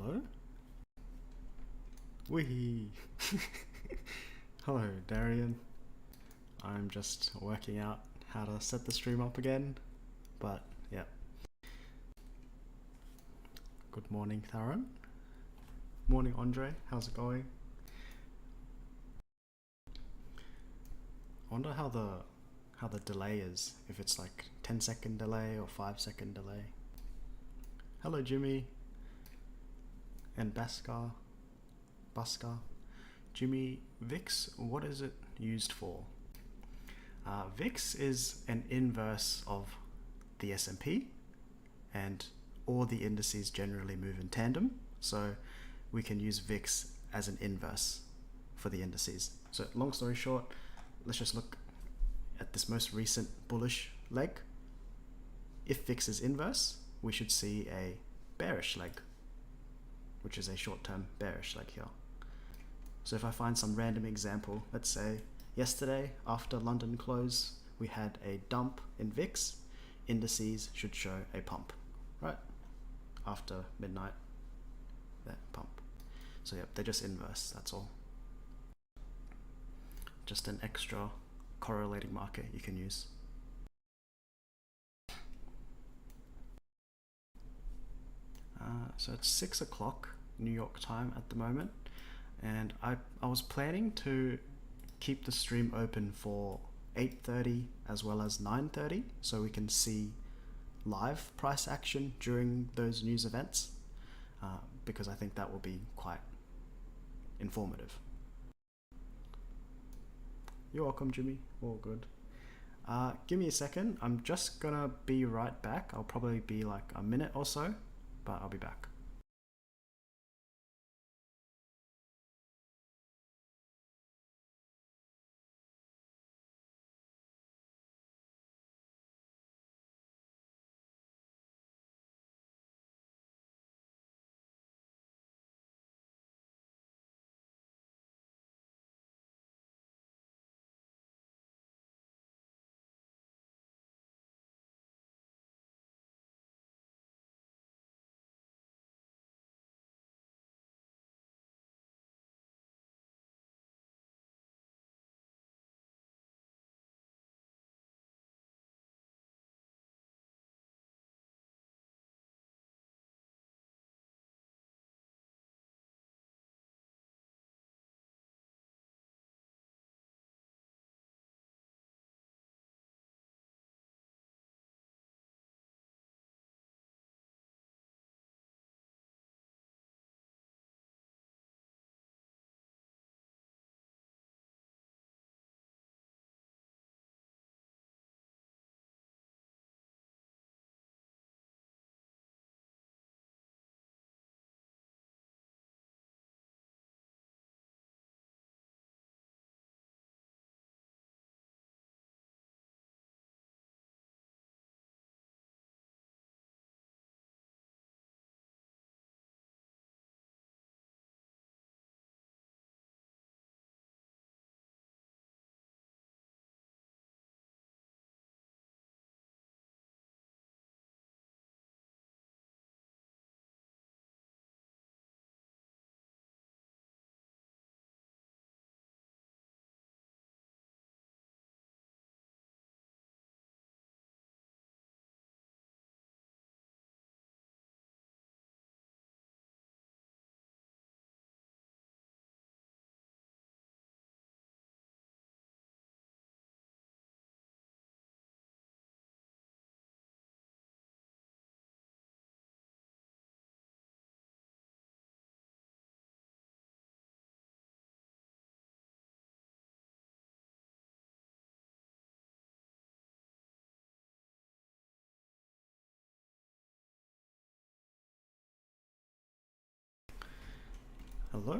Hello? Wee. Hello, Darian. I'm just working out how to set the stream up again, but yeah. Good morning, Tharon. Morning, Andre. How's it going? I wonder how the delay is, if it's like 10-second delay or 5-second delay. Hello, Jimmy and Baskar. Jimmy, VIX, what is it used for? VIX is an inverse of the S&P, and all the indices generally move in tandem, so we can use VIX as an inverse for the indices. So long story short, let's just look at this most recent bullish leg. If VIX is inverse, we should see a bearish leg, which is a short-term bearish leg here. So if I find some random example, let's say yesterday after London close, we had a dump in VIX, indices should show a pump, right? After midnight, that pump. So yep, they're just inverse, that's all. Just an extra correlating marker you can use. So it's 6 o'clock New York time at the moment, and I was planning to keep the stream open for 8:30 as well as 9:30 so we can see live price action during those news events, because I think that will be quite informative. You're welcome, Jimmy. All good. Give me a second. I'm just gonna be right back. I'll probably be like a minute or so, but I'll be back.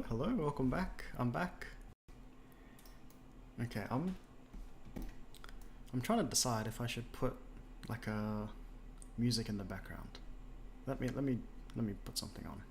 Hello, welcome back. I'm back. Okay, I'm trying to decide if I should put like a music in the background. Let me put something on.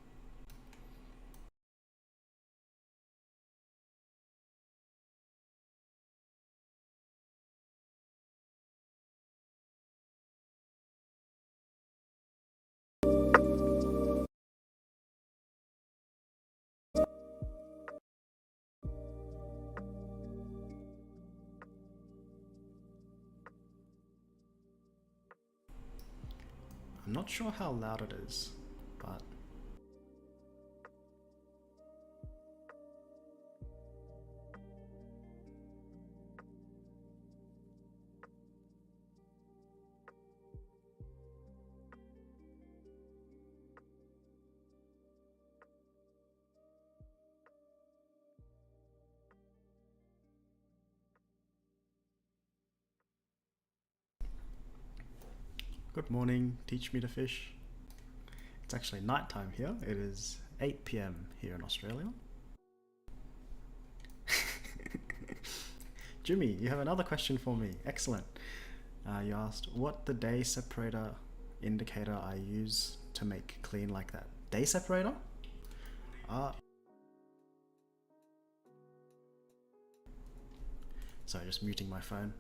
I'm not sure how loud it is, but good morning, teach me to fish. It's actually nighttime here. It is 8 p.m. here in Australia. Jimmy, you have another question for me. Excellent. You asked what the day separator indicator I use to make clean like that. Day separator? Sorry, just muting my phone.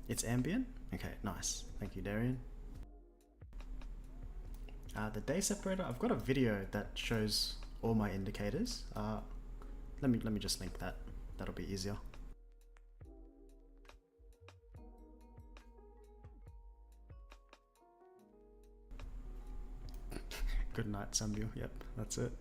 It's ambient? Okay, nice. Thank you, Darian. The day separator, I've got a video that shows all my indicators. Let me just link that. That'll be easier. Good night, Samuel. Yep, that's it.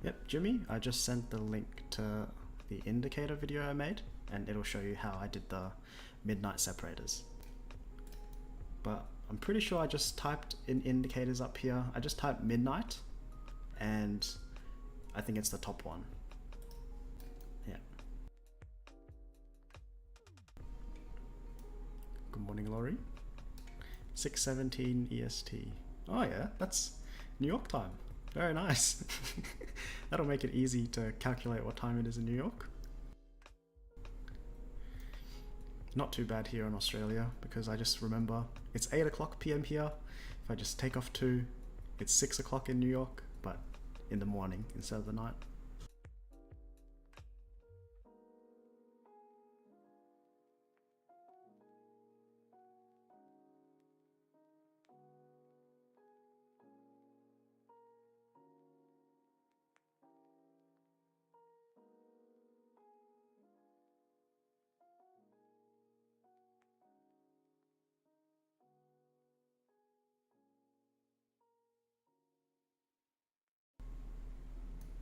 Yep, Jimmy, I just sent the link to the indicator video I made, and it'll show you how I did the midnight separators. But I'm pretty sure I just typed in indicators up here. I just typed midnight, and I think it's the top one. Yeah. Good morning, Laurie. 6:17 EST. Oh yeah, that's New York time. Very nice. That'll make it easy to calculate what time it is in New York. Not too bad here in Australia, because I just remember it's 8 o'clock PM here. If I just take off 2, it's 6 o'clock in New York, but in the morning instead of the night.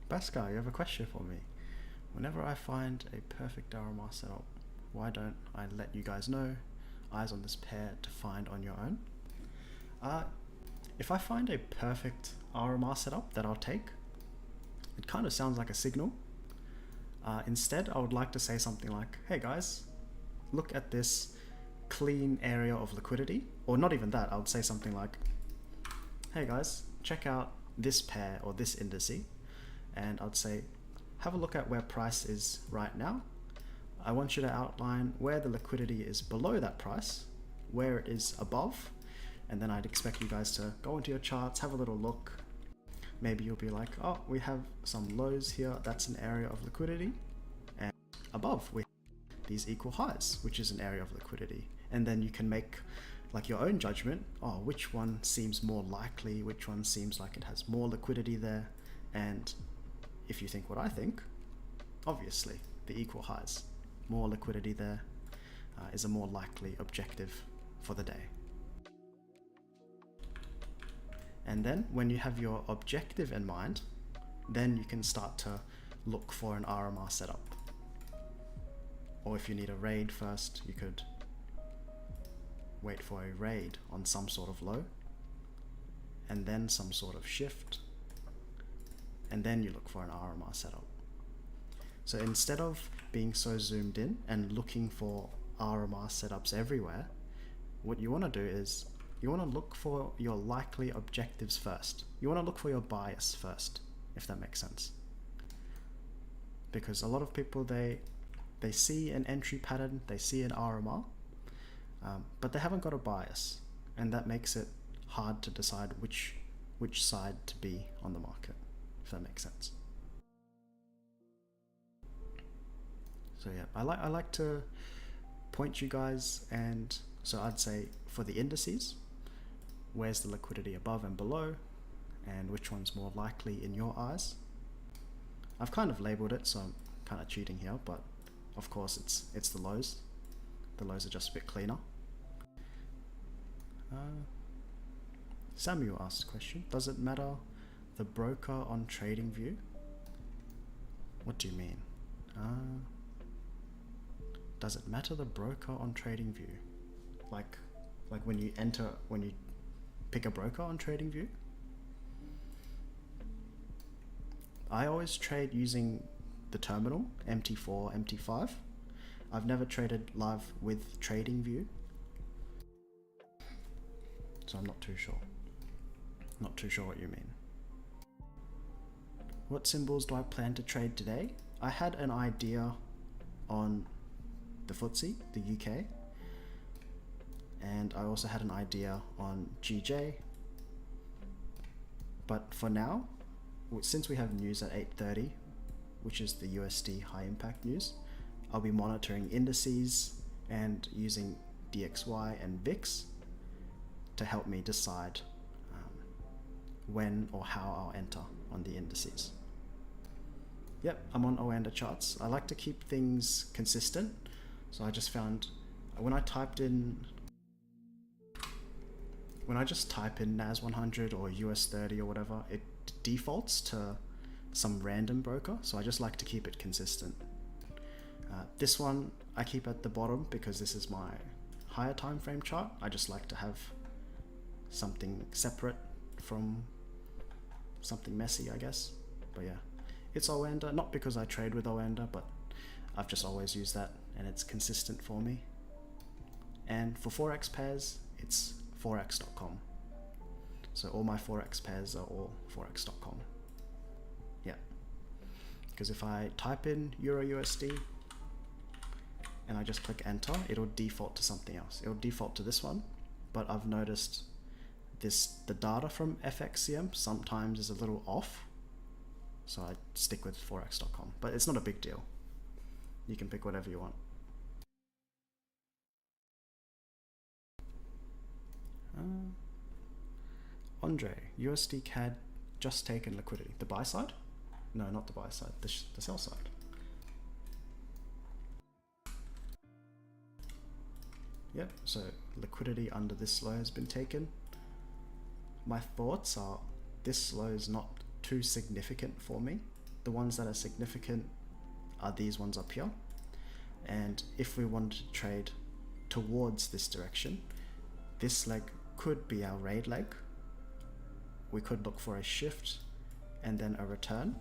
Bhaskar, you have a question for me. Whenever I find a perfect RMR setup, why don't I let you guys know? Eyes on this pair to find on your own. If I find a perfect RMR setup that I'll take, it kind of sounds like a signal. Instead, I would like to say something like, hey guys, look at this clean area of liquidity. Or not even that, I would say something like, hey guys, check out this pair or this indice. And I'd say, have a look at where price is right now. I want you to outline where the liquidity is below that price, where it is above, and then I'd expect you guys to go into your charts, have a little look. Maybe you'll be like, oh, we have some lows here, that's an area of liquidity, and above we have these equal highs, which is an area of liquidity. And then you can make like your own judgment, oh, which one seems more likely, which one seems like it has more liquidity there, and if you think what I think, obviously the equal highs, more liquidity there is a more likely objective for the day. And then when you have your objective in mind, then you can start to look for an RMR setup. Or if you need a raid first, you could wait for a raid on some sort of low, and then some sort of shift, and then you look for an RMR setup. So instead of being so zoomed in and looking for RMR setups everywhere, what you want to do is you want to look for your likely objectives first. You want to look for your bias first, if that makes sense. Because a lot of people, they see an entry pattern, they see an RMR, but they haven't got a bias, and that makes it hard to decide which side to be on the market, if that makes sense. So yeah, I like to point you guys, and so I'd say for the indices, where's the liquidity above and below, and which one's more likely in your eyes. I've kind of labeled it, so I'm kind of cheating here, but of course it's the lows. The lows are just a bit cleaner. Samuel asked a question. Does it matter the broker on TradingView? What do you mean? Does it matter the broker on TradingView? Like when you pick a broker on TradingView? I always trade using the terminal, MT4, MT5. I've never traded live with TradingView, so I'm not too sure. Not too sure what you mean. What symbols do I plan to trade today? I had an idea on the FTSE, the UK, and I also had an idea on GJ, but for now, since we have news at 8:30, which is the USD high impact news, I'll be monitoring indices and using DXY and VIX to help me decide when or how I'll enter on the indices. Yep, I'm on Oanda charts. I like to keep things consistent, so I just found when I just type in NAS 100 or US 30 or whatever, it defaults to some random broker, so I just like to keep it consistent. This one I keep at the bottom because this is my higher time frame chart. I just like to have something separate from something messy, I guess. But yeah, it's Oanda, not because I trade with Oanda, but I've just always used that and it's consistent for me. And for Forex pairs, it's forex.com. So all my Forex pairs are all forex.com. Yeah, because if I type in Euro USD and I just click enter, it'll default to something else. It'll default to this one, but I've noticed the data from FXCM sometimes is a little off, so I stick with forex.com, but it's not a big deal. You can pick whatever you want. Andre, USD CAD just taken liquidity. The buy side? No, not the buy side, the sell side. Yep, so liquidity under this low has been taken. My thoughts are this low is not too significant for me. The ones that are significant are these ones up here. And if we wanted to trade towards this direction, this leg could be our raid leg. We could look for a shift and then a return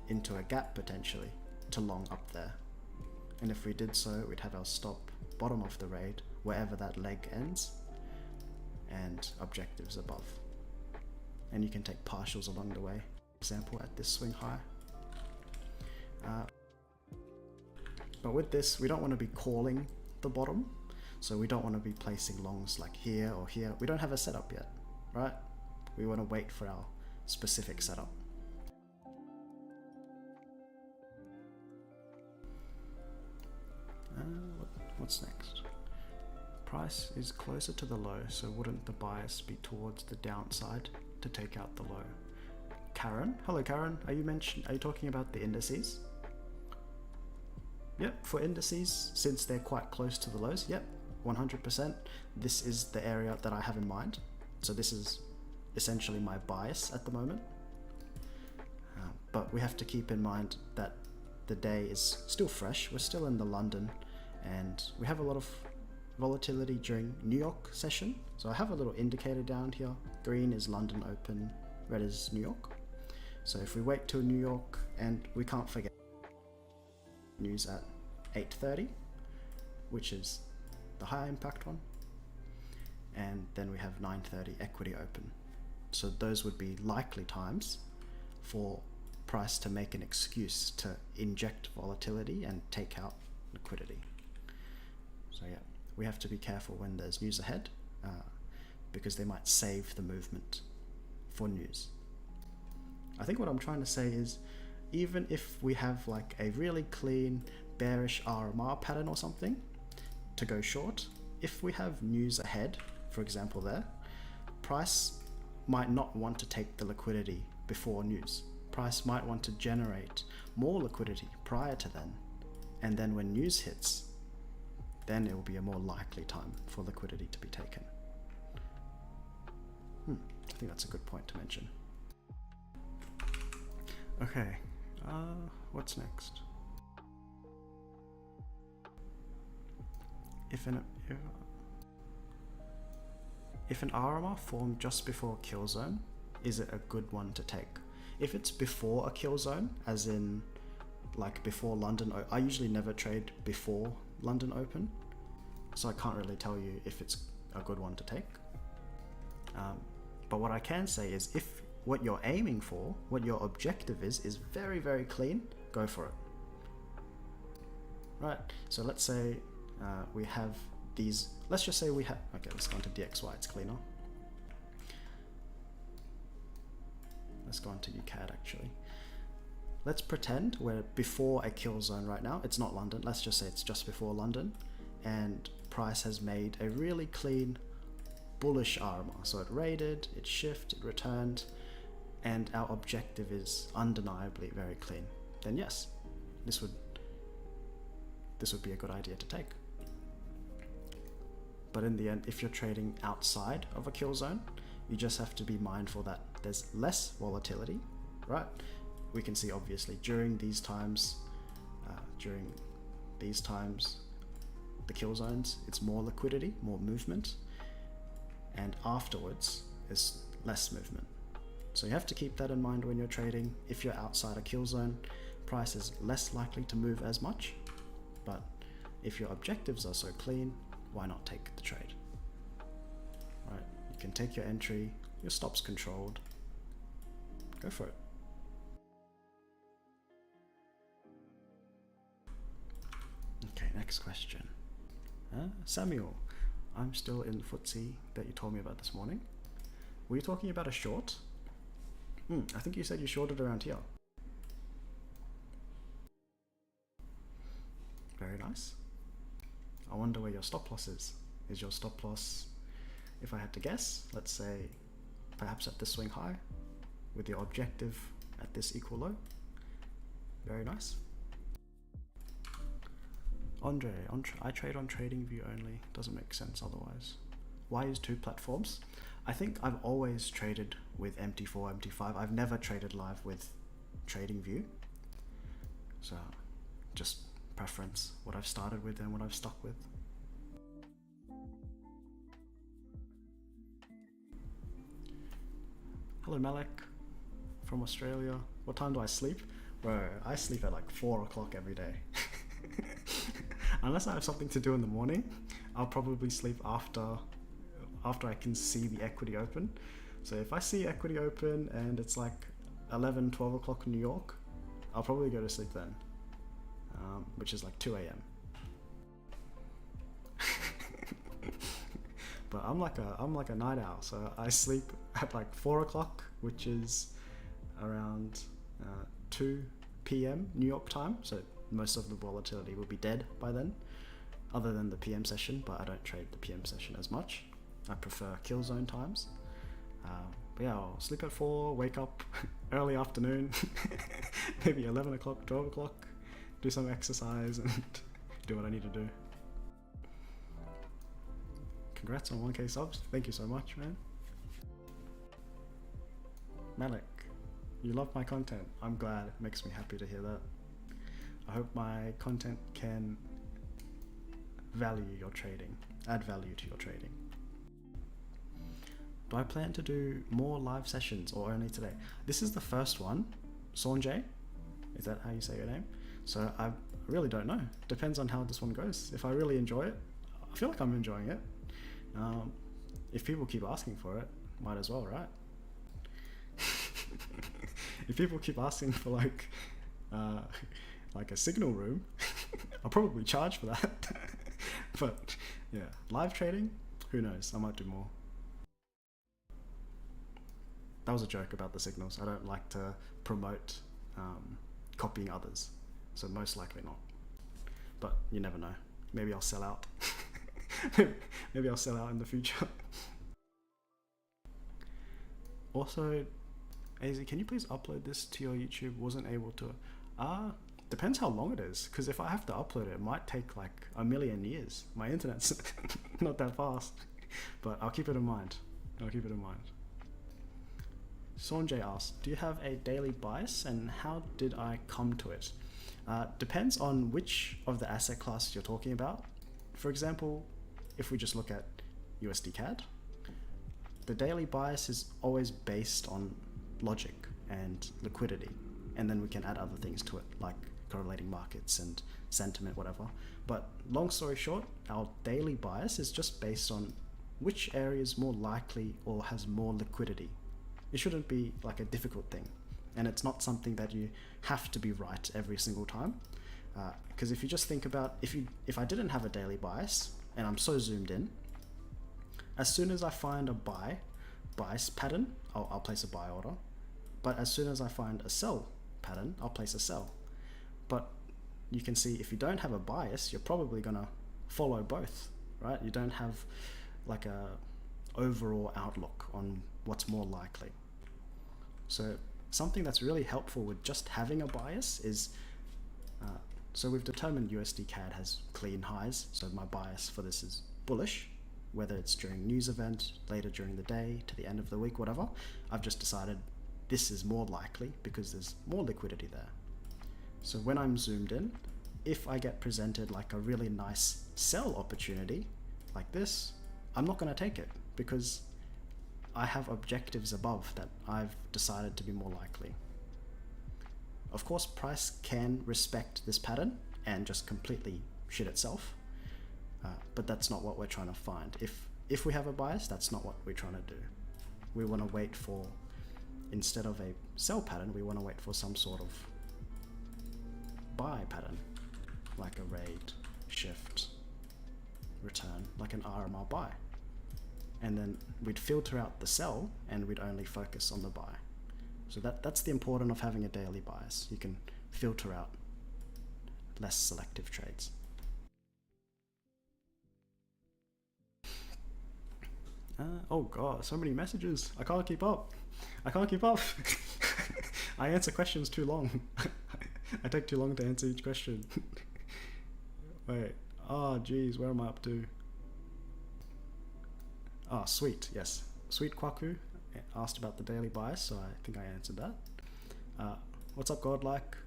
into a gap potentially to long up there. And if we did so, we'd have our stop bottom of the raid wherever that leg ends and objectives above. And you can take partials along the way. Example at this swing high. But with this, we don't want to be calling the bottom. So we don't want to be placing longs like here or here. We don't have a setup yet, right? We want to wait for our specific setup. What's next? Price is closer to the low, so wouldn't the bias be towards the downside to take out the low? Karen, hello Karen. Are you talking about the indices? Yep, for indices, since they're quite close to the lows, yep, 100%. This is the area that I have in mind. So this is essentially my bias at the moment. But we have to keep in mind that the day is still fresh. We're still in the London and we have a lot of volatility during New York session. So I have a little indicator down here. Green is London open, red is New York. So if we wait till New York, and we can't forget news at 8:30, which is the high impact one. And then we have 9:30 equity open. So those would be likely times for price to make an excuse to inject volatility and take out liquidity. So yeah, we have to be careful when there's news ahead because they might save the movement for news. I think what I'm trying to say is, even if we have like a really clean bearish RMR pattern or something to go short, if we have news ahead, for example there, price might not want to take the liquidity before news. Price might want to generate more liquidity prior to then, and then when news hits, then it will be a more likely time for liquidity to be taken. I think that's a good point to mention. Okay, what's next? If an RMR formed just before a kill zone, is it a good one to take? If it's before a kill zone, as in like before London, I usually never trade before London Open, so I can't really tell you if it's a good one to take. But what I can say is if what you're aiming for, what your objective is very, very clean, go for it. Right, so let's say we have these, let's just say we have, okay, let's go into DXY, it's cleaner. Let's go into UCAD actually. Let's pretend we're before a kill zone right now. It's not London, let's just say it's just before London, and price has made a really clean bullish RMR. So it raided, it shifted, it returned, and our objective is undeniably very clean. Then yes, this would be a good idea to take. But in the end, if you're trading outside of a kill zone, you just have to be mindful that there's less volatility, right? We can see obviously during these times, the kill zones, it's more liquidity, more movement, and afterwards is less movement. So you have to keep that in mind when you're trading. If you're outside a kill zone, price is less likely to move as much, but if your objectives are so clean, why not take the trade? Right? You can take your entry, your stop's controlled, go for it. Okay, next question. Samuel, I'm still in the footsie that you told me about this morning. Were you talking about a short? I think you said you shorted around here. Very nice. I wonder where your stop loss is. Is your stop loss, if I had to guess, let's say perhaps at this swing high with your objective at this equal low? Very nice. Andre, I trade on TradingView only. Doesn't make sense otherwise. Why use two platforms? I think I've always traded with MT4, MT5. I've never traded live with TradingView. So just preference, what I've started with and what I've stuck with. Hello Malek from Australia. What time do I sleep? Bro, I sleep at like 4 o'clock every day. Unless I have something to do in the morning, I'll probably sleep after I can see the equity open. So if I see equity open and it's like 11, 12 o'clock in New York, I'll probably go to sleep then, which is like 2 a.m. But I'm like a night owl, so I sleep at like 4 o'clock, which is around 2 p.m. New York time. So most of the volatility will be dead by then, other than the PM session, but I don't trade the PM session as much. I prefer kill zone times. But yeah, I'll sleep at 4, wake up early afternoon, maybe 11 o'clock, 12 o'clock, do some exercise and do what I need to do. Congrats on 1K subs. Thank you so much, man. Malik, you love my content. I'm glad. It makes me happy to hear that. I hope my content can value your trading, add value to your trading. Do I plan to do more live sessions or only today? This is the first one. Sonjay, is that how you say your name? So I really don't know. Depends on how this one goes. If I really enjoy it, I feel like I'm enjoying it. If people keep asking for it, might as well, right? If people keep asking for like a signal room, I'll probably charge for that. But yeah, live trading, who knows? I might do more. That was a joke about the signals. I don't like to promote copying others, so most likely not. But you never know. Maybe I'll sell out. Maybe I'll sell out in the future. Also, AZ, can you please upload this to your YouTube? Wasn't able to. Depends how long it is, because if I have to upload it, it might take like a million years. My internet's not that fast, but I'll keep it in mind. I'll keep it in mind. Sonjay asked, do you have a daily bias and how did I come to it? Depends on which of the asset classes you're talking about. For example, if we just look at USD CAD, the daily bias is always based on logic and liquidity, and then we can add other things to it like correlating markets and sentiment, whatever. But long story short, our daily bias is just based on which area is more likely or has more liquidity. It shouldn't be like a difficult thing, and it's not something that you have to be right every single time. Because if you just think about, if I didn't have a daily bias and I'm so zoomed in, as soon as I find a bias pattern, I'll place a buy order. But as soon as I find a sell pattern, I'll place a sell. But you can see if you don't have a bias, you're probably gonna follow both, right? You don't have like a overall outlook on what's more likely. So something that's really helpful with just having a bias is, so we've determined USD CAD has clean highs, so my bias for this is bullish, whether it's during news event, later during the day, to the end of the week, whatever. I've just decided this is more likely because there's more liquidity there. So when I'm zoomed in, if I get presented like a really nice sell opportunity like this, I'm not going to take it because I have objectives above that I've decided to be more likely. Of course, price can respect this pattern and just completely shit itself, but that's not what we're trying to find. If we have a bias, that's not what we're trying to do. We want to wait for, instead of a sell pattern, we want to wait for some sort of buy pattern, like a raid, shift, return, like an RMR buy. And then we'd filter out the sell and we'd only focus on the buy. So that's the importance of having a daily bias. You can filter out less selective trades. Oh god, so many messages. I can't keep up. I can't keep up. I answer questions too long. I take too long to answer each question. Wait. Oh geez, where am I up to? Oh, Sweet, yes. Sweet Kwaku asked about the daily bias, so I think I answered that. What's up, Godlike?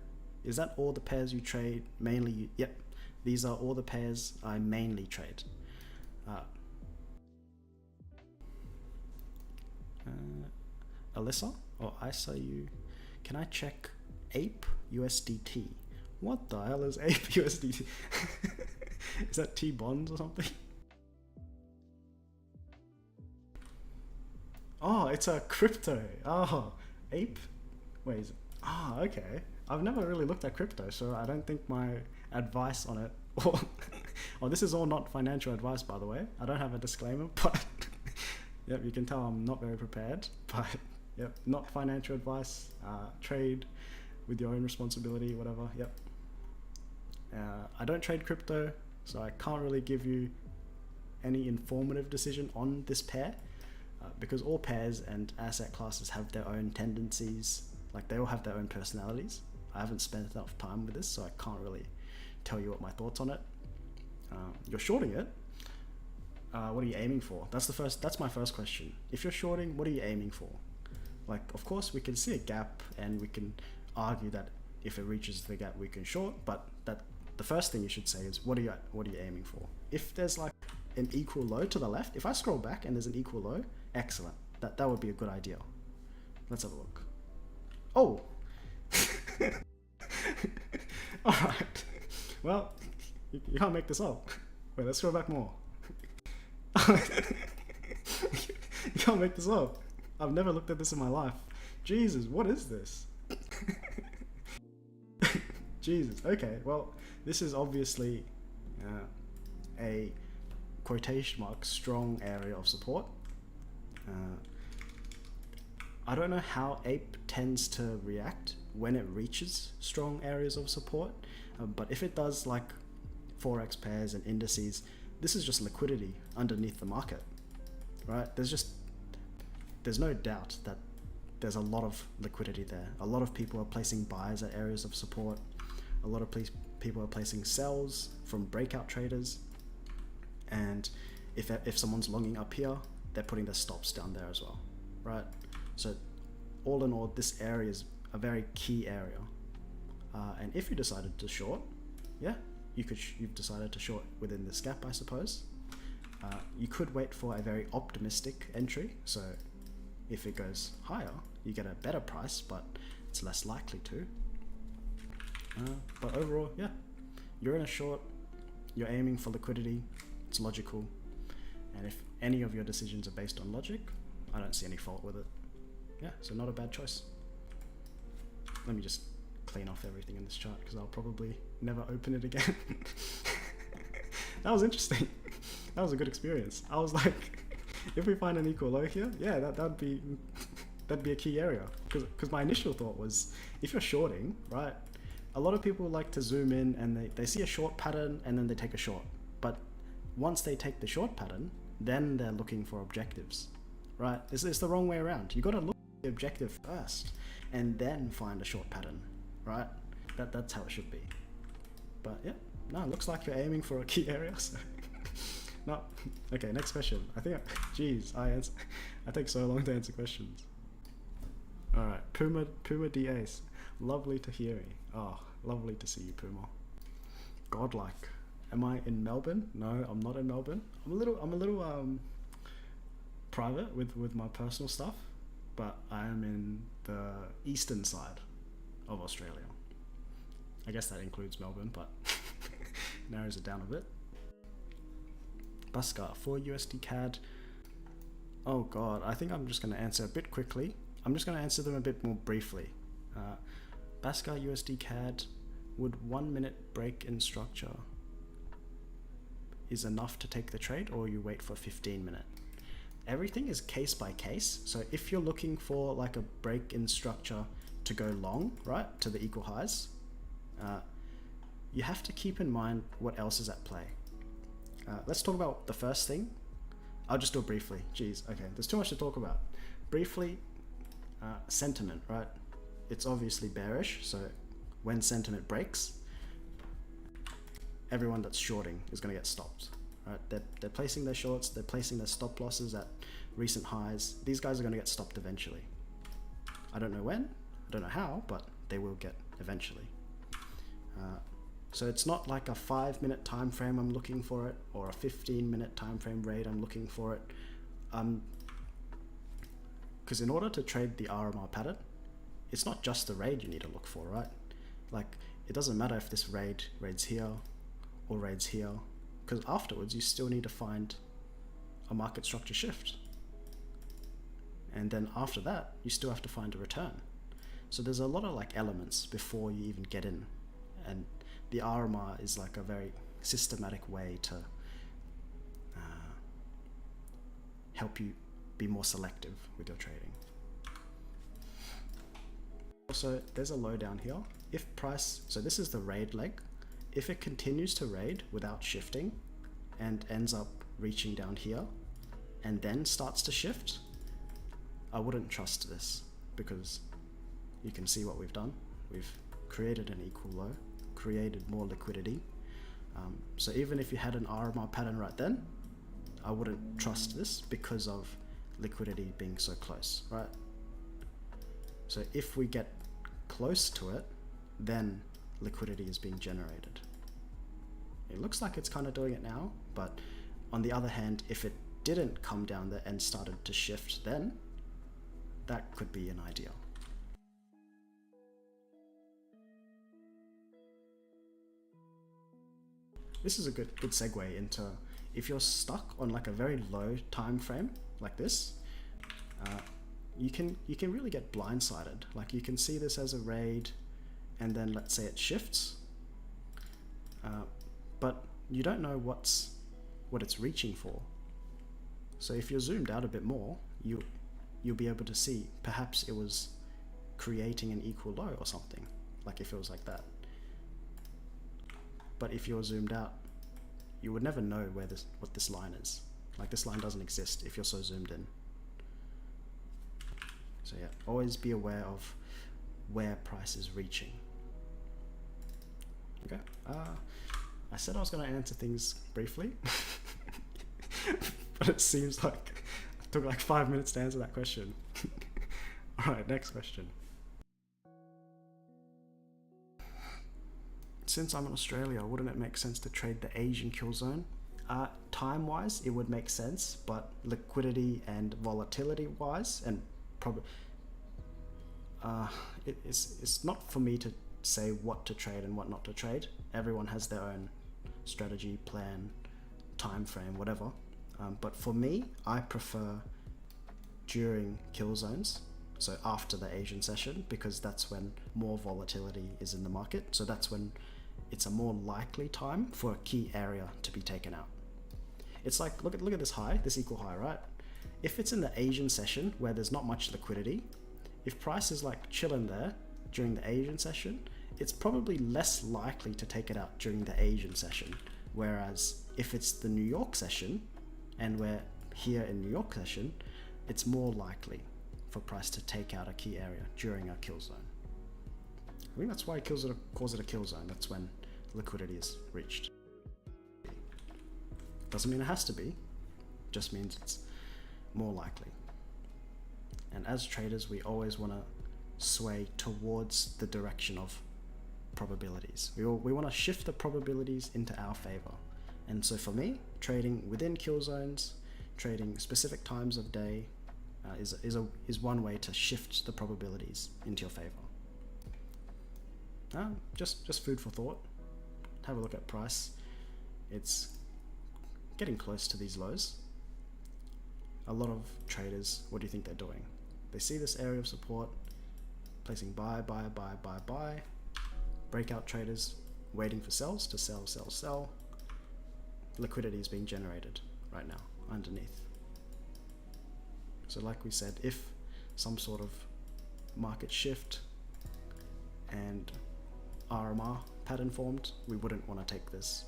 Is that all the pairs you trade mainly? Yep, these are all the pairs I mainly trade. Alyssa, or ISAU, can I check APE USDT? What the hell is APE USDT? Is that T-bonds or something? Oh, it's a crypto. Oh, ape? Wait, is it? Oh, okay. I've never really looked at crypto, so I don't think my advice on it... Oh, this is all not financial advice, by the way. I don't have a disclaimer, but... Yep, you can tell I'm not very prepared, but... Yep, not financial advice. Trade with your own responsibility, whatever. Yep. I don't trade crypto, so I can't really give you any informative decision on this pair. Because all pairs and asset classes have their own tendencies, like they all have their own personalities. I haven't spent enough time with this, so I can't really tell you what my thoughts on it. You're shorting it. What are you aiming for? That's my first question. If you're shorting, what are you aiming for? Like, of course, we can see a gap and we can argue that if it reaches the gap, we can short. But the first thing you should say is, what are you aiming for? If there's like an equal low to the left, if I scroll back and there's an equal low, excellent. That would be a good idea. Let's have a look. Oh. All right. Well, you can't make this up. Wait, let's scroll back more. You can't make this up. I've never looked at this in my life. Jesus, what is this? Jesus. Okay. Well, this is obviously a quotation mark strong area of support. I don't know how APE tends to react when it reaches strong areas of support, but if it does, like forex pairs and indices, this is just liquidity underneath the market, right? There's no doubt that there's a lot of liquidity there. A lot of people are placing buys at areas of support. A lot of people are placing sells from breakout traders. And if someone's longing up here, they're putting their stops down there as well, right? So all in all, this area is a very key area. And if you decided to short, yeah, you've decided to short within this gap, I suppose. You could wait for a very optimistic entry. So if it goes higher, you get a better price, but it's less likely to. But overall, yeah, you're in a short, you're aiming for liquidity, it's logical. And if any of your decisions are based on logic, I don't see any fault with it. Yeah, so not a bad choice. Let me just clean off everything in this chart because I'll probably never open it again. That was interesting. That was a good experience. I was like, if we find an equal low here, yeah, that'd be a key area. Because my initial thought was, if you're shorting, right, a lot of people like to zoom in and they see a short pattern and then they take a short. But once they take the short pattern, then they're looking for objectives, right? It's the wrong way around. You got to look at the objective first and then find a short pattern, right? That's how it should be. But yeah, no, it looks like you're aiming for a key area. So no, okay, next question. Geez, I take so long to answer questions. All right, Puma DAs, lovely to hear me. Oh, lovely to see you, Puma. Godlike. Am I in Melbourne? No, I'm not in Melbourne. I'm a little private with my personal stuff, but I am in the eastern side of Australia. I guess that includes Melbourne, but narrows it down a bit. Baskar for USD CAD. Oh god, I think I'm just going to answer a bit quickly. I'm just going to answer them a bit more briefly. Baskar USD CAD, would 1 minute break in structure is enough to take the trade, or you wait for 15 minute? Everything is case by case. So if you're looking for like a break in structure to go long, right, to the equal highs, you have to keep in mind what else is at play. Let's talk about the first thing. I'll just do it briefly. Geez, okay, there's too much to talk about. Briefly, sentiment, right? It's obviously bearish, so when sentiment breaks, everyone that's shorting is going to get stopped, right? They're placing their shorts, they're placing their stop losses at recent highs. These guys are going to get stopped eventually. I don't know when, I don't know how, but they will get eventually. So it's not like a 5-minute time frame I'm looking for it, or a 15-minute time frame rate I'm looking for it. Because in order to trade the RMR pattern, it's not just the raid you need to look for, right? Like, it doesn't matter if this raids here or raids here, because afterwards you still need to find a market structure shift. And then after that, you still have to find a return. So there's a lot of like elements before you even get in. And the RMR is like a very systematic way to help you be more selective with your trading. Also, there's a low down here. If price, so this is the raid leg. If it continues to raid without shifting and ends up reaching down here and then starts to shift, I wouldn't trust this, because you can see what we've done. We've created an equal low, created more liquidity. So even if you had an RMR pattern right then, I wouldn't trust this because of liquidity being so close, right? So if we get close to it, then liquidity is being generated. It looks like it's kind of doing it now, but on the other hand, if it didn't come down there and started to shift, then that could be an idea. This is a good segue into, if you're stuck on like a very low time frame like this, you can really get blindsided. Like, you can see this as a raid, and then let's say it shifts, but you don't know what it's reaching for. So if you're zoomed out a bit more, you'll be able to see perhaps it was creating an equal low or something, like if it was like that. But if you're zoomed out, you would never know what this line is. Like, this line doesn't exist if you're so zoomed in. So yeah, always be aware of where price is reaching. Okay. I said I was going to answer things briefly, but it seems like it took like 5 minutes to answer that question. All right, next question. Since I'm in Australia, wouldn't it make sense to trade the Asian kill zone? Time-wise, it would make sense, but liquidity and volatility-wise, and probably it's not for me to say what to trade and what not to trade. Everyone has their own strategy, plan, time frame, whatever. But for me, I prefer during kill zones, so after the Asian session, because that's when more volatility is in the market. So that's when it's a more likely time for a key area to be taken out. It's like, look at this high, this equal high, right? If it's in the Asian session where there's not much liquidity, if price is like chilling there during the Asian session, it's probably less likely to take it out during the Asian session. Whereas if it's the New York session and we're here in New York session, it's more likely for price to take out a key area during a kill zone. I think that's why it calls it a kill zone. That's when liquidity is reached. Doesn't mean it has to be, just means it's more likely. And as traders, we always want to sway towards the direction of probabilities. We want to shift the probabilities into our favor. And so for me, trading within kill zones, trading specific times of day is one way to shift the probabilities into your favor. Just food for thought. Have a look at price. It's getting close to these lows. A lot of traders, what do you think they're doing? They see this area of support, placing buy, breakout traders waiting for sells to sell. Liquidity is being generated right now underneath. So like we said, if some sort of market shift and RMR pattern formed, we wouldn't want to take this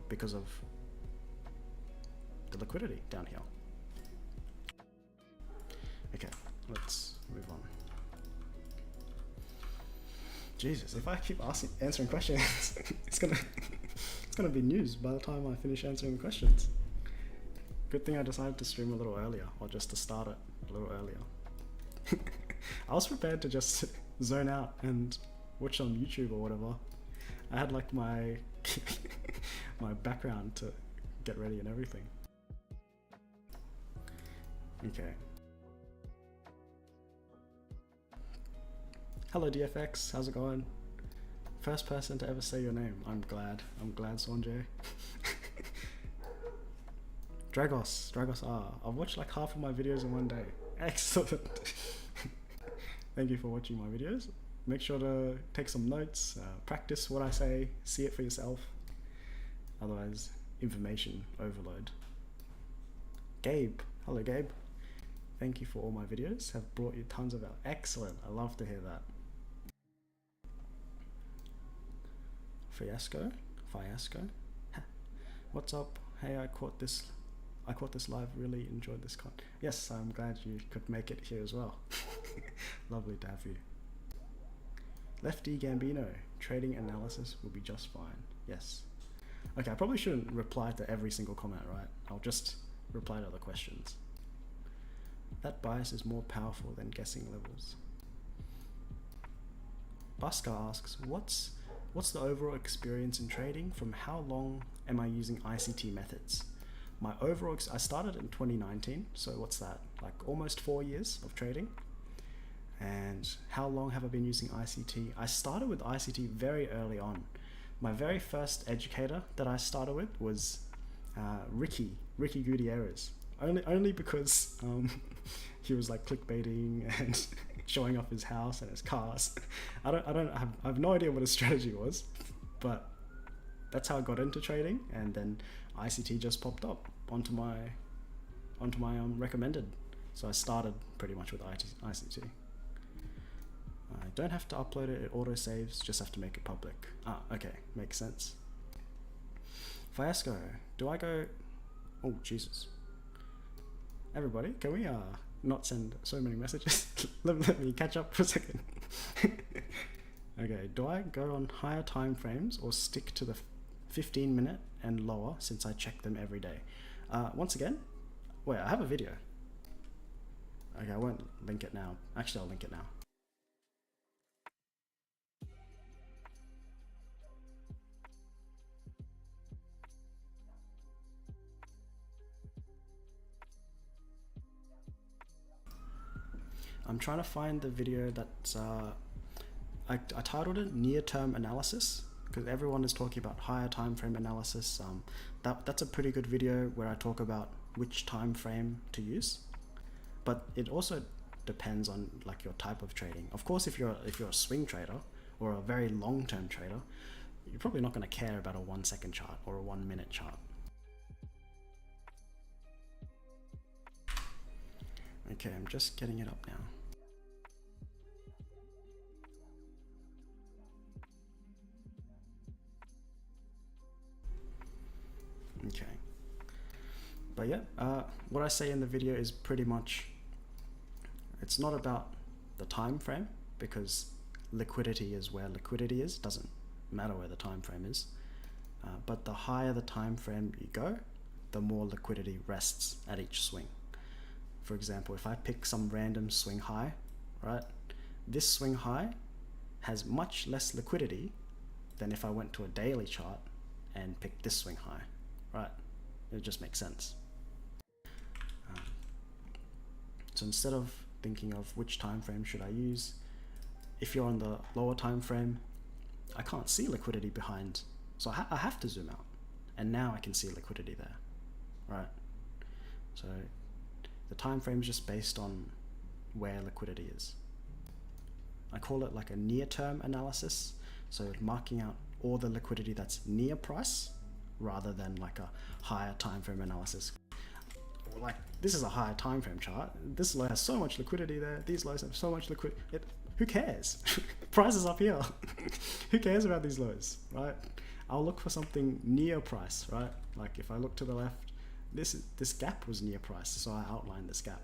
because of the liquidity down here. Okay, let's move on. Jesus, if I keep answering questions, it's gonna be news by the time I finish answering questions. Good thing I decided to stream a little earlier, or just to start it a little earlier. I was prepared to just zone out and watch on YouTube or whatever. I had like my my background to get ready and everything. Okay. Hello DFX, how's it going? First person to ever say your name. I'm glad Sanjay. Dragos R. I've watched like half of my videos in one day. Excellent. Thank you for watching my videos. Make sure to take some notes, practice what I say, see it for yourself. Otherwise, information overload. Gabe. Hello Gabe. Thank you for all my videos. Have brought you tons of value. Excellent. I love to hear that. Fiasco. What's up? Hey, I caught this live. Really enjoyed this con. Yes, I'm glad you could make it here as well. Lovely to have you. Lefty Gambino. Trading analysis will be just fine. Yes. Okay, I probably shouldn't reply to every single comment, right? I'll just reply to the questions. That bias is more powerful than guessing levels. Busker asks, what's the overall experience in trading? From how long am I using ICT methods? My overall, I started in 2019, so what's that? Like almost 4 years of trading. And how long have I been using ICT? I started with ICT very early on. My very first educator that I started with was Ricky Gutierrez. Only because he was like clickbaiting and showing off his house and his cars. I have no idea what his strategy was, but that's how I got into trading, and then ICT just popped up onto my recommended. So I started pretty much with ICT. I don't have to upload it, it auto saves, just have to make it public. Okay, makes sense. Fiasco, do I go? Oh Jesus! Everybody, can we not send so many messages. let me catch up for a second. Okay, do I go on higher time frames or stick to the 15-minute and lower since I check them every day? Once again, wait, I have a video. Okay, I won't link it now. Actually, I'll link it now. I'm trying to find the video that's, I titled it Near-Term Analysis, because everyone is talking about higher time frame analysis. That's a pretty good video where I talk about which time frame to use, but it also depends on like your type of trading. Of course, if you're a swing trader or a very long-term trader, you're probably not going to care about a 1 second chart or a 1 minute chart. Okay, I'm just getting it up now. Okay, but yeah, what I say in the video is pretty much, it's not about the time frame, because liquidity is where liquidity is, doesn't matter where the time frame is, but the higher the time frame you go, the more liquidity rests at each swing. For example, if I pick some random swing high, right, this swing high has much less liquidity than if I went to a daily chart and picked this swing high, right? It just makes sense. So instead of thinking of which time frame should I use, if you're on the lower time frame, I can't see liquidity behind, so I have to zoom out, and now I can see liquidity there, right? So the time frame is just based on where liquidity is. I call it like a near-term analysis, so marking out all the liquidity that's near price rather than like a higher time frame analysis. Like, this is a higher time frame chart. This low has so much liquidity there. These lows have so much liquidity. Who cares? Price is up here. Who cares about these lows, right? I'll look for something near price, right? Like if I look to the left, this gap was near price, so I outlined this gap.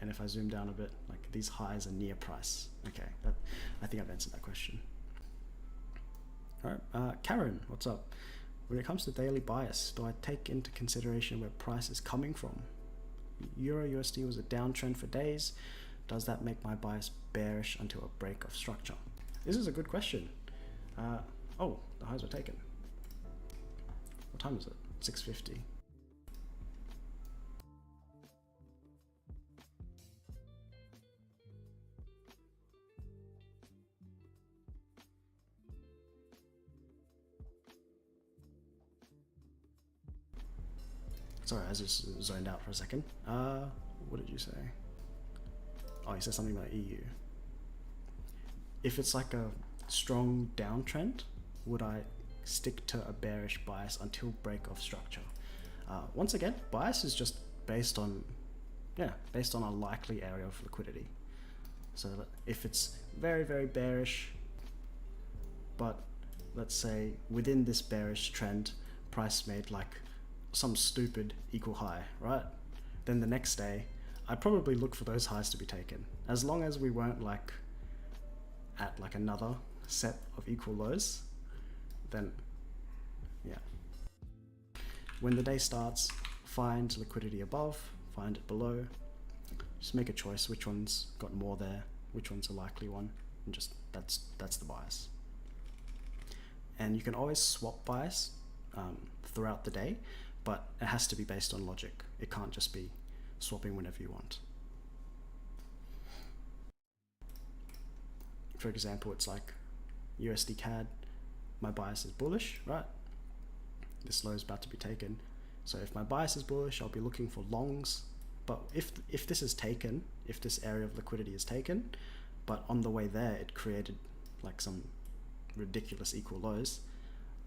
And if I zoom down a bit, like these highs are near price. Okay, I think I've answered that question. All right, Karen, what's up? When it comes to daily bias, do I take into consideration where price is coming from? Euro USD was a downtrend for days. Does that make my bias bearish until a break of structure? This is a good question. Oh, the highs were taken. What time is it? 6:50. Sorry, I just zoned out for a second. What did you say? Oh, you said something about EU. If it's like a strong downtrend, would I stick to a bearish bias until break of structure? Once again, bias is just based on a likely area of liquidity. So if it's very, very bearish, but let's say within this bearish trend, price made like some stupid equal high, right? Then the next day, I'd probably look for those highs to be taken. As long as we weren't like at like another set of equal lows, then yeah. When the day starts, find liquidity above, find it below, just make a choice which one's got more there, which one's a likely one, and just that's the bias. And you can always swap bias throughout the day, but it has to be based on logic. It can't just be swapping whenever you want. For example, it's like USD CAD, my bias is bullish, right? This low is about to be taken. So if my bias is bullish, I'll be looking for longs. But if this is taken, if this area of liquidity is taken, but on the way there it created like some ridiculous equal lows,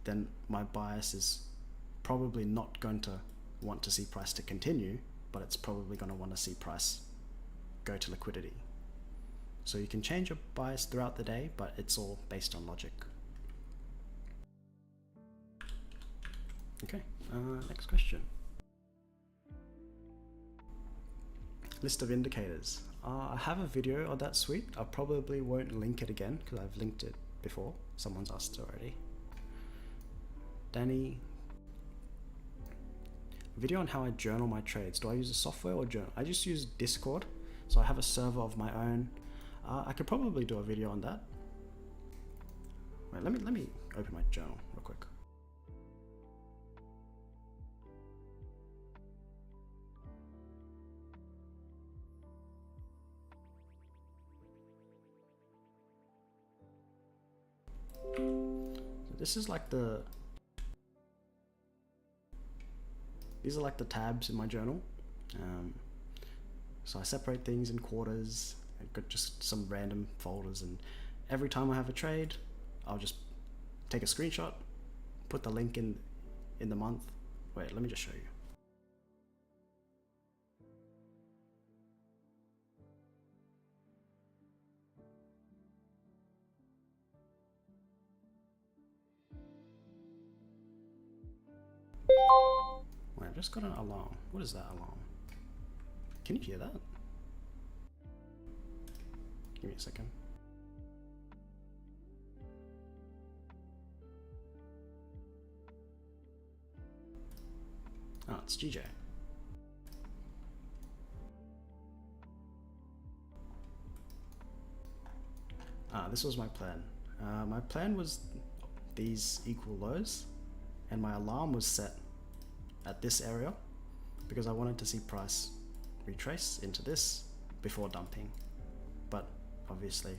then my bias is probably not going to want to see price to continue, but it's probably going to want to see price go to liquidity. So you can change your bias throughout the day, but it's all based on logic. Okay, next question. List of indicators. I have a video on that suite. I probably won't link it again because I've linked it before. Someone's asked already. Danny. Video on how I journal my trades. Do I use a software or journal? I just use Discord. So I have a server of my own. I could probably do a video on that. Wait, let me open my journal real quick. So this is like these are like the tabs in my journal. So I separate things in quarters. I've got just some random folders, and every time I have a trade, I'll just take a screenshot, put the link in the month. Wait, let me just show you. Wait, I've just got an alarm. What is that alarm? Can you hear that? Give me a second. Oh, it's GJ. This was my plan. My plan was these equal lows, and my alarm was set at this area because I wanted to see price retrace into this before dumping, but obviously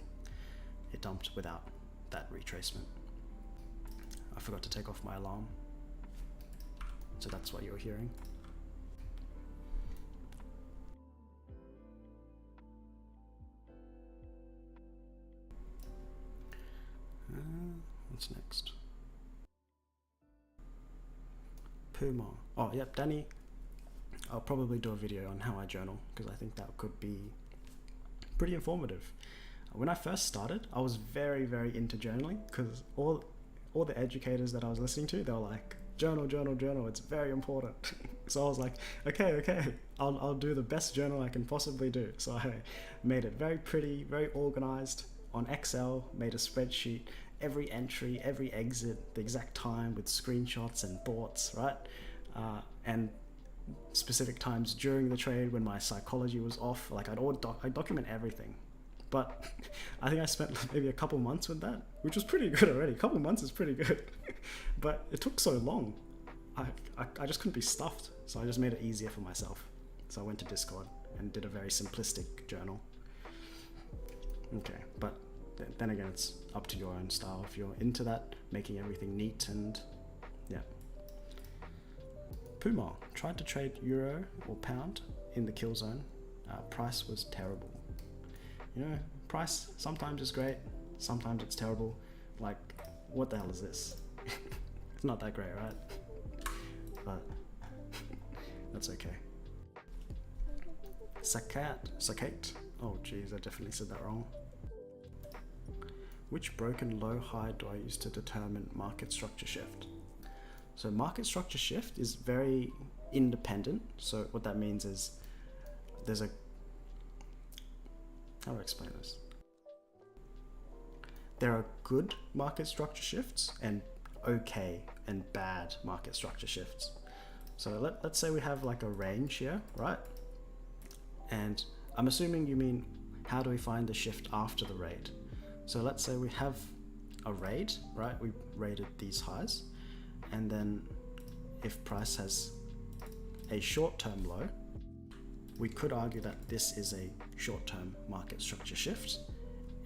it dumped without that retracement. I forgot to take off my alarm, so that's what you're hearing. What's next? Puma. Oh, yep, Danny. I'll probably do a video on how I journal because I think that could be pretty informative. When I first started, I was very, very into journaling because all the educators that I was listening to, they were like, journal, journal, journal, it's very important. So I was like, okay, I'll do the best journal I can possibly do. So I made it very pretty, very organized on Excel, made a spreadsheet, every entry, every exit, the exact time with screenshots and thoughts, right? And specific times during the trade when my psychology was off. Like I'd document everything. But I think I spent maybe a couple months with that, which was pretty good already. A couple months is pretty good. But it took so long. I just couldn't be stuffed. So I just made it easier for myself. So I went to Discord and did a very simplistic journal. Okay, but then again, it's up to your own style. If you're into that, making everything neat and yeah. Puma tried to trade euro or pound in the kill zone. Price was terrible. You know, price sometimes is great, sometimes it's terrible. Like, what the hell is this? It's not that great, right? But that's okay. Sakat. Oh geez, I definitely said that wrong. Which broken low high do I use to determine market structure shift? So market structure shift is very independent. So what that means is there's a, how do I explain this? There are good market structure shifts and okay and bad market structure shifts. So let's say we have like a range here, right? And I'm assuming you mean how do we find the shift after the raid? So let's say we have a raid, right? We raided these highs, and then if price has a short-term low, we could argue that this is a short-term market structure shift,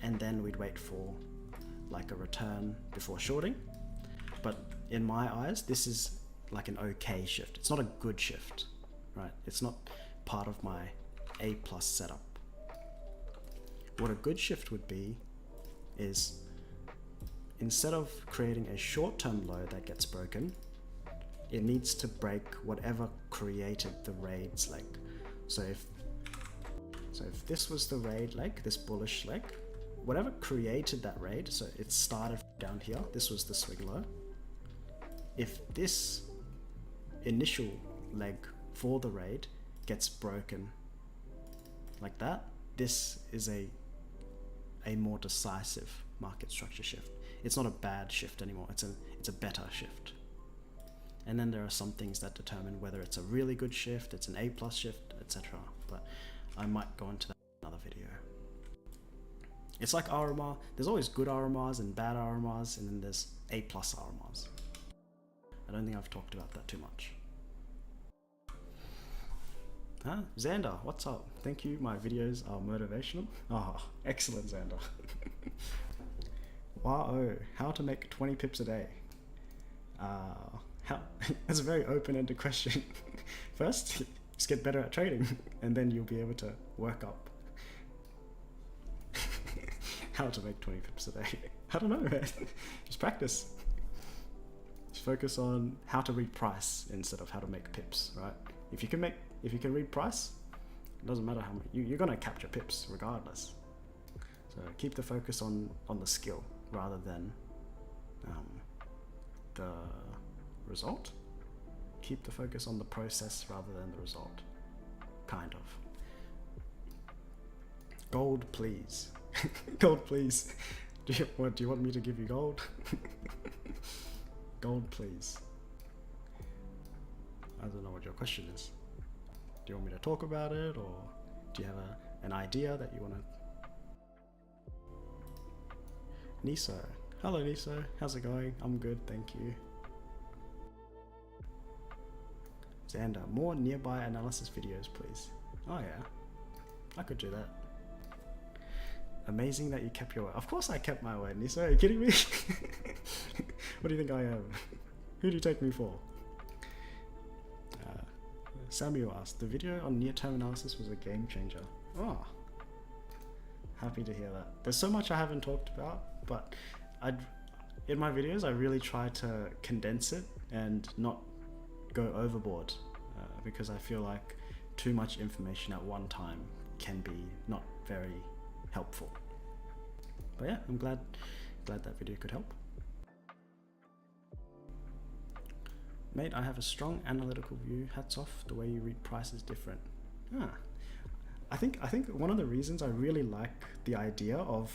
and then we'd wait for like a return before shorting. But in my eyes, this is like an okay shift. It's not a good shift, right? It's not part of my A+ setup. What a good shift would be is instead of creating a short-term low that gets broken, it needs to break whatever created the raid's leg. So if this was the raid leg, this bullish leg, whatever created that raid, so it started down here, this was the swing low. If this initial leg for the raid gets broken like that, this is a more decisive market structure shift. It's not a bad shift anymore. It's a better shift. And then there are some things that determine whether it's a really good shift, it's an A+ shift, etc. But I might go into that in another video. It's like RMR. There's always good RMRs and bad RMRs, and then there's A+ RMRs. I don't think I've talked about that too much. Huh? Xander, what's up? Thank you. My videos are motivational. Oh, excellent, Xander. Wow, how to make 20 pips a day? That's a very open-ended question. First, just get better at trading, and then you'll be able to work up. How to make 20 pips a day? I don't know, man. Just practice. Just focus on how to read price instead of how to make pips, right? If you can read price, it doesn't matter how much you're gonna capture pips regardless. So keep the focus on the skill rather than the result. Keep the focus on the process rather than the result. Kind of. Gold, please. Gold, please. Do you want me to give you gold? Gold, please. I don't know what your question is. Do you want me to talk about it, or do you have an idea that you want to? Niso. Hello, Niso. How's it going? I'm good, thank you. Xander, more nearby analysis videos, please. Oh yeah, I could do that. Amazing that you kept your word. Of course I kept my word, Niso. Are you kidding me? What do you think I am? Who do you take me for? Samuel asked, the video on near-term analysis was a game changer. Oh, happy to hear that. There's so much I haven't talked about, but in my videos I really try to condense it and not go overboard, because I feel like too much information at one time can be not very helpful. But yeah, I'm glad that video could help. Mate, I have a strong analytical view. Hats off, the way you read price is different. I think one of the reasons I really like the idea of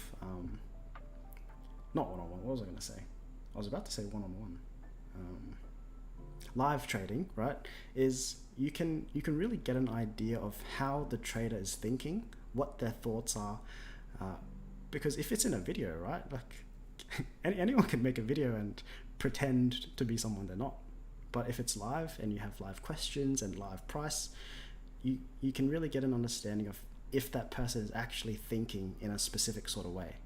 not one-on-one, what was I going to say? I was about to say one-on-one. Live trading, right, is you can really get an idea of how the trader is thinking, what their thoughts are, because if it's in a video, right, like anyone can make a video and pretend to be someone they're not. But if it's live and you have live questions and live price, you can really get an understanding of if that person is actually thinking in a specific sort of way.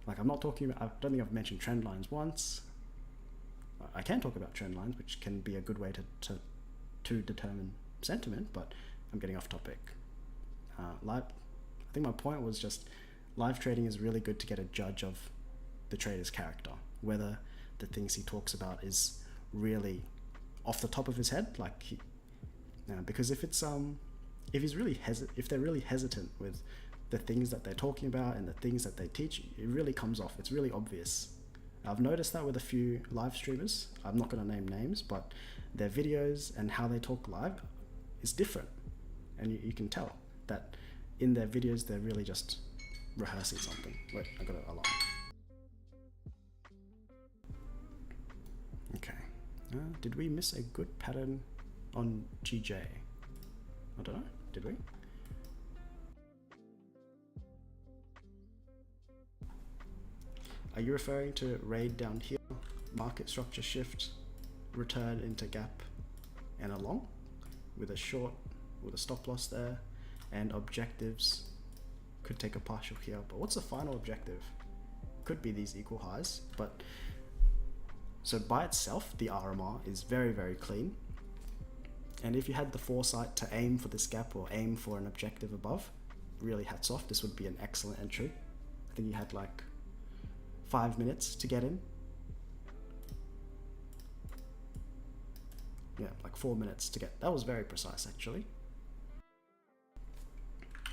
Like I'm not talking about, I don't think I've mentioned trend lines once. I can talk about trend lines, which can be a good way to determine sentiment, but I'm getting off topic. I think my point was just live trading is really good to get a judge of the trader's character, whether the things he talks about is really off the top of his head, like because if it's if they're really hesitant with the things that they're talking about and the things that they teach, it really comes off. It's really obvious. I've noticed that with a few live streamers. I'm not going to name names, but their videos and how they talk live is different, and you can tell that in their videos they're really just rehearsing something. Wait, I got an alarm. Okay. Did we miss a good pattern on GJ? I don't know. Did we? Are you referring to raid down here, market structure shift, return into gap and a long with a short, with a stop loss there, and objectives could take a partial here, but what's the final objective? Could be these equal highs, but so by itself, the RMR is very, very clean. And if you had the foresight to aim for this gap or aim for an objective above, really hats off, this would be an excellent entry. I think you had like 5 minutes to get in. Yeah, like 4 minutes to get, that was very precise actually.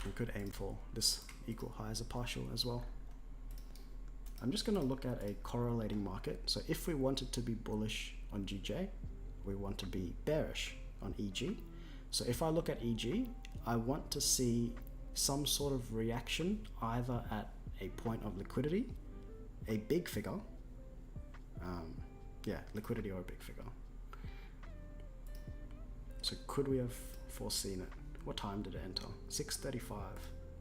We could aim for this equal high as a partial as well. I'm just going to look at a correlating market. So if we wanted to be bullish on GJ, we want to be bearish on EG. So if I look at EG, I want to see some sort of reaction either at a point of liquidity, a big figure, liquidity or a big figure. So could we have foreseen it? What time did it enter? 6:35.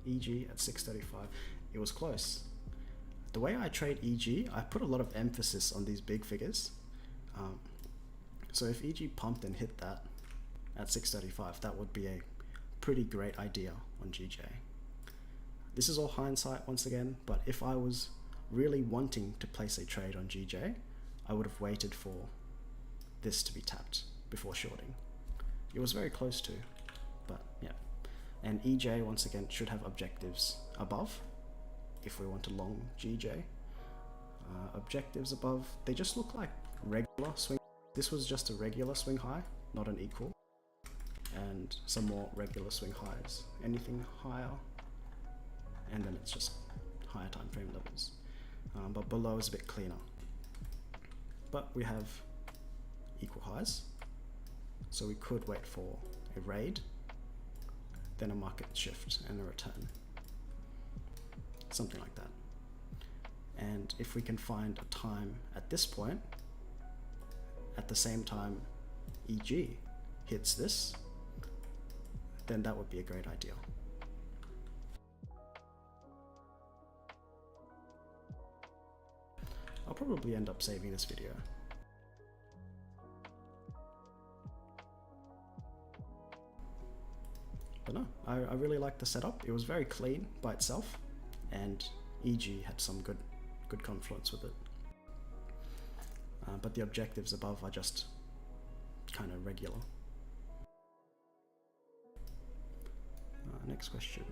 EG at 6:35. It was close. The way I trade EG, I put a lot of emphasis on these big figures. So if EG pumped and hit that at 6:35, that would be a pretty great idea on GJ. This is all hindsight once again, but if I was really wanting to place a trade on GJ, I would have waited for this to be tapped before shorting. It was very close to, but yeah. And EJ once again should have objectives above if we want to long GJ. Objectives above, they just look like regular swing. This was just a regular swing high, not an equal. And some more regular swing highs. Anything higher, and then it's just higher time frame levels. But below is a bit cleaner. But we have equal highs, so we could wait for a raid, then a market shift and a return. Something like that. And if we can find a time at this point, at the same time EG hits this, then that would be a great idea. I'll probably end up saving this video. But no, I really like the setup. It was very clean by itself, and EG had some good confluence with it. But the objectives above are just kind of regular. Next question.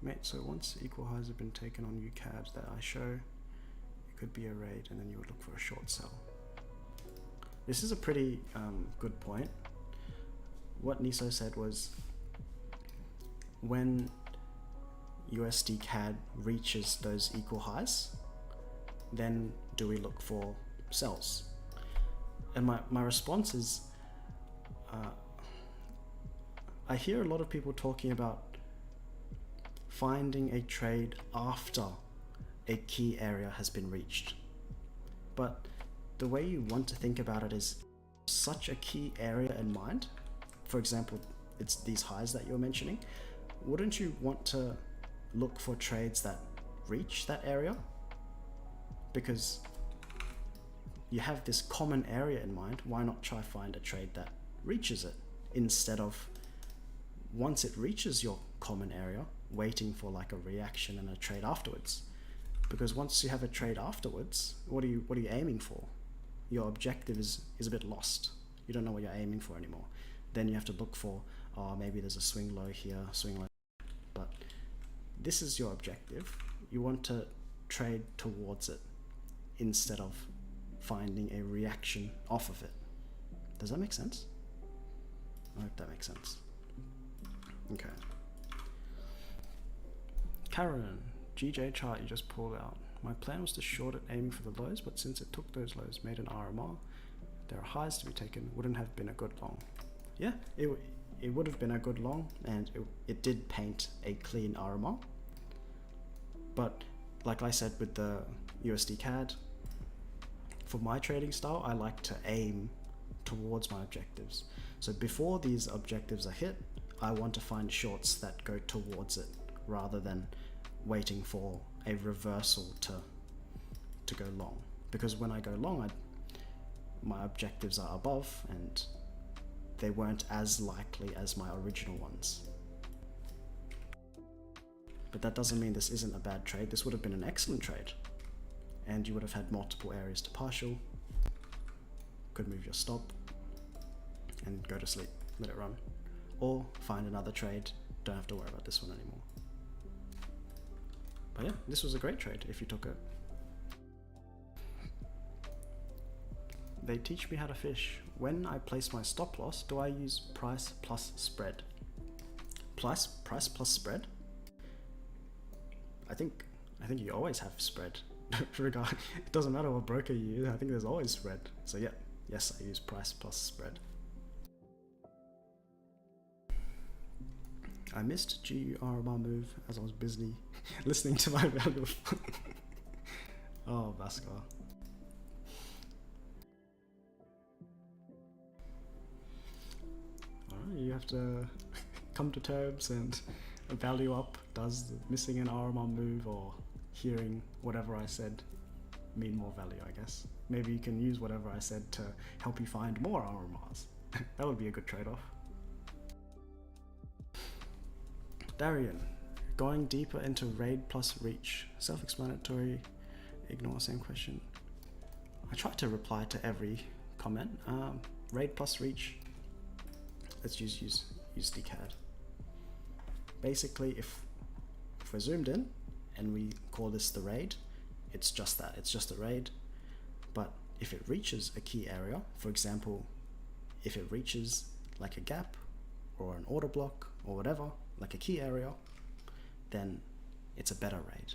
Mate, so once equal highs have been taken on UCAD that I show, it could be a raid and then you would look for a short sell. This is a pretty good point. What Niso said was, when USD CAD reaches those equal highs, then do we look for sells? And my response is, I hear a lot of people talking about finding a trade after a key area has been reached. But the way you want to think about it is such a key area in mind. For example, it's these highs that you're mentioning. Wouldn't you want to look for trades that reach that area? Because you have this common area in mind. Why not try find a trade that reaches it instead of, once it reaches your common area, waiting for like a reaction and a trade afterwards? Because once you have a trade afterwards, what are you aiming for? Your objective is a bit lost. You don't know what you're aiming for anymore. Then you have to look for, oh, maybe there's a swing low here, swing low. But this is your objective. You want to trade towards it instead of finding a reaction off of it. Does that make sense? I hope that makes sense. Okay. Karen, GJ chart you just pulled out. My plan was to short it aiming for the lows, but since it took those lows, made an RMR, there are highs to be taken, wouldn't have been a good long. Yeah, it would have been a good long, and it did paint a clean RMR. But like I said with the USD CAD, for my trading style, I like to aim towards my objectives. So before these objectives are hit, I want to find shorts that go towards it rather than waiting for a reversal to go long. Because when I go long, my objectives are above and they weren't as likely as my original ones. But that doesn't mean this isn't a bad trade. This would have been an excellent trade. And you would have had multiple areas to partial. Could move your stop and go to sleep, let it run. Or find another trade, don't have to worry about this one anymore. But yeah, this was a great trade if you took it. They teach me how to fish. When I place my stop loss, do I use price plus spread? Price plus spread? I think you always have spread. It doesn't matter what broker you use, I think there's always spread. So yeah, yes, I use price plus spread. I missed GURMR move as I was busy listening to my value. Oh, Vascar. Alright, you have to come to terms and value up. Does missing an RMR move or hearing whatever I said mean more value, I guess? Maybe you can use whatever I said to help you find more RMRs. That would be a good trade-off. Darian, going deeper into raid plus reach. Self-explanatory, ignore same question. I tried to reply to every comment. Raid plus reach, let's use DCAD. Basically, if we're zoomed in and we call this the raid, it's just that, it's just a raid. But if it reaches a key area, for example, if it reaches like a gap or an order block or whatever, like a key area, then it's a better raid.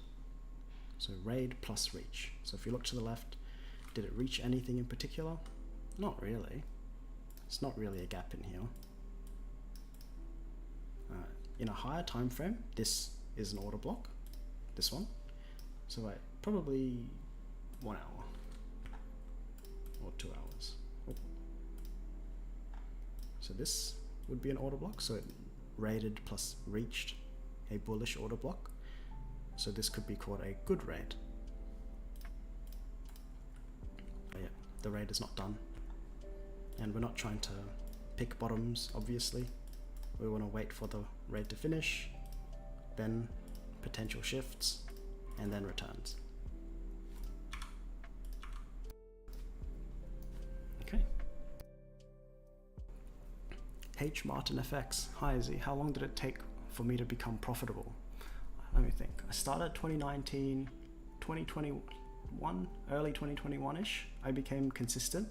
So raid plus reach. So if you look to the left, did it reach anything in particular? Not really. It's not really a gap in here. In a higher time frame, this is an order block, this one. So probably 1 hour or 2 hours. Oh. So this would be an order block. So it raided plus reached a bullish order block. So this could be called a good raid. But yeah, the raid is not done. And we're not trying to pick bottoms, obviously. We want to wait for the raid to finish, then potential shifts, and then returns. Okay. H Martin FX. Hi Izzy, how long did it take for me to become profitable? Let me think. I started 2019, 2021, early 2021-ish. I became consistent.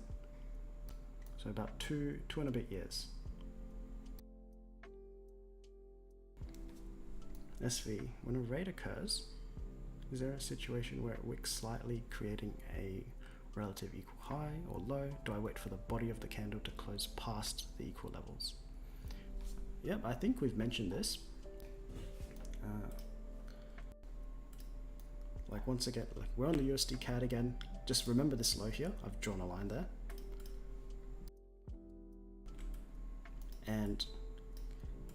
So about two and a bit years. SV, when a raid occurs, is there a situation where it wicks slightly, creating a relative equal high or low? Do I wait for the body of the candle to close past the equal levels? Yep, I think we've mentioned this. Like once again, like we're on the USD CAD again. Just remember this low here. I've drawn a line there. And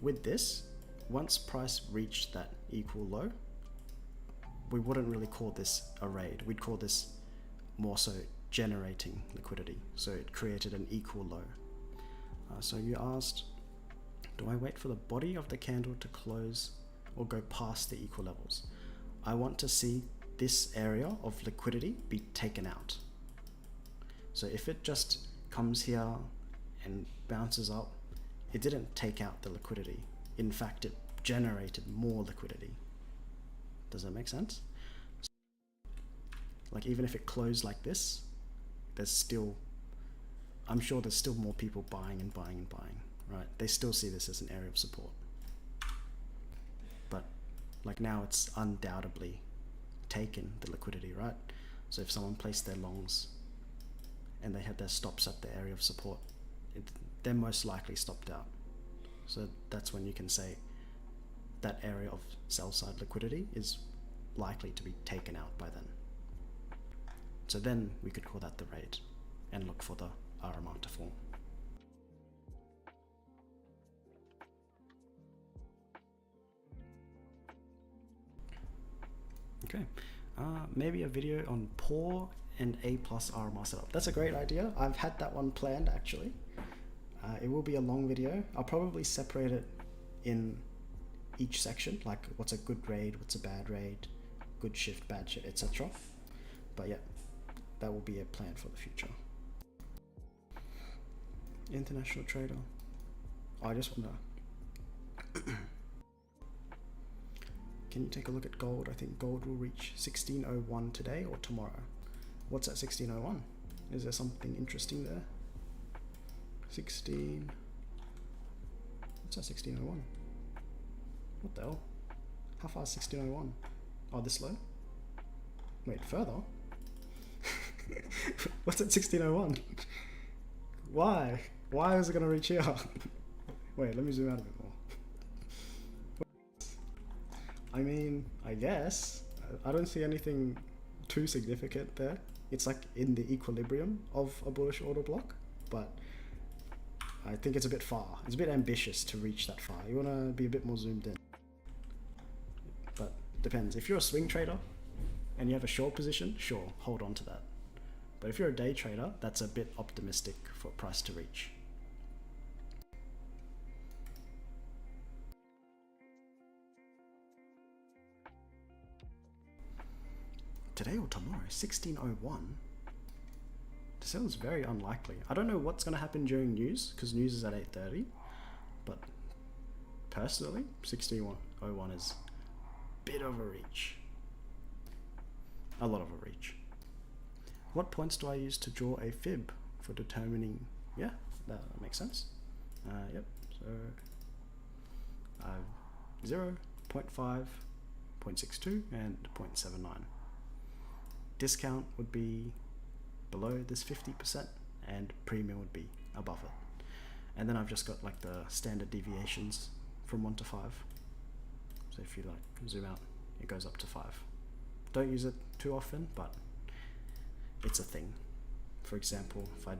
with this, once price reached that equal low, we wouldn't really call this a raid. We'd call this more so generating liquidity. So it created an equal low. So you asked, do I wait for the body of the candle to close or go past the equal levels? I want to see this area of liquidity be taken out. So if it just comes here and bounces up, it didn't take out the liquidity. In fact, it generated more liquidity. Does that make sense? Like even if it closed like this, there's still, I'm sure there's still more people buying and buying and buying, right? They still see this as an area of support. But like now it's undoubtedly taken the liquidity, right? So if someone placed their longs and they had their stops at the area of support, they're most likely stopped out. So that's when you can say that area of sell side liquidity is likely to be taken out by then. So then we could call that the raid and look for the RMR to form. Okay, maybe a video on poor and A+ RMR setup. That's a great idea. I've had that one planned actually. It will be a long video. I'll probably separate it in each section, like what's a good raid, what's a bad raid, good shift, bad shift, etc. But yeah, that will be a plan for the future. International trader. I just want to can you take a look at gold? I think gold will reach 1601 today or tomorrow. What's at 1601? Is there something interesting there? 16. What's at 1601? What the hell? How far is 1601? Oh, this low? Wait, further? What's at 1601? Why? Why is it gonna reach here? Wait, let me zoom out a bit more. I mean, I guess. I don't see anything too significant there. It's like in the equilibrium of a bullish order block, but I think it's a bit far. It's a bit ambitious to reach that far. You want to be a bit more zoomed in. But depends. If you're a swing trader and you have a short position, sure, hold on to that. But if you're a day trader, that's a bit optimistic for price to reach. Today or tomorrow, 16:01. This sounds very unlikely. I don't know what's going to happen during news, because news is at 8:30. But personally, 16:01 is a bit of a reach. A lot of a reach. What points do I use to draw a fib for determining? Yeah, that makes sense. Yep, so 0, 0.5, 0.62, and 0.79. Discount would be below this 50%, and premium would be above it. And then I've just got like the standard deviations from 1 to 5. So if you like zoom out, it goes up to 5. Don't use it too often, but it's a thing. For example, if I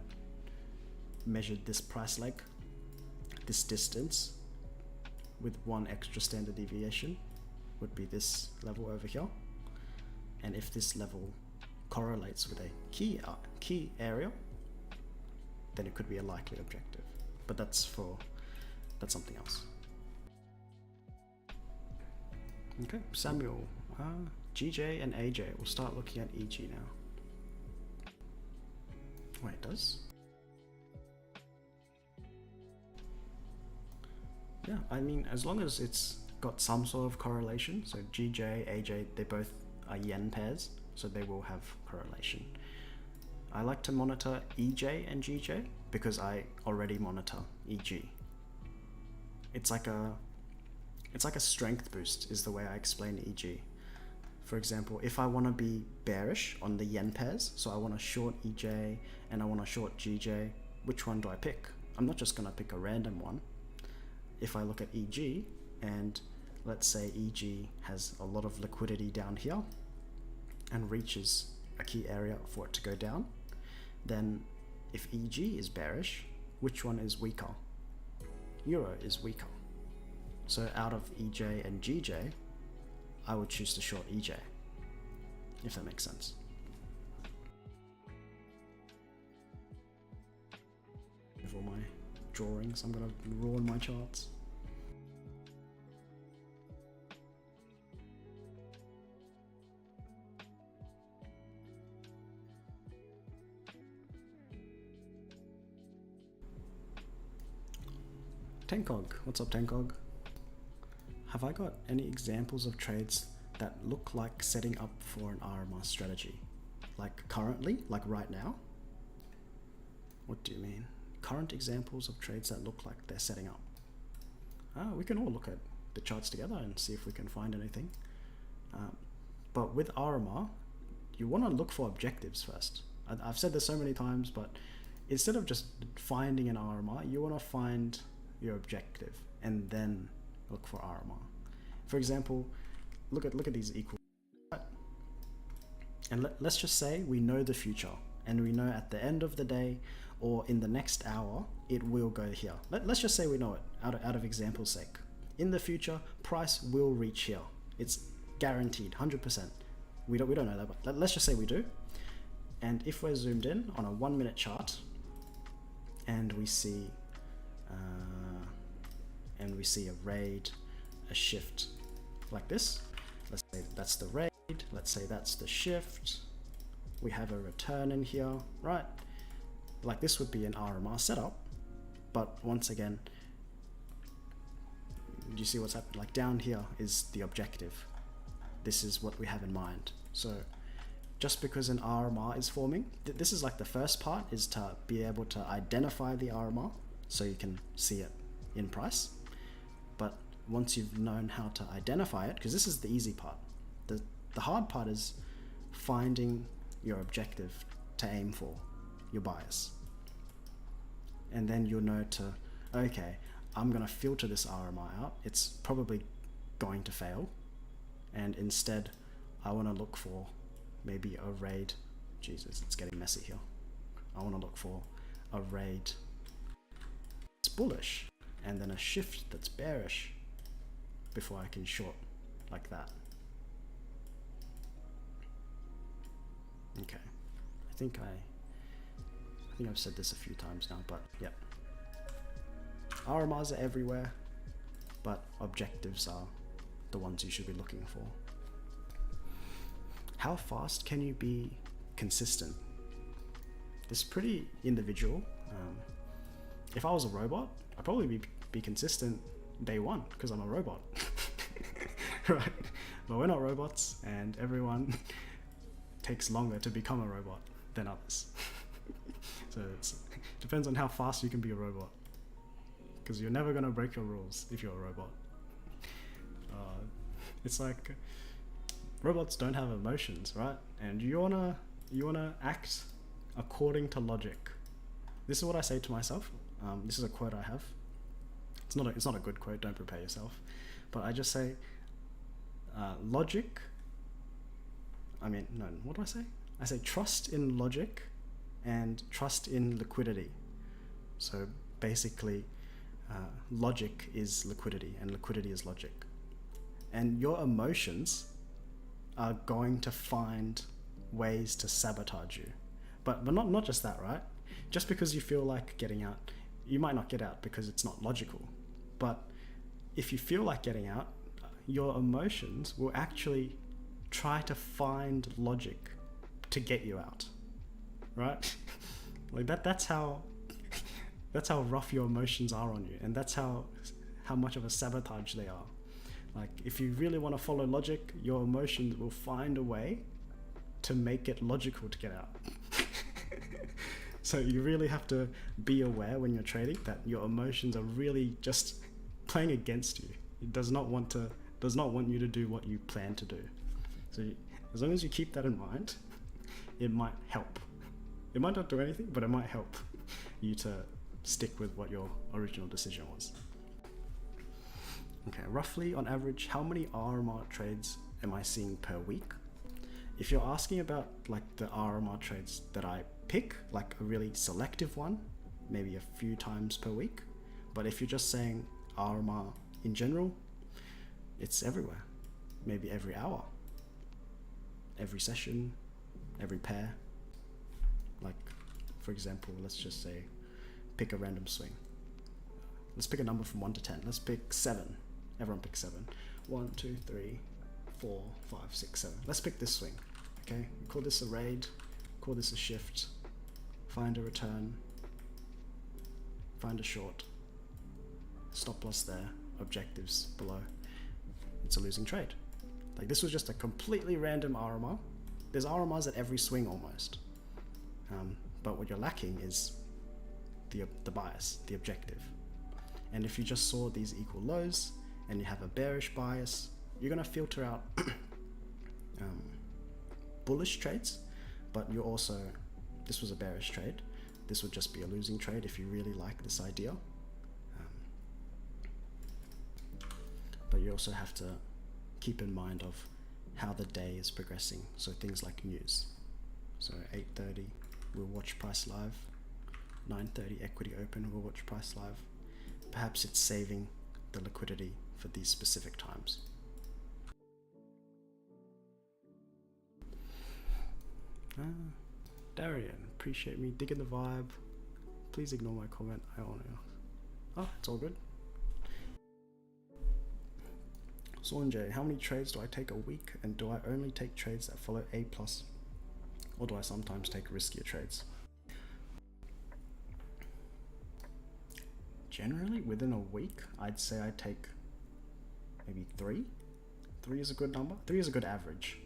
measured this price leg, this distance with 1 extra standard deviation would be this level over here. And if this level correlates with a key area, then it could be a likely objective. But that's something else. Okay, Samuel, GJ and AJ. We'll start looking at EG now. Wait, it does? Yeah, I mean, as long as it's got some sort of correlation, so GJ, AJ, they both are yen pairs, so they will have correlation. I like to monitor EJ and GJ because I already monitor EG. It's like a strength boost is the way I explain EG. For example, if I want to be bearish on the yen pairs, so I want to short EJ and I want to short GJ, which one do I pick? I'm not just going to pick a random one. If I look at EG and let's say EG has a lot of liquidity down here and reaches a key area for it to go down, then if EG is bearish, which one is weaker? Euro is weaker. So out of EJ and GJ, I would choose to short EJ, if that makes sense. With all my drawings, I'm gonna ruin my charts. Tencog, what's up Tencog? Have I got any examples of trades that look like setting up for an RMR strategy? Like currently, like right now? What do you mean? Current examples of trades that look like they're setting up. We can all look at the charts together and see if we can find anything. But with RMR, you want to look for objectives first. I've said this so many times, but instead of just finding an RMR, you want to find your objective and then look for RMR. For example, look at these equal, and let's just say we know the future and we know at the end of the day or in the next hour it will go here. Let's just say we know it out of example's sake. In the future, price will reach here. It's guaranteed, 100%. We don't know that, but let's just say we do. And if we're zoomed in on a 1 minute chart and we see a raid, a shift like this. Let's say that's the raid, let's say that's the shift. We have a return in here, right? Like this would be an RMR setup, but once again, do you see what's happening? Like down here is the objective. This is what we have in mind. So just because an RMR is forming, this is like the first part is to be able to identify the RMR so you can see it in price. But once you've known how to identify it, because this is the easy part, the hard part is finding your objective to aim for, your bias. And then you'll know to, okay, I'm going to filter this RMR out. It's probably going to fail. and instead I want to look for maybe a raid. Jesus, it's getting messy here. I want to look for a raid that's bullish and then a shift that's bearish before I can short like that. Okay, I think I've said this a few times now, but yep. RMRs are everywhere, but objectives are the ones you should be looking for. How fast can you be consistent? This is pretty individual. If I was a robot, I'd probably be consistent day one because I'm a robot. Right? But we're not robots, and everyone takes longer to become a robot than others. So it depends on how fast you can be a robot, because you're never going to break your rules if you're a robot. It's like robots don't have emotions, right? And you wanna act according to logic. This is what I say to myself. This is a quote I have. It's not a good quote. Don't prepare yourself. But I just say, logic. What do I say? I say trust in logic and trust in liquidity. So basically, logic is liquidity and liquidity is logic. And your emotions are going to find ways to sabotage you. But not just that, right? Just because you feel like getting out, you might not get out because it's not logical. But if you feel like getting out, your emotions will actually try to find logic to get you out, right? Like that's how rough your emotions are on you, and that's how much of a sabotage they are. Like if you really want to follow logic, your emotions will find a way to make it logical to get out. So you really have to be aware when you're trading that your emotions are really just playing against you. It does not want you to do what you plan to do. So as long as you keep that in mind, it might help. It might not do anything, but it might help you to stick with what your original decision was. Okay, roughly on average, how many RMR trades am I seeing per week? If you're asking about like the RMR trades that I pick, like a really selective one, maybe a few times per week. But if you're just saying RMR in general, it's everywhere. Maybe every hour, every session, every pair. Like, for example, let's just say, pick a random swing. Let's pick a number from 1 to 10. Let's pick 7. Everyone pick 7. 1, 2, 3, 4, 5, 6, 7. Let's pick this swing. Okay, we call this a raid, call this a shift, find a return, find a short, stop loss there, objectives below. It's a losing trade. Like this was just a completely random RMR. There's RMRs at every swing almost. But what you're lacking is the bias, the objective. And if you just saw these equal lows and you have a bearish bias, you're gonna filter out bullish trades, but you're also, this was a bearish trade. This would just be a losing trade if you really like this idea. But you also have to keep in mind of how the day is progressing. So things like news. So 8:30, we'll watch price live. 9:30 equity open, we'll watch price live. Perhaps it's saving the liquidity for these specific times. Darian, appreciate me digging the vibe. Please ignore my comment. I don't know. Oh, it's all good. Sonjay, how many trades do I take a week, and do I only take trades that follow A+, or do I sometimes take riskier trades? Generally, within a week, I'd say I take maybe 3. 3 is a good number. 3 is a good average.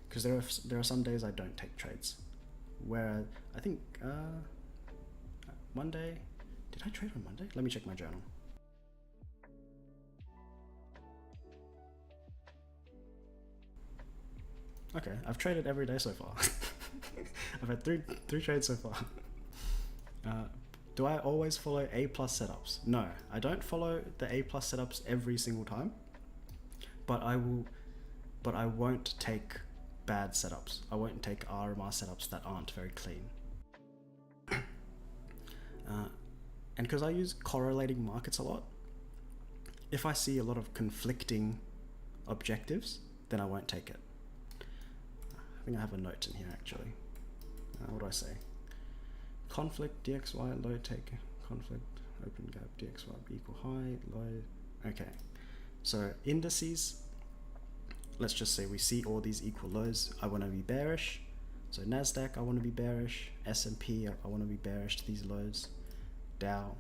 Because there are some days I don't take trades. Where I think Monday, did I trade on Monday? Let me check my journal. Okay, I've traded every day so far. I've had three trades so far. Do I always follow A+ setups? No, I don't follow the A+ setups every single time, but I will but I won't take bad setups. I won't take RMR setups that aren't very clean. And because I use correlating markets a lot, if I see a lot of conflicting objectives, then I won't take it. I think I have a note in here actually. What do I say? Conflict, DXY, low take, conflict, open gap, DXY equal high, low. Okay, so indices, let's just say we see all these equal lows. I want to be bearish. So NASDAQ, I want to be bearish. S&P, I want to be bearish to these lows. Dow,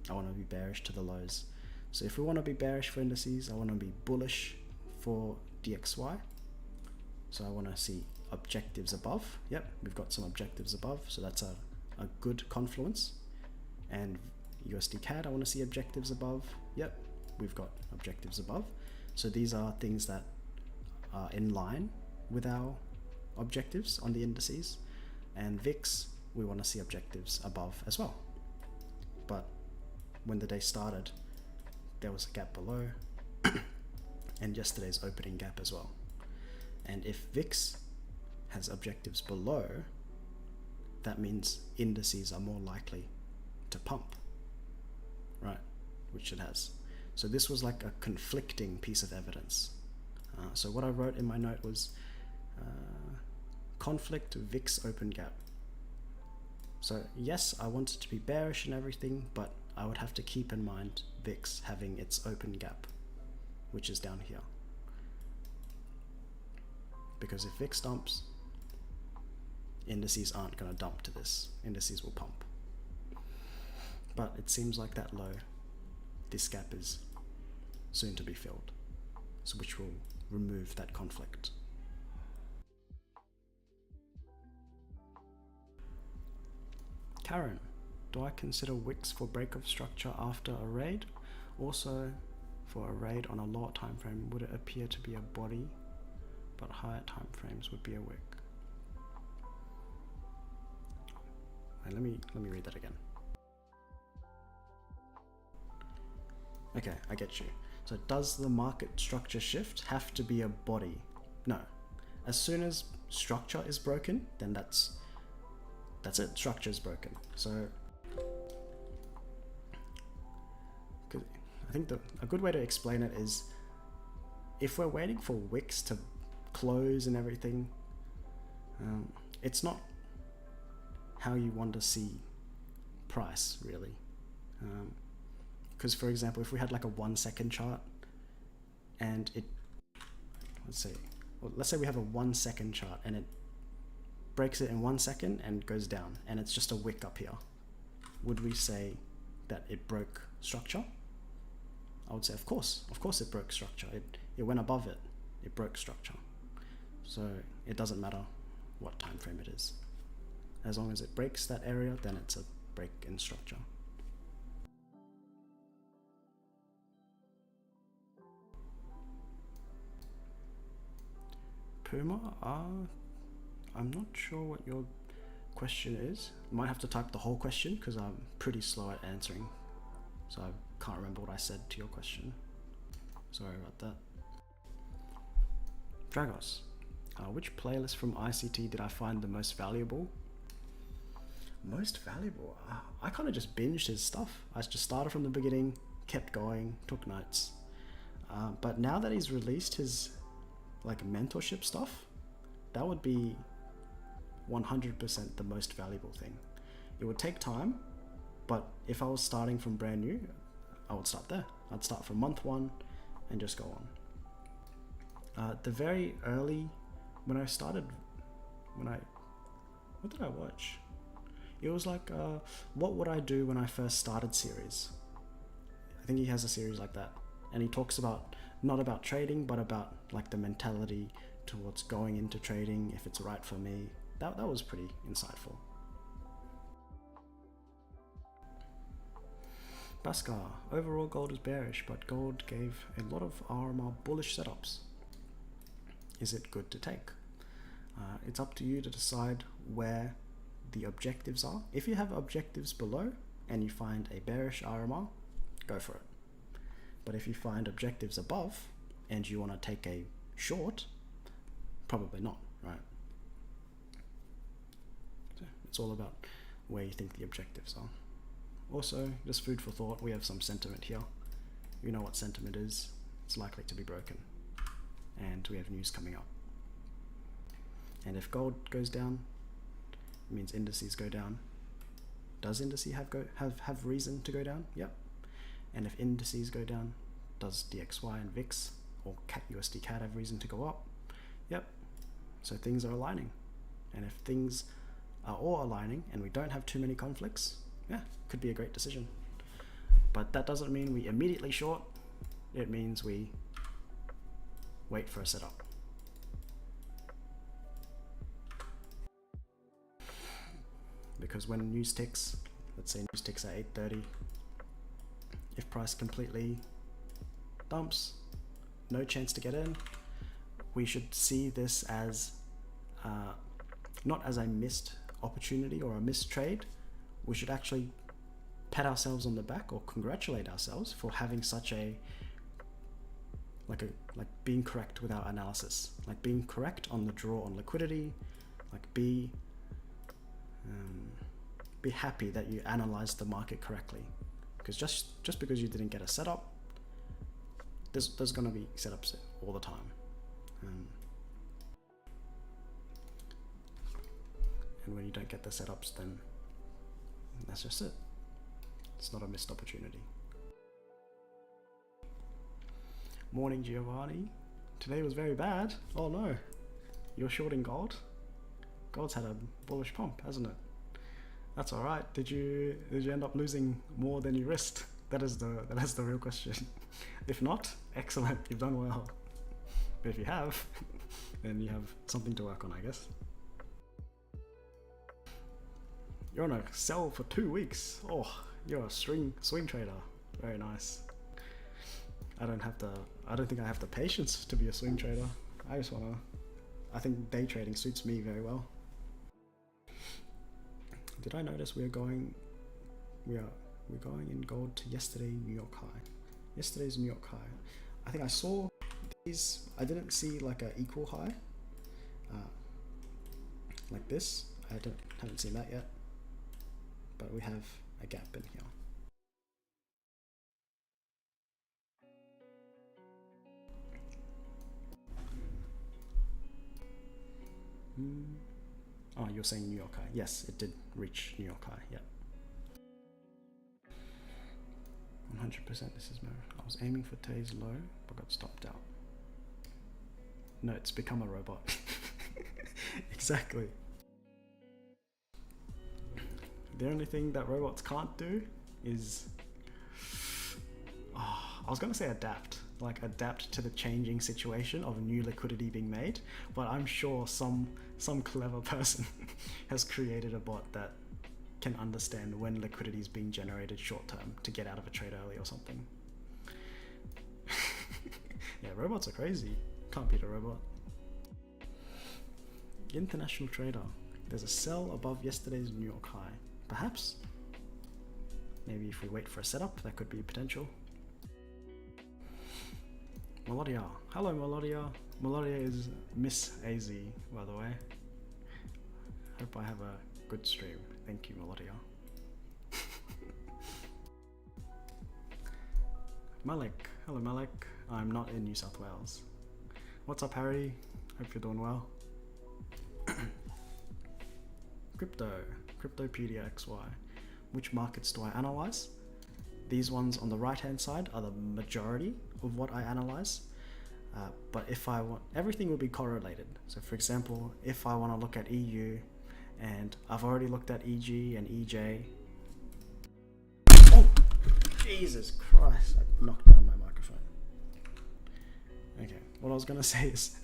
I want to be bearish to the lows. So if we want to be bearish for indices, I want to be bullish for DXY. So I want to see objectives above. Yep, we've got some objectives above, so that's a good confluence. And USD CAD, I want to see objectives above. Yep, we've got objectives above. So these are things that are in line with our objectives on the indices. And VIX, we want to see objectives above as well. But when the day started, there was a gap below and yesterday's opening gap as well. And if VIX has objectives below, that means indices are more likely to pump, right? Which it has. So this was like a conflicting piece of evidence. So what I wrote in my note was conflict VIX open gap. So yes, I want it to be bearish and everything, but I would have to keep in mind VIX having its open gap, which is down here. Because if VIX dumps, indices aren't going to dump to this. Indices will pump. But it seems like that low, this gap is soon to be filled, so which will remove that conflict. Karen, do I consider wicks for break of structure after a raid? Also, for a raid on a lower time frame, would it appear to be a body, but higher time frames would be a wick? Let me read that again. Okay, I get you. So does the market structure shift have to be a body? No. As soon as structure is broken, then that's it. Structure is broken. So I think a good way to explain it is, if we're waiting for wicks to close and everything, it's not how you want to see price really. Because for example, if we had like a 1 second chart and it, let's say we have a 1 second chart and it breaks it in 1 second and goes down, and it's just a wick up here, would we say that it broke structure? I would say of course it broke structure. It went above it, it broke structure. So it doesn't matter what time frame it is. As long as it breaks that area, then it's a break in structure. Puma, I'm not sure what your question is. You might have to type the whole question because I'm pretty slow at answering. So I can't remember what I said to your question. Sorry about that. Dragos, which playlist from ICT did I find the most valuable? Most valuable? I kind of just binged his stuff. I just started from the beginning, kept going, took notes. But now that he's released his like mentorship stuff, that would be 100% the most valuable thing. It would take time, but if I was starting from brand new, I would start there. I'd start from month 1 and just go on. The very early, when I started, what did I watch? It was like, what would I do when I first started series? I think he has a series like that. And he talks about, not about trading, but about like the mentality towards going into trading, if it's right for me. That was pretty insightful. Baskar, overall gold is bearish, but gold gave a lot of RMR bullish setups. Is it good to take? It's up to you to decide where the objectives are. If you have objectives below and you find a bearish RMR, go for it. But if you find objectives above and you want to take a short, Probably not, right? So it's all about where you think the objectives are. Also, just food for thought, we have some sentiment here. You know what sentiment is. It's likely to be broken. And we have news coming up. And if gold goes down, it means indices go down. Does indices have reason to go down? Yep. And if indices go down, does DXY and VIX or USD CAD have reason to go up? Yep. So things are aligning. And if things are all aligning and we don't have too many conflicts, yeah, could be a great decision. But that doesn't mean we immediately short. It means we wait for a setup. Because when news ticks, let's say news ticks at 8:30, if price completely dumps, no chance to get in, we should see this as not as a missed opportunity or a missed trade. We should actually pat ourselves on the back or congratulate ourselves for having such a like being correct with our analysis, like being correct on the draw on liquidity, like be happy that you analyzed the market correctly, because just because you didn't get a setup, there's going to be setups all the time, and when you don't get the setups, then that's just it. It's not a missed opportunity. Morning, Giovanni. Today was very bad. Oh no, you're shorting gold? Gold's had a bullish pump, hasn't it? That's all right. Did you end up losing more than you risked? That is the real question. If not, excellent, you've done well. But if you have, then you have something to work on, I guess. You're on a sell for 2 weeks. Oh, you're a swing trader. Very nice. I don't think I have the patience to be a swing trader. I think day trading suits me very well. Did I notice we're going in gold to yesterday New York high. Yesterday's New York high. I think I saw these. I didn't see like an equal high, like this. I haven't seen that yet. But we have a gap in here. Oh, you're saying New York high. Yes, it did reach New York high. Yep. 100% this is mirror. I was aiming for today's low, but got stopped out. No, it's become a robot. Exactly. The only thing that robots can't do is, I was going to say adapt. Like adapt to the changing situation of new liquidity being made, but I'm sure some clever person has created a bot that can understand when liquidity is being generated short term to get out of a trade early or something. Yeah, robots are crazy. Can't beat a robot. International trader. There's a sell above yesterday's New York high. Perhaps. Maybe if we wait for a setup, that could be a potential. Melodia. Hello, Melodia. Melodia is Miss AZ, by the way. Hope I have a good stream. Thank you, Melodia. Malik. Hello, Malik. I'm not in New South Wales. What's up, Harry? Hope you're doing well. Cryptopedia XY. Which markets do I analyze? These ones on the right hand side are the majority of what I analyze, but if I want, everything will be correlated. So for example, if I want to look at EU, and I've already looked at EG and EJ. Oh, Jesus Christ, I knocked down my microphone. Okay, what I was going to say is,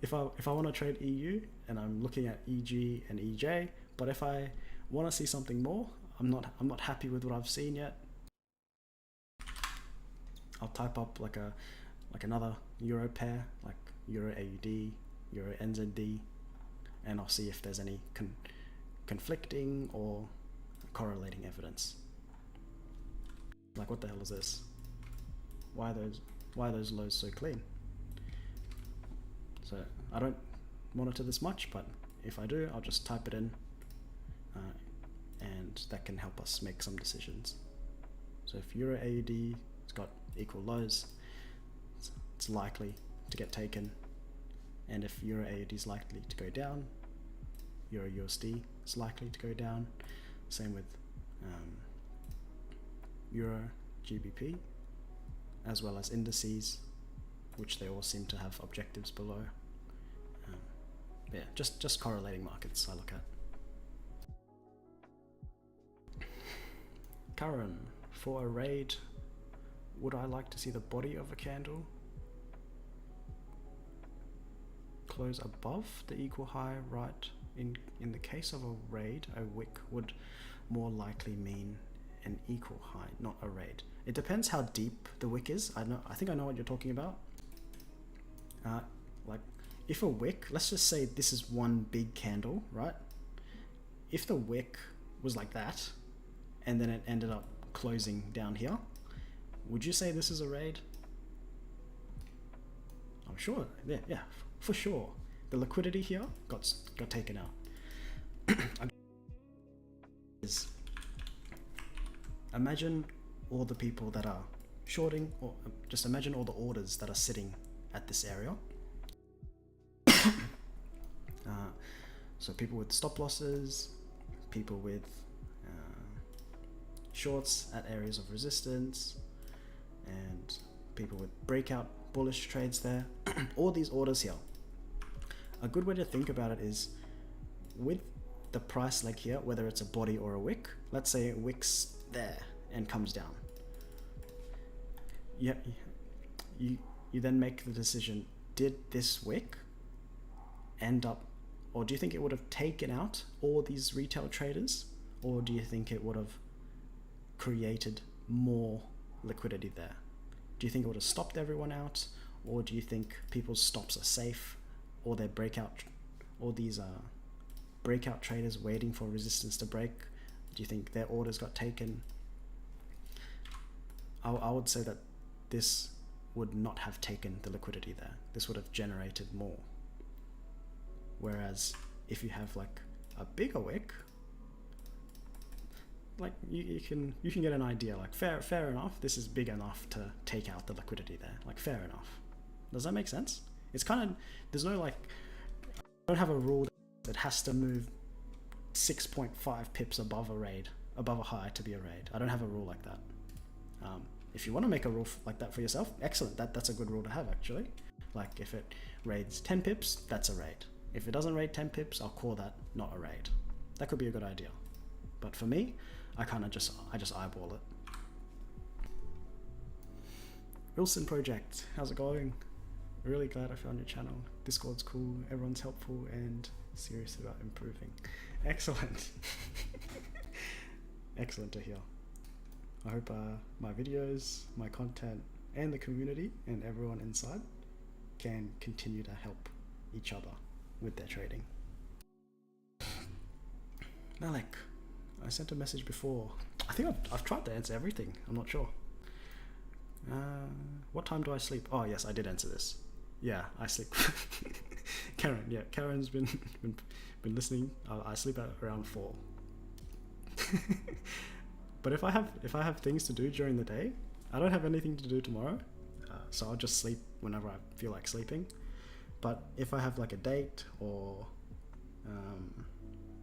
if I want to trade EU and I'm looking at EG and EJ, but if I want to see something more, I'm not happy with what I've seen yet, I'll type up like another euro pair, like euro AUD, euro NZD, and I'll see if there's any conflicting or correlating evidence. Like, what the hell is this? Why are those lows so clean? So I don't monitor this much, but if I do, I'll just type it in, and that can help us make some decisions. So if Euro AUD has got equal lows, it's likely to get taken, and if Euro AUD is likely to go down, Euro USD is likely to go down. Same with Euro GBP, as well as indices, which they all seem to have objectives below. Yeah, just correlating markets I look at. Karen, for a raid, would I like to see the body of a candle close above the equal high, right? In the case of a raid, a wick would more likely mean an equal high, not a raid. It depends how deep the wick is. I think I know what you're talking about. Like if a wick, let's just say this is one big candle, right? If the wick was like that, and then it ended up closing down here, would you say this is a raid? I'm sure, yeah, for sure. The liquidity here got taken out. Imagine all the people that are shorting, or just imagine all the orders that are sitting at this area. So people with stop losses, people with shorts at areas of resistance, and people with breakout bullish trades there. All these orders here. A good way to think about it is with the price leg here, whether it's a body or a wick, let's say it wicks there and comes down. You then make the decision, did this wick end up, or do you think it would have taken out all these retail traders, or do you think it would have created more liquidity there? Do you think it would have stopped everyone out, or do you think people's stops are safe, or they're these breakout traders waiting for resistance to break? Do you think their orders got taken? I would say that this would not have taken the liquidity there. This would have generated more. Whereas if you have like a bigger wick, like you can get an idea, like fair enough, this is big enough to take out the liquidity there, like fair enough. Does that make sense? It's kind of, there's no like, I don't have a rule that has to move 6.5 pips above a high to be a raid. I don't have a rule like that. If you want to make a rule like that for yourself, excellent. That's a good rule to have actually. Like if it raids 10 pips, that's a raid. If it doesn't raid 10 pips, I'll call that not a raid. That could be a good idea. But for me, I just eyeball it. Wilson Project, how's it going? Really glad I found your channel. Discord's cool, everyone's helpful and serious about improving. Excellent. Excellent to hear. I hope my videos, my content, and the community and everyone inside can continue to help each other with their trading. Malik, I sent a message before. I think I've tried to answer everything. I'm not sure. What time do I sleep? Oh yes, I did answer this. Yeah, I sleep. Karen, yeah, Karen's been listening. I sleep at around 4. But if I have things to do during the day, I don't have anything to do tomorrow, so I'll just sleep whenever I feel like sleeping. But if I have like a date, or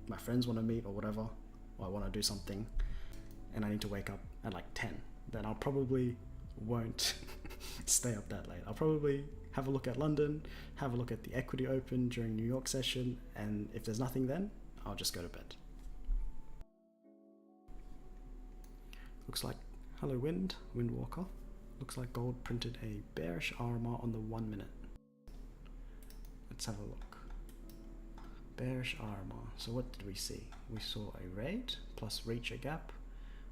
my friends want to meet or whatever, or I want to do something, and I need to wake up at like 10, then I'll probably won't stay up that late. I'll probably have a look at London, have a look at the equity open during New York session, and if there's nothing then, I'll just go to bed. Looks like, hello Windwalker. Looks like gold printed a bearish RMR on the 1 minute. Let's have a look. Bearish RMR. So what did we see? We saw a raid plus reach a gap.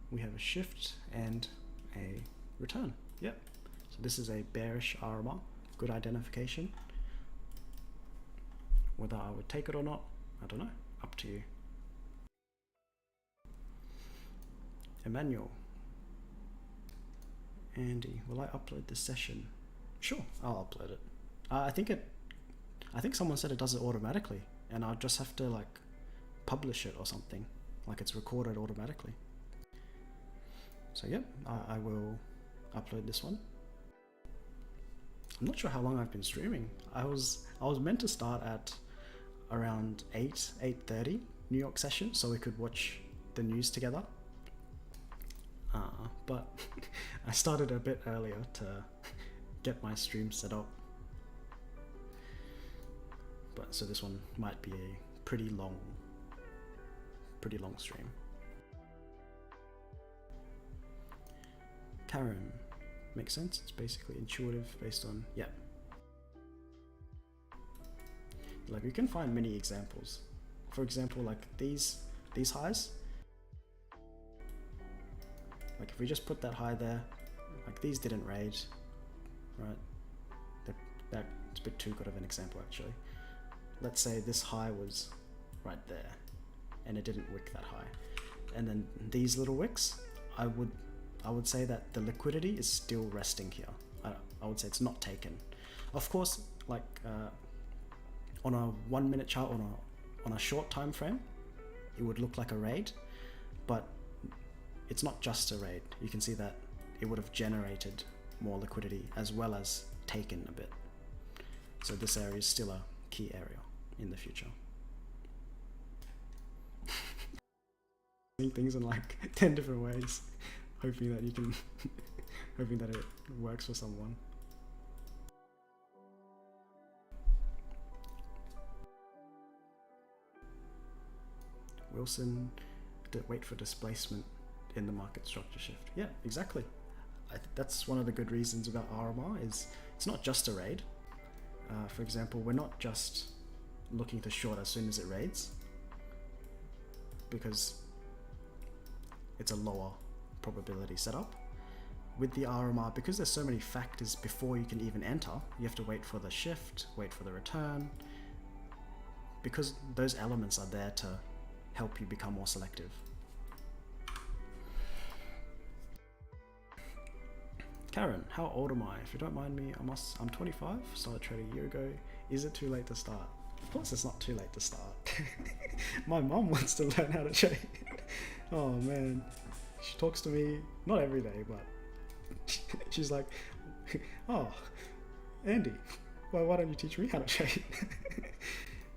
We have a shift and a return. Yep. So this is a bearish RMR. Good identification. Whether I would take it or not, I don't know. Up to you. Emmanuel. Andy, will I upload this session? Sure, I'll upload it. I think I think someone said it does it automatically, and I'll just have to like publish it or something, like it's recorded automatically. So yep, I will upload this one. I'm not sure how long I've been streaming. I was meant to start at around 8:30 New York session, so we could watch the news together. But I started a bit earlier to get my stream set up. But so this one might be a pretty long stream. Karen, makes sense. It's basically intuitive based on, yeah. Like we can find many examples. For example, like these highs. Like if we just put that high there, like these didn't raid, right? That's a bit too good of an example actually. Let's say this high was right there and it didn't wick that high. And then these little wicks, I would say that the liquidity is still resting here. I would say it's not taken. Of course, like on a 1 minute chart, on a short time frame, it would look like a raid, but it's not just a raid. You can see that it would have generated more liquidity as well as taken a bit. So this area is still a key area in the future. Seeing things in like 10 different ways, hoping that you can, hoping that it works for someone. Wilson, wait for displacement in the market structure shift. Yeah, exactly. That's one of the good reasons about RMR is it's not just a raid. For example, we're not just looking to short as soon as it raids, because it's a lower probability setup. With the RMR, because there's so many factors before you can even enter, you have to wait for the shift, wait for the return, because those elements are there to help you become more selective. Karen, how old am I? If you don't mind me, I'm 25, started trading a year ago. Is it too late to start? Of course it's not too late to start. My mom wants to learn how to trade. Oh man, she talks to me, not every day, but she's like, oh, Andy, well, why don't you teach me how to trade?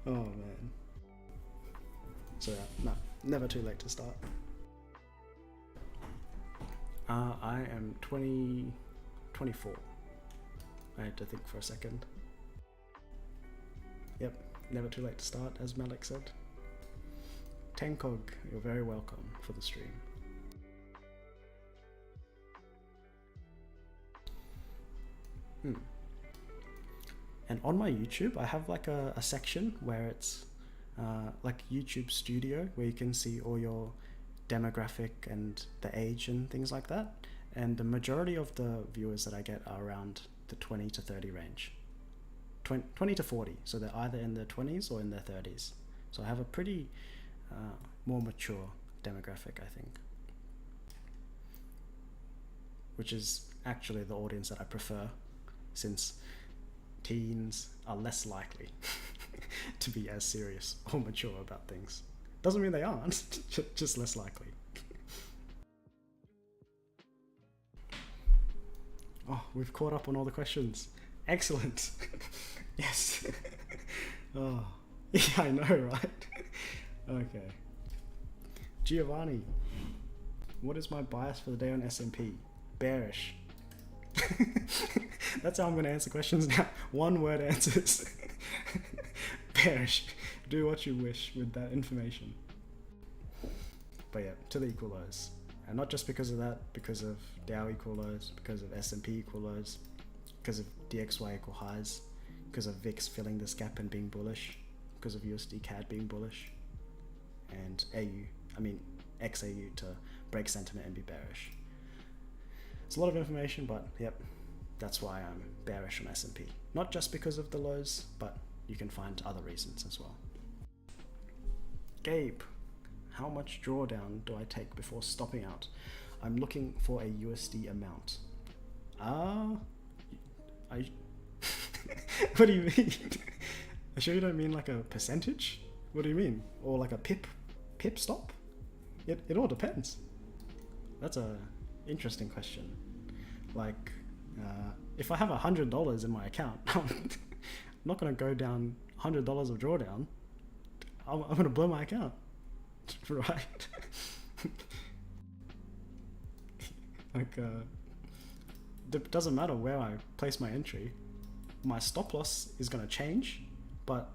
Oh man. So yeah, no, never too late to start. I am 24. I had to think for a second. Yep, never too late to start, as Malik said. Tenkog, you're very welcome for the stream. And on my YouTube, I have like a section where it's like YouTube Studio, where you can see all your demographic and the age and things like that. And the majority of the viewers that I get are around the 20 to 30 range. 20 to 40, so they're either in their 20s or in their 30s. So I have a pretty more mature demographic, I think. Which is actually the audience that I prefer, since teens are less likely to be as serious or mature about things. Doesn't mean they aren't, just less likely. Oh, we've caught up on all the questions. Excellent. Yes. Oh, yeah, I know, right? Okay. Giovanni, what is my bias for the day on S&P? Bearish. That's how I'm going to answer questions now. One word answers. Bearish. Do what you wish with that information. But yeah, to the equal lows. And not just because of that, because of Dow equal lows, because of S&P equal lows, because of DXY equal highs, because of VIX filling this gap and being bullish, because of USD CAD being bullish, and XAU to break sentiment and be bearish. It's a lot of information, but yep, that's why I'm bearish on S&P. Not just because of the lows, but you can find other reasons as well. Gabe, how much drawdown do I take before stopping out? I'm looking for a USD amount. What do you mean? sure you don't mean like a percentage? What do you mean? Or like a pip stop? It all depends. That's a interesting question. Like, if I have $100 in my account, I'm not going to go down $100 of drawdown. I'm going to blow my account, right? Like, it doesn't matter where I place my entry. My stop loss is going to change, but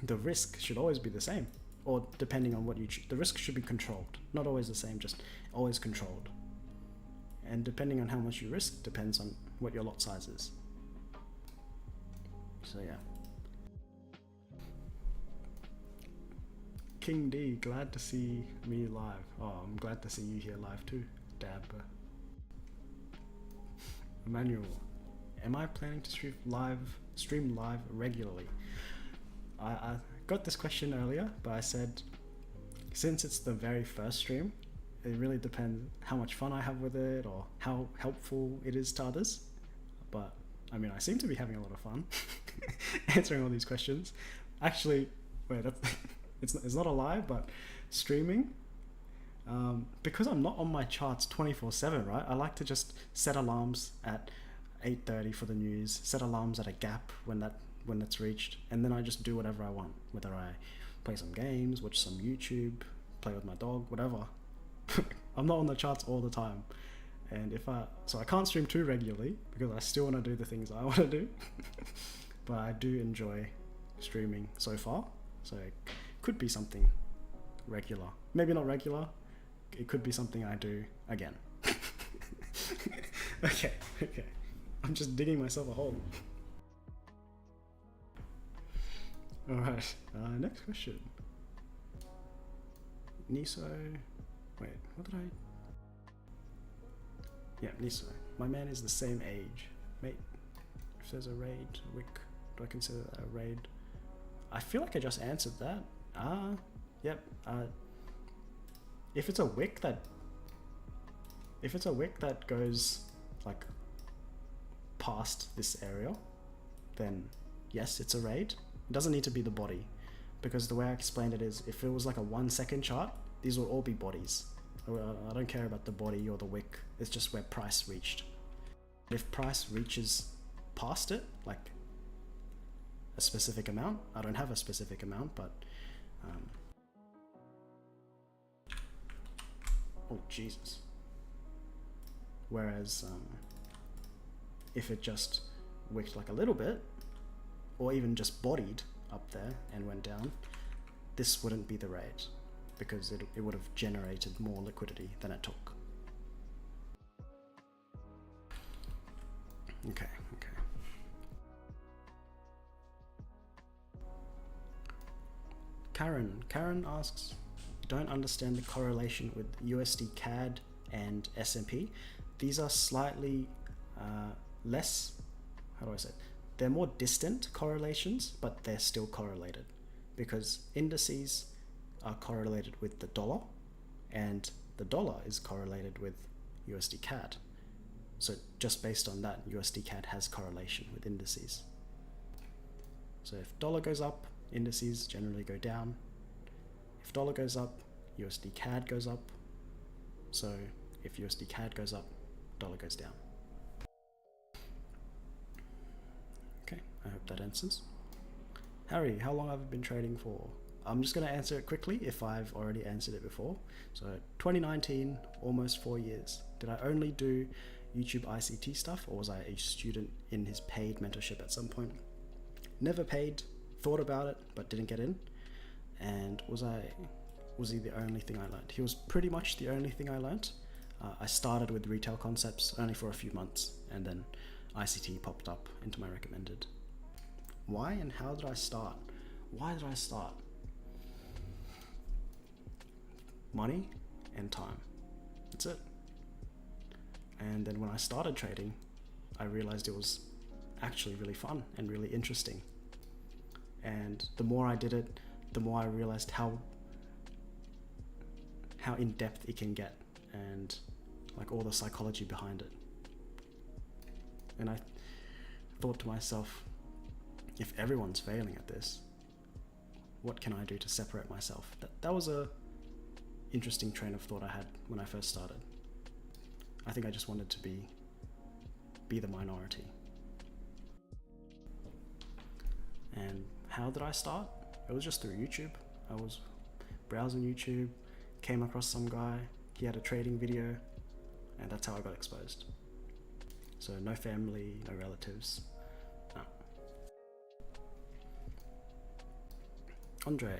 the risk should always be the same, or depending on what you choose. The risk should be controlled, not always the same, just always controlled. And depending on how much you risk depends on what your lot size is. So yeah. King D, glad to see me live. Oh, I'm glad to see you here live too, Dab. Emmanuel, am I planning to stream live regularly? I got this question earlier, but I said, since it's the very first stream, it really depends how much fun I have with it or how helpful it is to others. But I mean, I seem to be having a lot of fun answering all these questions. Actually, wait, it's not a lie, but streaming, because I'm not on my charts 24/7, right? I like to just set alarms at 8:30 for the news, set alarms at a gap when that's reached, and then I just do whatever I want, whether I play some games, watch some YouTube, play with my dog, whatever. I'm not on the charts all the time, and so I can't stream too regularly because I still want to do the things I want to do. But I do enjoy streaming so far, so it could be something regular. Maybe not regular, it could be something I do again. Okay, I'm just digging myself a hole. Alright, next question. Niso, wait, what did I? Yeah, Niso. My man is the same age. Mate, if there's a raid, wick, do I consider that a raid? I feel like I just answered that. Yep. If it's a wick that goes like past this area, then yes, it's a raid. It doesn't need to be the body, because the way I explained it is, if it was like a 1 second chart, these will all be bodies. I don't care about the body or the wick, it's just where price reached. If price reaches past it, like a specific amount, I don't have a specific amount, but oh Jesus. Whereas if it just wicked like a little bit, or even just bodied up there and went down, this wouldn't be the rate, because it would have generated more liquidity than it took. Okay. Karen asks, don't understand the correlation with USD CAD and S&P. These are slightly less, how do I say it? They're more distant correlations, but they're still correlated, because indices are correlated with the dollar, and the dollar is correlated with USD CAD. So just based on that, USD CAD has correlation with indices. So if dollar goes up, indices generally go down. If dollar goes up, USD CAD goes up. So if USD CAD goes up, dollar goes down. Okay, I hope that answers. Harry, how long have I been trading for? I'm just going to answer it quickly if I've already answered it before. So 2019, almost 4 years. Did I only do YouTube ICT stuff, or was I a student in his paid mentorship at some point? Never paid, thought about it, but didn't get in. And was he the only thing I learned? He was pretty much the only thing I learned. I started with retail concepts only for a few months, and then ICT popped up into my recommended. Why and how did I start? Why did I start? Money and time. That's it. And then when I started trading, I realized it was actually really fun and really interesting. And the more I did it, the more I realized how in depth it can get, and like all the psychology behind it. And I thought to myself, if everyone's failing at this, what can I do to separate myself? That was a interesting train of thought I had when I first started. I think I just wanted to be the minority. And how did I start? It was just through YouTube. I was browsing YouTube, came across some guy, he had a trading video, and that's how I got exposed. So no family, no relatives, no. Andre.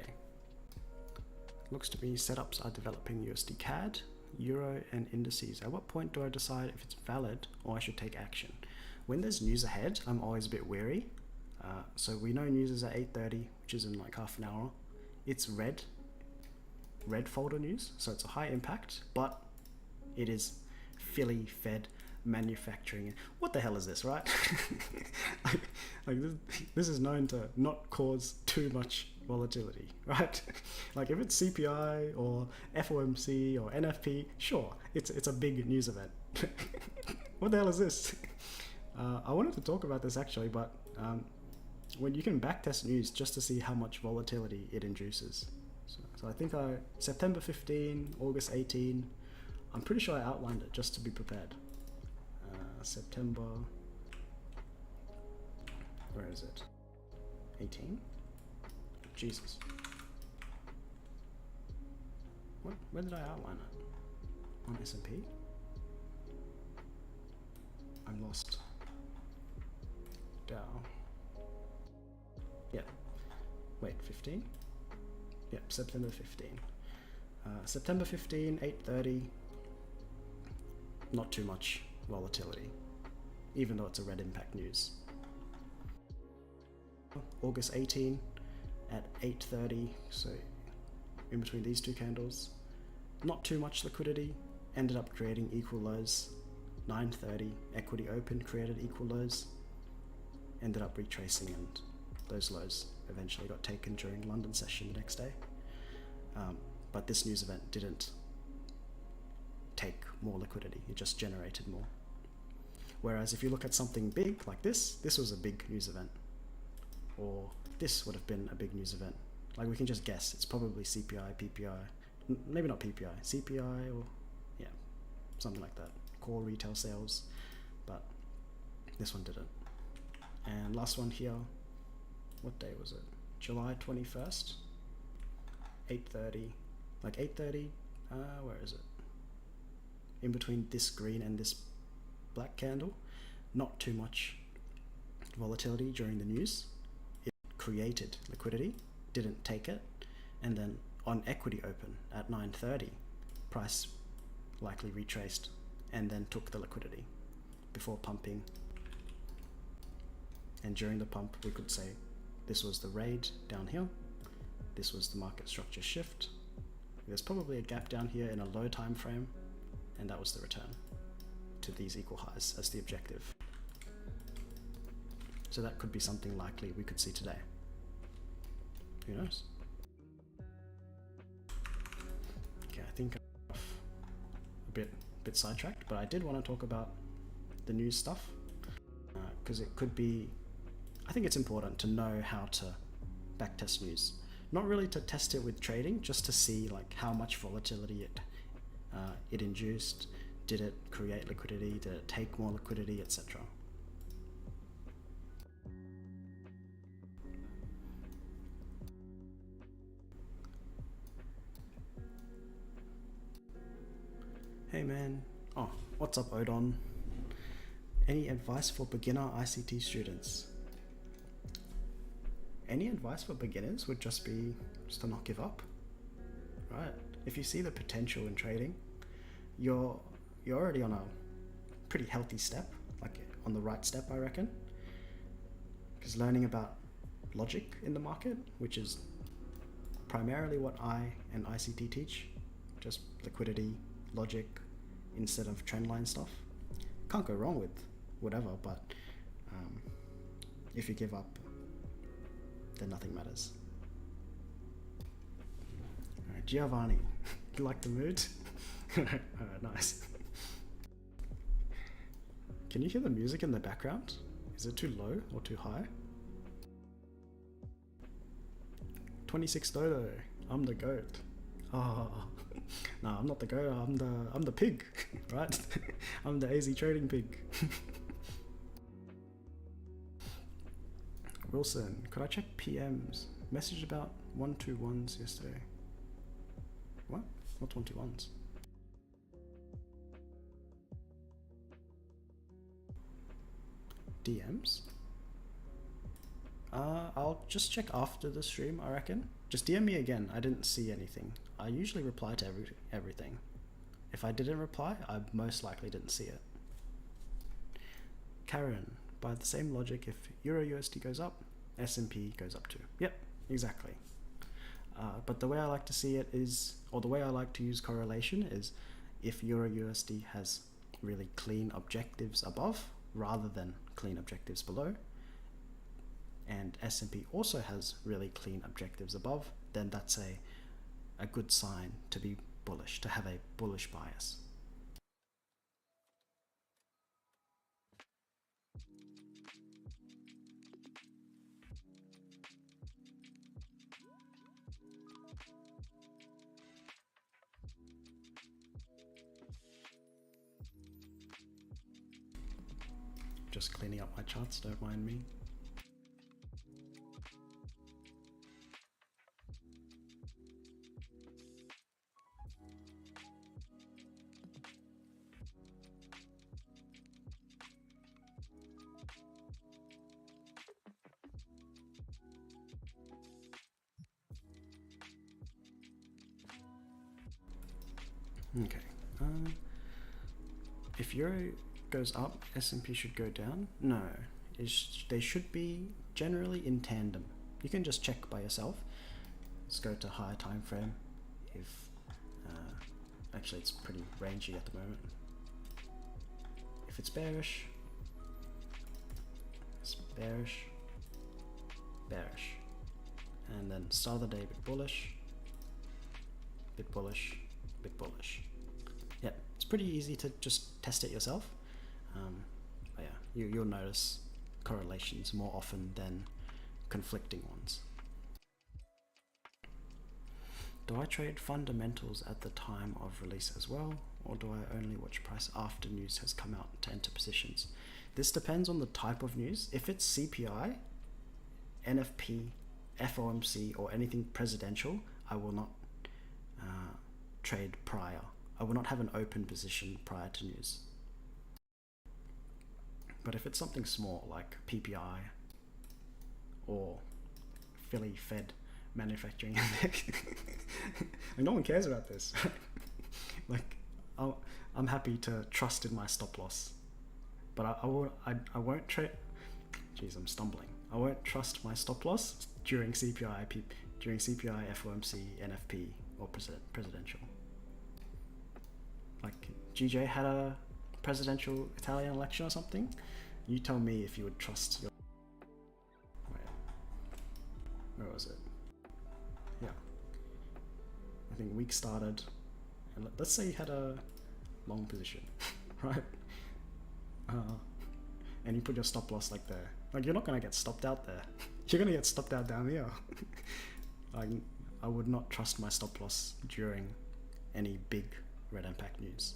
Looks to me setups are developing USD CAD, Euro and indices. At what point do I decide if it's valid or I should take action? When there's news ahead, I'm always a bit wary. So we know news is at 8:30, which is in like half an hour. It's red folder news, so it's a high impact, but it is Philly Fed manufacturing. What the hell is this, right? like this is known to not cause too much volatility, right? Like if it's CPI or FOMC or NFP, sure, it's a big news event. What the hell is this? I wanted to talk about this actually, but when you can backtest news just to see how much volatility it induces. So I think September 15, August 18, I'm pretty sure I outlined it just to be prepared. September, where is it? 18? Jesus. Where did I outline it? On S&P? I'm lost. Dow. Yeah. Wait, 15? Yep, September 15. September 15, 8:30. Not too much volatility, even though it's a red impact news. August 18 at 8:30, so in between these two candles, not too much liquidity, ended up creating equal lows. 9:30 equity open, created equal lows, ended up retracing, and those lows eventually got taken during London session the next day. But this news event didn't take more liquidity, it just generated more. Whereas if you look at something big like this was a big news event, or this would have been a big news event. Like we can just guess, it's probably CPI, PPI, maybe not PPI, CPI, or yeah, something like that, core retail sales, but this one didn't. And last one here, what day was it? July 21st, 8:30, like 8:30, where is it? In between this green and this black candle, not too much volatility during the news. It created liquidity, didn't take it, and then on equity open at 9:30, price likely retraced and then took the liquidity before pumping. And during the pump, we could say this was the raid down here, this was the market structure shift, there's probably a gap down here in a low time frame, and that was the return to these equal highs as the objective. So that could be something likely we could see today. Who knows? Okay, I think I'm a bit sidetracked, but I did want to talk about the news stuff, because it could be, I think it's important to know how to backtest news. Not really to test it with trading, just to see like how much volatility it induced. Did it create liquidity? Did it take more liquidity, etc.? Hey man. Oh, what's up, Odon? Any advice for beginner ICT students? Any advice for beginners would just be to not give up, right? If you see the potential in trading, you're already on a pretty healthy step, like on the right step, I reckon. Because learning about logic in the market, which is primarily what I and ICT teach, just liquidity, logic, instead of trendline stuff. Can't go wrong with whatever, but if you give up, then nothing matters. Alright, Giovanni, you like the mood? Alright, nice. Can you hear the music in the background? Is it too low or too high? 26 Dodo. I'm the goat. Oh, no, I'm not the goat. I'm the pig, right? I'm the AZ trading pig. Wilson, could I check PMs? Message about 121s yesterday. What? What 121s? DMs? I'll just check after the stream, I reckon. Just DM me again. I didn't see anything. I usually reply to everything. If I didn't reply, I most likely didn't see it. Karen, by the same logic, if Euro USD goes up, S&P goes up too. Yep, exactly. But the way I like to see it is, or the way I like to use correlation is if Euro USD has really clean objectives above rather than clean objectives below, and S&P also has really clean objectives above, then that's a good sign to be bullish, to have a bullish bias. Just cleaning up my charts, don't mind me. Okay. If Euro goes up, S&P should go down? No. They should be generally in tandem. You can just check by yourself. Let's go to higher time frame. If actually it's pretty rangy at the moment. If it's bearish, it's bearish, bearish, and then start of the day a bit bullish, bit bullish, bit bullish. Yeah, it's pretty easy to just test it yourself. But yeah, you'll notice correlations more often than conflicting ones. Do I trade fundamentals at the time of release as well, or do I only watch price after news has come out to enter positions? This depends on the type of news. If it's CPI, NFP, FOMC, or anything presidential, I will not trade prior. I will not have an open position prior to news. But if it's something small like PPI or Philly Fed manufacturing index, no one cares about this. Like, I'm happy to trust in my stop loss, but I won't trade. Jeez, I'm stumbling. I won't trust my stop loss during CPI, FOMC, NFP, or presidential. Like, GJ had a presidential Italian election or something. You tell me if you would trust your... Wait, where was it? Yeah, I think week started, and let's say you had a long position, right? And you put your stop loss like there. Like, you're not gonna get stopped out there. You're gonna get stopped out down here. Like, I would not trust my stop loss during any big red impact news.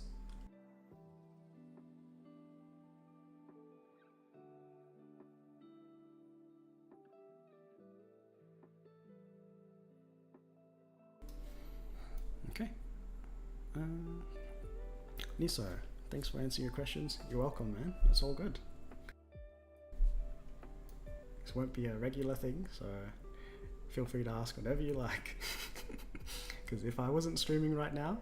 Okay. Niso, thanks for answering your questions. You're welcome, man. It's all good. This won't be a regular thing, so feel free to ask whatever you like. Because if I wasn't streaming right now,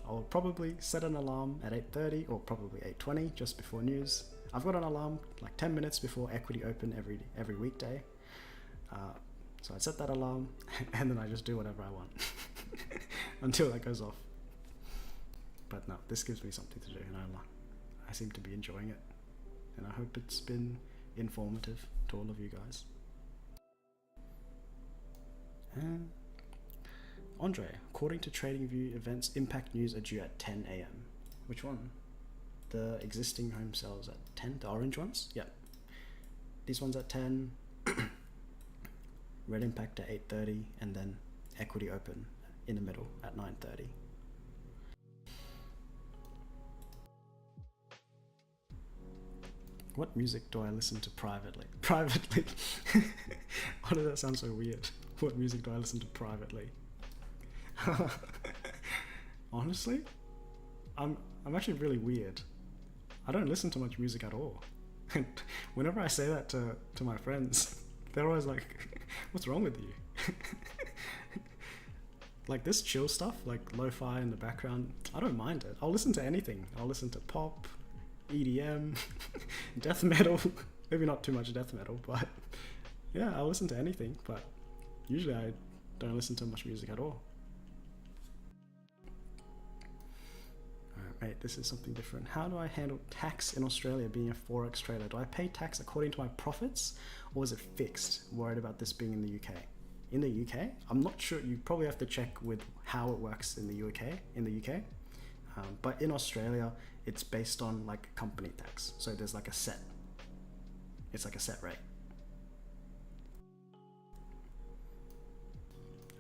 I'll probably set an alarm at 8:30 or probably 8:20 just before news. I've got an alarm like 10 minutes before equity open every weekday. So I set that alarm and then I just do whatever I want until that goes off. But no, this gives me something to do, and I seem to be enjoying it, and I hope it's been informative to all of you guys. And Andre, according to TradingView, events impact news are due at 10 AM. Which one? The existing home sales at 10, the orange ones? Yep. These ones at 10, red impact at 8:30, and then equity open in the middle at 9:30. What music do I listen to privately? Privately? Why does that sound so weird? What music do I listen to privately? Honestly, I'm actually really weird. I don't listen to much music at all. And whenever I say that to my friends, they're always like, what's wrong with you? Like this chill stuff, like lo-fi in the background, I don't mind it. I'll listen to anything. I'll listen to pop, EDM, death metal. Maybe not too much death metal, but yeah, I'll listen to anything. But usually I don't listen to much music at all. Alright, mate, this is something different. How do I handle tax in Australia being a Forex trader? Do I pay tax according to my profits, or is it fixed? Worried about this being in the UK. In the UK, I'm not sure. You probably have to check with how it works in the UK. But in Australia, it's based on like company tax. So there's like a set. It's like a set rate.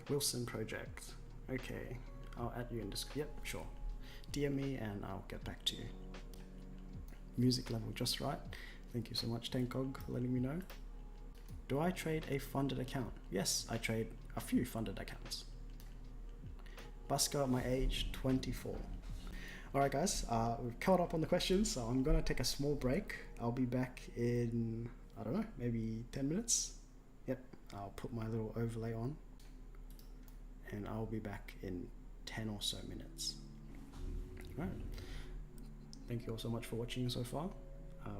Wilson project. Okay, I'll add you in this. Yep, sure. DM me and I'll get back to you. Music level just right. Thank you so much, Tenkog, for letting me know. Do I trade a funded account? Yes, I trade a few funded accounts. Busker, my age, 24. Alright guys, we've caught up on the questions, so I'm gonna take a small break. I'll be back in, I don't know, maybe 10 minutes. Yep, I'll put my little overlay on and I'll be back in 10 or so minutes. Alright, thank you all so much for watching so far.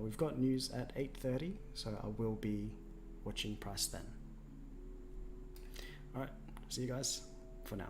We've got news at 8:30, so I will be watching price then. Alright, see you guys for now.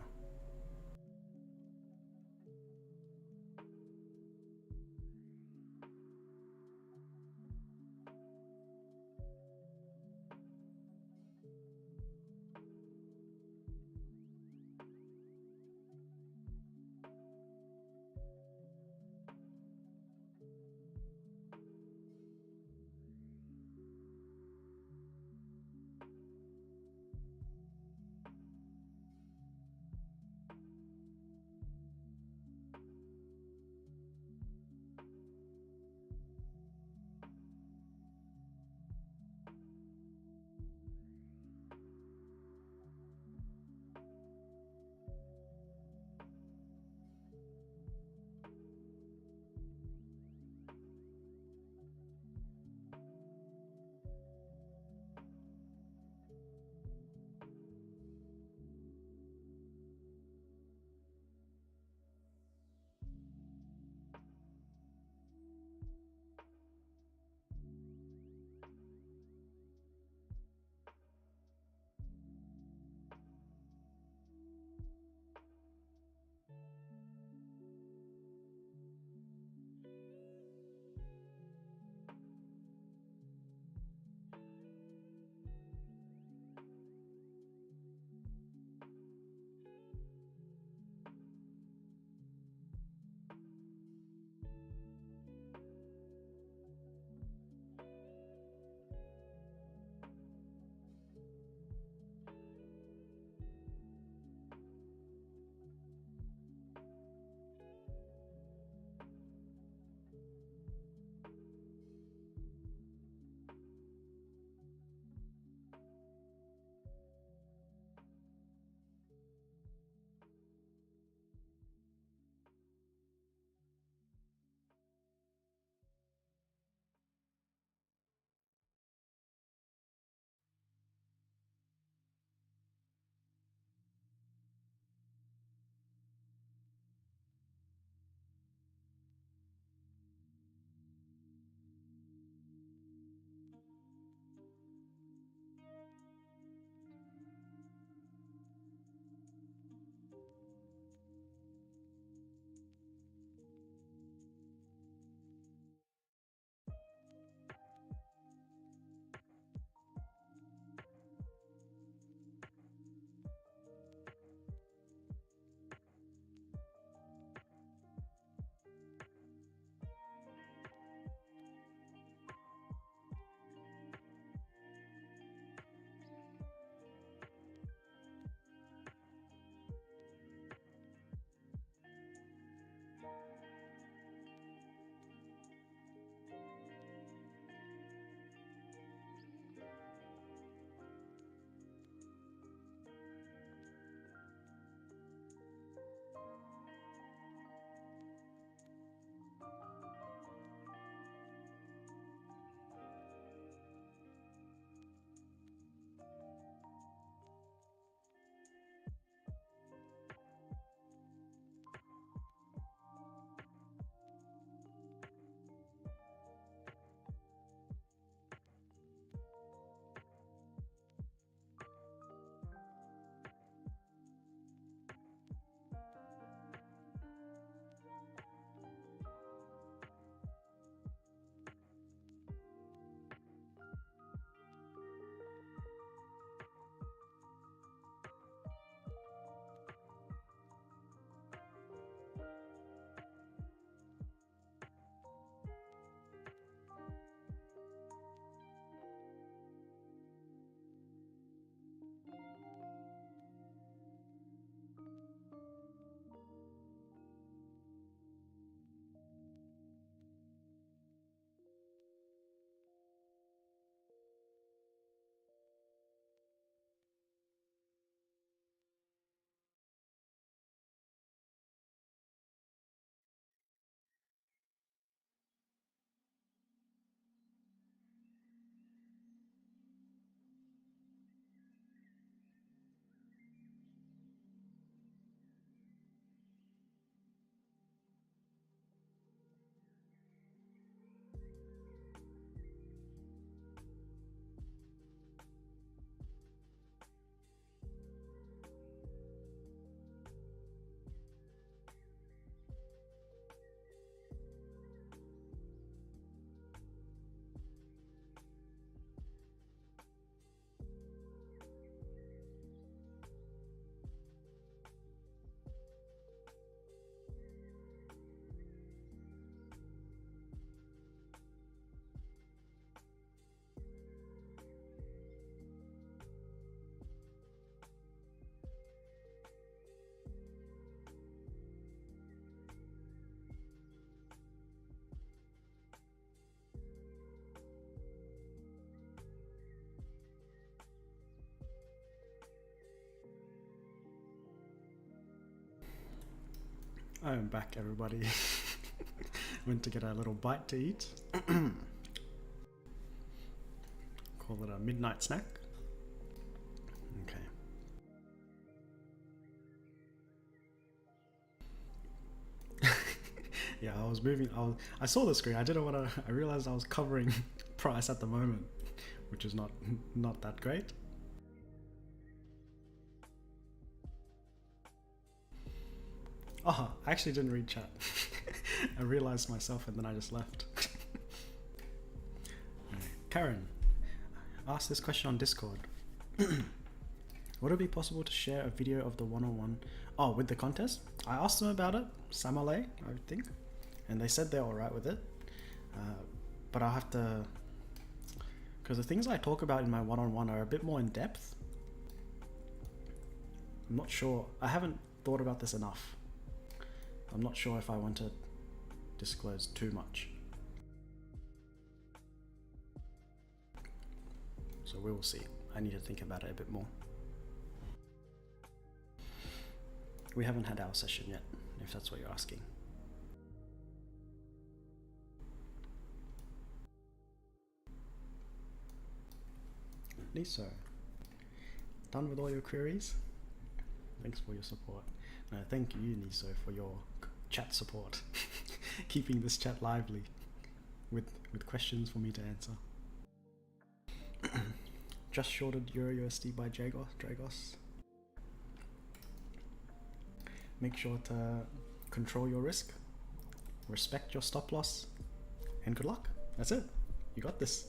I am back, everybody. Went to get a little bite to eat. Call it a midnight snack. Okay. Yeah, I was moving. I saw the screen. I didn't want to. I realized I was covering price at the moment, which is not that great. Oh, I actually didn't read chat. I realized myself and then I just left. Karen asked this question on Discord. Would it be possible to share a video of the one-on-one? Oh, with the contest? I asked them about it, Samale, I think, and they said they're alright with it. But I'll have to, because the things I talk about in my one-on-one are a bit more in depth. I'm not sure, I haven't thought about this enough. I'm not sure if I want to disclose too much. So we will see. I need to think about it a bit more. We haven't had our session yet, if that's what you're asking. Niso, done with all your queries? Thanks for your support. No, thank you, Niso, for your chat support. Keeping this chat lively with questions for me to answer. Just shorted EURUSD by Dragos. Make sure to control your risk, respect your stop loss, and good luck. That's it. You got this.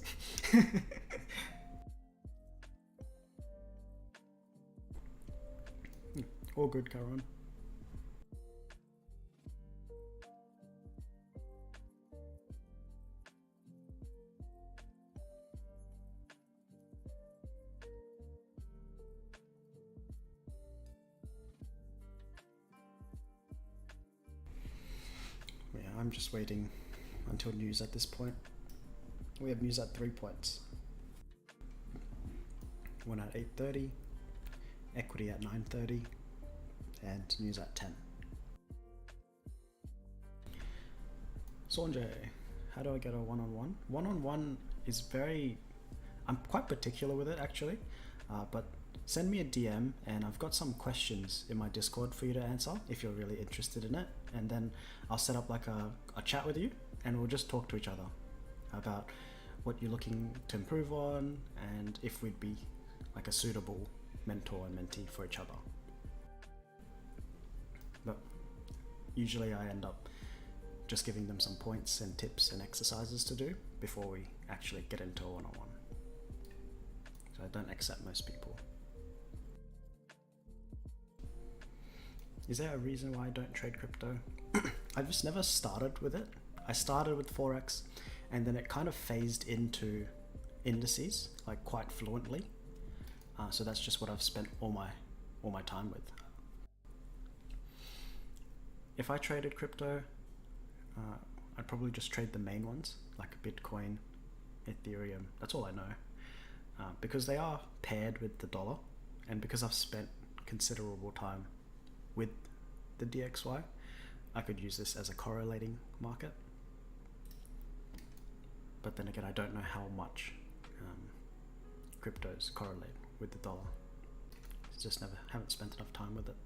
All good, Karan. Yeah, I'm just waiting until news at this point. We have news at 3 points. One at 8:30, equity at 9:30, and news at 10. Sonjay, how do I get a one-on-one? One-on-one is I'm quite particular with it actually, but send me a DM and I've got some questions in my Discord for you to answer if you're really interested in it, and then I'll set up like a chat with you and we'll just talk to each other about what you're looking to improve on and if we'd be like a suitable mentor and mentee for each other. But usually I end up just giving them some points and tips and exercises to do before we actually get into a one-on-one. So I don't accept most people. Is there a reason why I don't trade crypto? I've just never started with it. I started with Forex and then it kind of phased into indices like quite fluently. So that's just what I've spent all my time with. If I traded crypto, I'd probably just trade the main ones like Bitcoin, Ethereum. That's all I know, because they are paired with the dollar, and because I've spent considerable time with the DXY, I could use this as a correlating market. But then again, I don't know how much cryptos correlate with the dollar. It's just haven't spent enough time with it.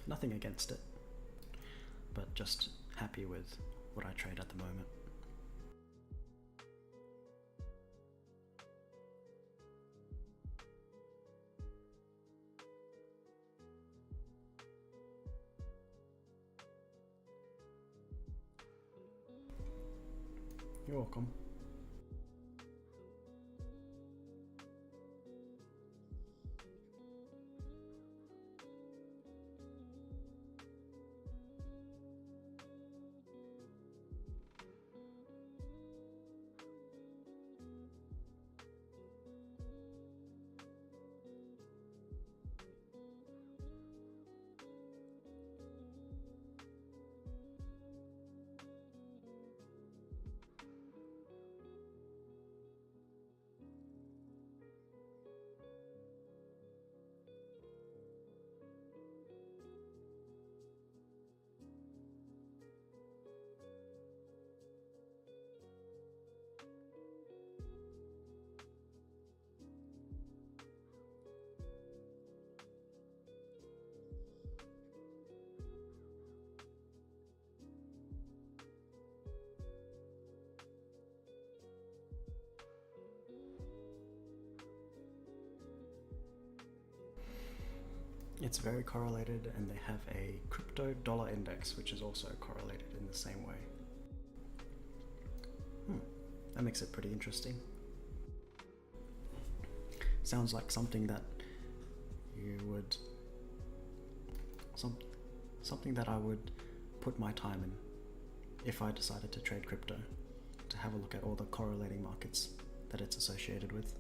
Nothing against it, but just happy with what I trade at the moment. You're welcome. It's very correlated, and they have a crypto dollar index, which is also correlated in the same way. That makes it pretty interesting. Sounds like something that you would, something that I would put my time in if I decided to trade crypto, to have a look at all the correlating markets that it's associated with.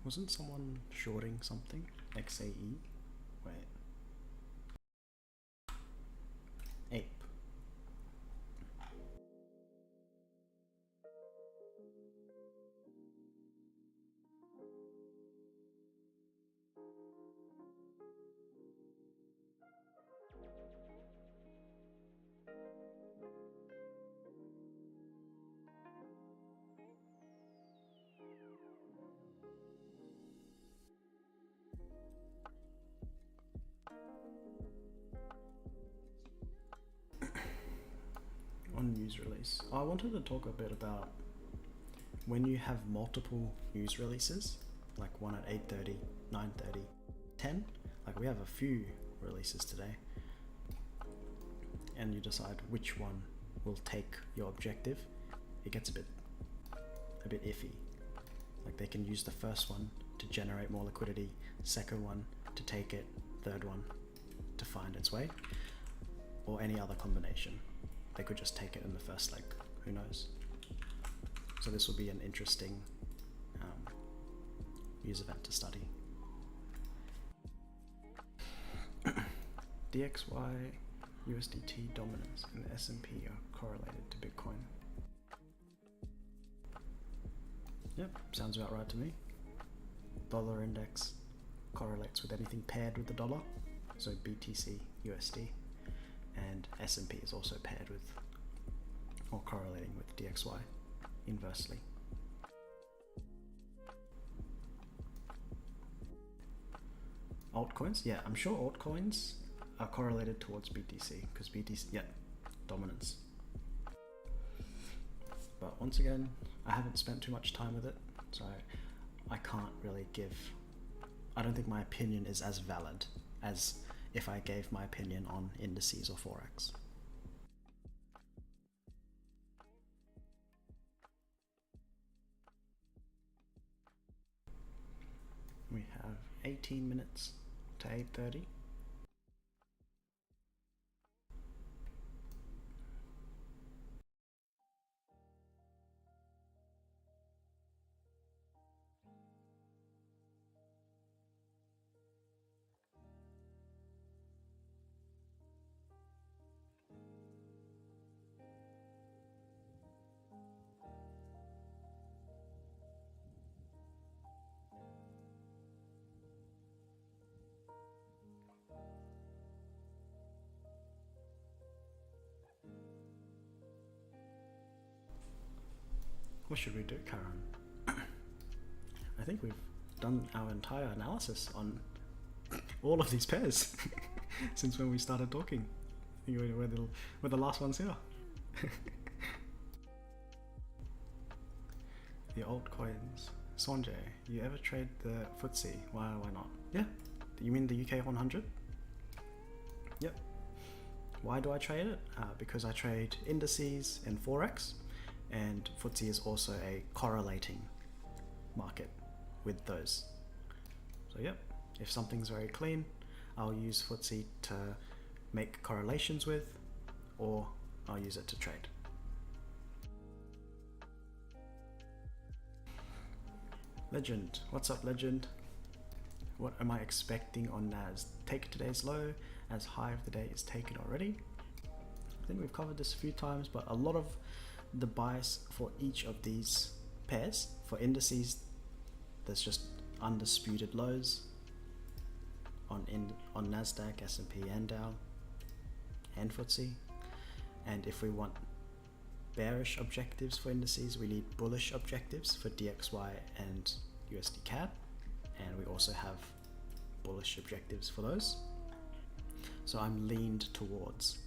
Wasn't someone shorting something? XAE? Wait. Ape. On news release, I wanted to talk a bit about when you have multiple news releases, like one at 8:30, 9:30, 10, like we have a few releases today, and you decide which one will take your objective, it gets a bit iffy. Like they can use the first one to generate more liquidity, second one to take it, third one to find its way, or any other combination. They could just take it in the first leg, who knows? So this will be an interesting news event to study. DXY USDT dominance and the S&P are correlated to Bitcoin. Yep, sounds about right to me. Dollar index correlates with anything paired with the dollar, so BTC USD, and S&P is also paired with or correlating with DXY inversely. Altcoins, yeah, I'm sure altcoins are correlated towards BTC because BTC, yeah, dominance. But once again, I haven't spent too much time with it, so I can't really give, I don't think my opinion is as valid as if I gave my opinion on indices or Forex. We have 18 minutes to 8:30. What should we do, Karen? I think we've done our entire analysis on all of these pairs since when we started talking. I think we're the last ones here. The altcoins. Sanjay, you ever trade the FTSE? Why not? Yeah. You mean the UK 100? Yep. Why do I trade it? Because I trade indices and Forex, and FTSE is also a correlating market with those. So yep, if something's very clean, I'll use FTSE to make correlations with, or I'll use it to trade. Legend, what's up Legend? What am I expecting on NAS? Take today's low, as high of the day is taken already. I think we've covered this a few times, but a lot of the bias for each of these pairs, for indices, there's just undisputed lows on NASDAQ, S&P and Dow and FTSE. And if we want bearish objectives for indices, we need bullish objectives for DXY and USD CAD, and we also have bullish objectives for those. So I'm leaned towards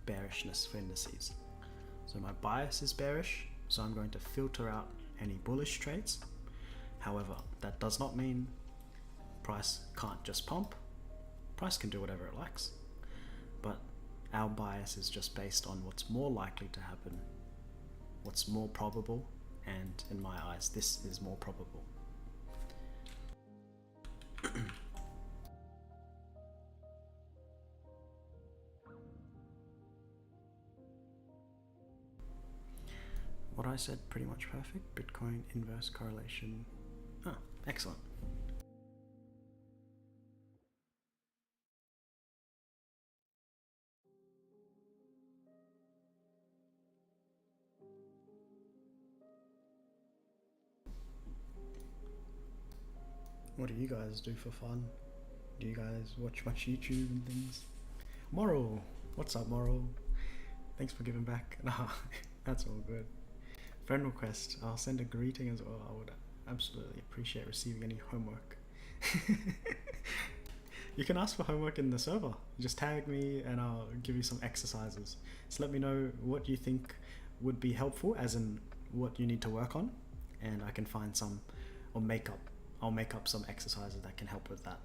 bearishness for indices. So my bias is bearish, so I'm going to filter out any bullish trades. However, that does not mean price can't just pump. Price can do whatever it likes, but our bias is just based on what's more likely to happen, what's more probable, and in my eyes, this is more probable. What I said, pretty much perfect. Bitcoin inverse correlation. Ah, excellent. What do you guys do for fun? Do you guys watch much YouTube and things? Moral! What's up, Moral? Thanks for giving back. Nah, that's all good. Friend request. I'll send a greeting as well. I would absolutely appreciate receiving any homework. You can ask for homework in the server. Just tag me and I'll give you some exercises. So let me know what you think would be helpful, as in what you need to work on, and I can find some, or I'll make up some exercises that can help with that.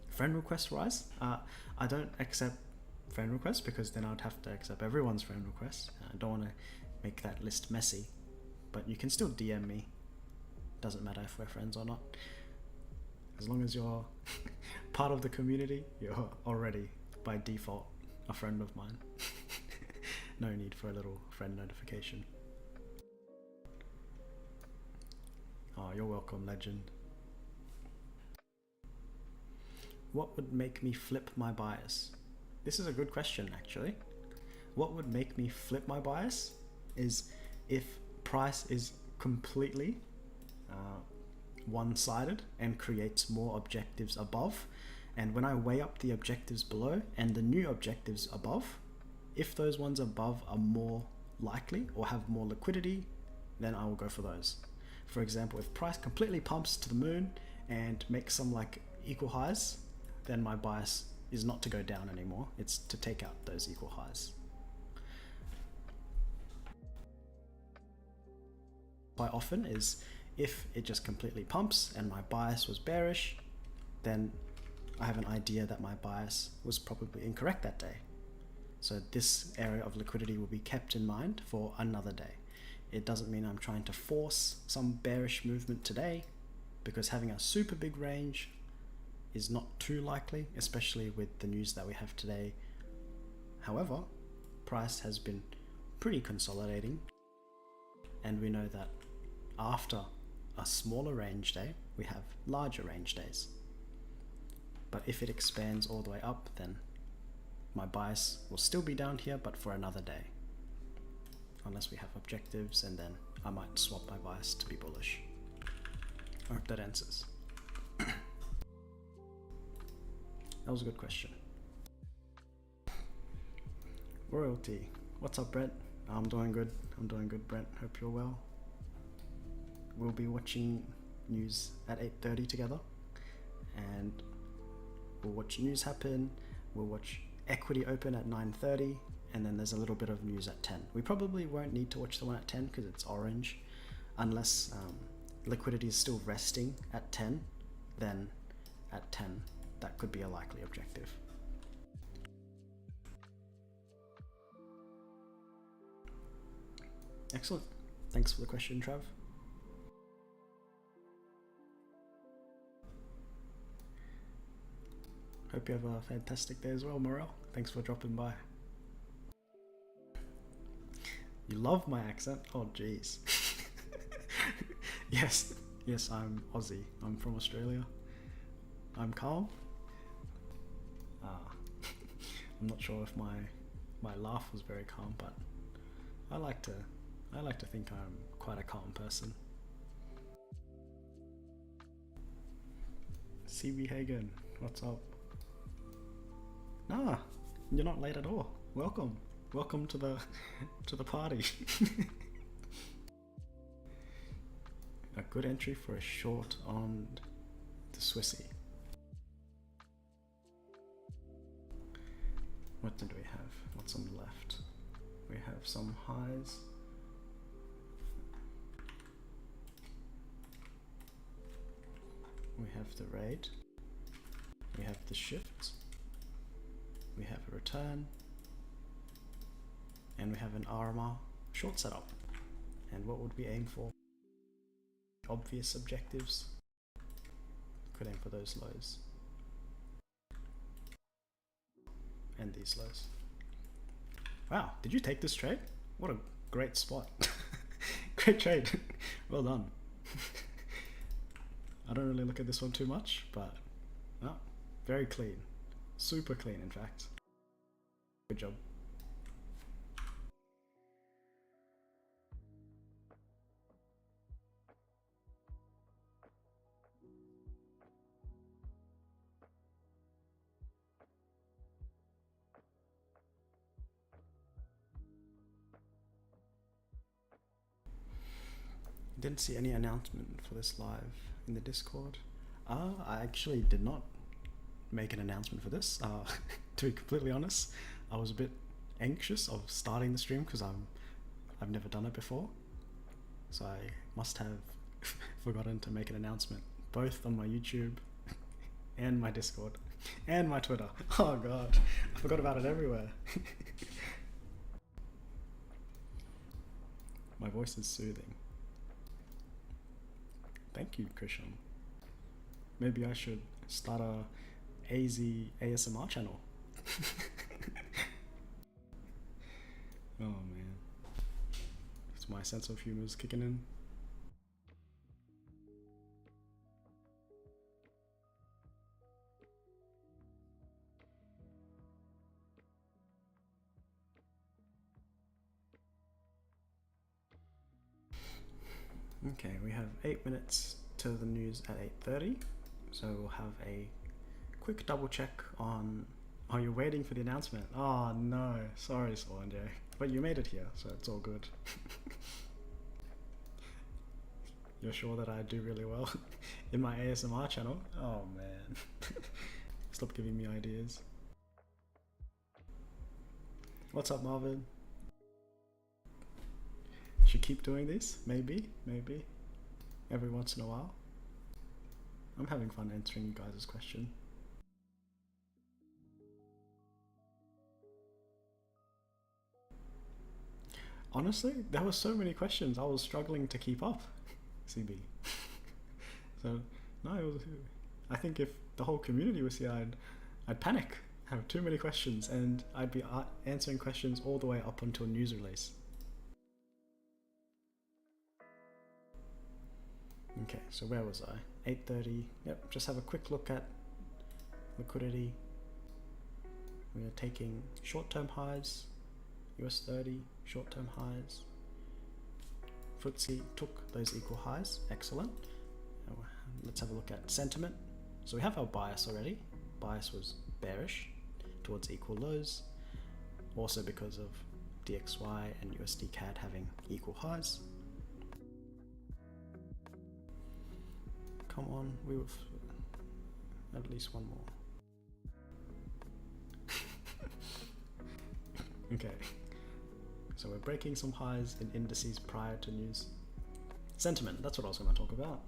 Friend request wise, I don't accept friend requests because then I'd have to accept everyone's friend requests. I don't want to make that list messy, but you can still DM me. Doesn't matter if we're friends or not. As long as you're part of the community, you're already by default a friend of mine. No need for a little friend notification. Oh, you're welcome, legend. What would make me flip my bias? This is a good question, actually. What would make me flip my bias is if price is completely one-sided and creates more objectives above, and when I weigh up the objectives below and the new objectives above, if those ones above are more likely or have more liquidity, then I will go for those. For example, if price completely pumps to the moon and makes some like equal highs, then my bias is not to go down anymore, it's to take out those equal highs. Quite often is if it just completely pumps and my bias was bearish, then I have an idea that my bias was probably incorrect that day. So this area of liquidity will be kept in mind for another day. It doesn't mean I'm trying to force some bearish movement today, because having a super big range is not too likely, especially with the news that we have today. However, price has been pretty consolidating, and we know that after a smaller range day, we have larger range days. But if it expands all the way up, then my bias will still be down here, but for another day. Unless we have objectives, and then I might swap my bias to be bullish. I hope that answers. That was a good question. Royalty. What's up, Brent? I'm doing good. I'm doing good, Brent. Hope you're well. We'll be watching news at 8:30 together, and we'll watch news happen. We'll watch equity open at 9:30, and then there's a little bit of news at 10. We probably won't need to watch the one at 10 because it's orange, unless liquidity is still resting at 10. Then at 10, that could be a likely objective. Excellent. Thanks for the question, Trav. Hope you have a fantastic day as well, Morel. Thanks for dropping by. You love my accent? Oh, jeez. Yes, I'm Aussie. I'm from Australia. I'm calm. I'm not sure if my laugh was very calm, but I like to think I'm quite a calm person. CB Hagen, what's up? Nah, you're not late at all. Welcome. Welcome to the party. A good entry for a short on the Swissy. What did we have? What's on the left? We have some highs. We have the raid. We have the shift. We have a return. And we have an RMR short setup. And what would we aim for? Obvious objectives. Could aim for those lows. And these lows. Wow, did you take this trade? What a great spot. Great trade. Well done. I don't really look at this one too much, but oh, very clean. Super clean, in fact. Good job. Didn't see any announcement for this live in the Discord. I actually did not make an announcement for this. To be completely honest, I was a bit anxious of starting the stream because I've never done it before. So I must have forgotten to make an announcement, both on my YouTube and my Discord and my Twitter. Oh god, I forgot about it everywhere. My voice is soothing. Thank you, Christian. Maybe I should start a AZ ASMR channel. Oh man, it's my sense of humor is kicking in. Okay, we have 8 minutes to the news at 8:30, so we'll have a quick double check on. Oh, you're waiting for the announcement. Oh no, sorry Solange, but you made it here, so it's all good. You're sure that I do really well in my ASMR channel? Oh man, stop giving me ideas. What's up, Marvin? Should keep doing this, maybe every once in a while. I'm having fun answering you guys' question. Honestly, there were so many questions, I was struggling to keep up. CB. So no, I think if the whole community was here, I'd panic. Have too many questions, and I'd be answering questions all the way up until news release. Okay, so where was I? 8:30. Yep, just have a quick look at liquidity. We are taking short-term highs, US 30, short-term highs. FTSE took those equal highs, excellent. Let's have a look at sentiment. So we have our bias already. Bias was bearish towards equal lows, also because of DXY and USD CAD having equal highs. Come on, we have at least one more. Okay, so we're breaking some highs in indices prior to news. Sentiment, that's what I was going to talk about.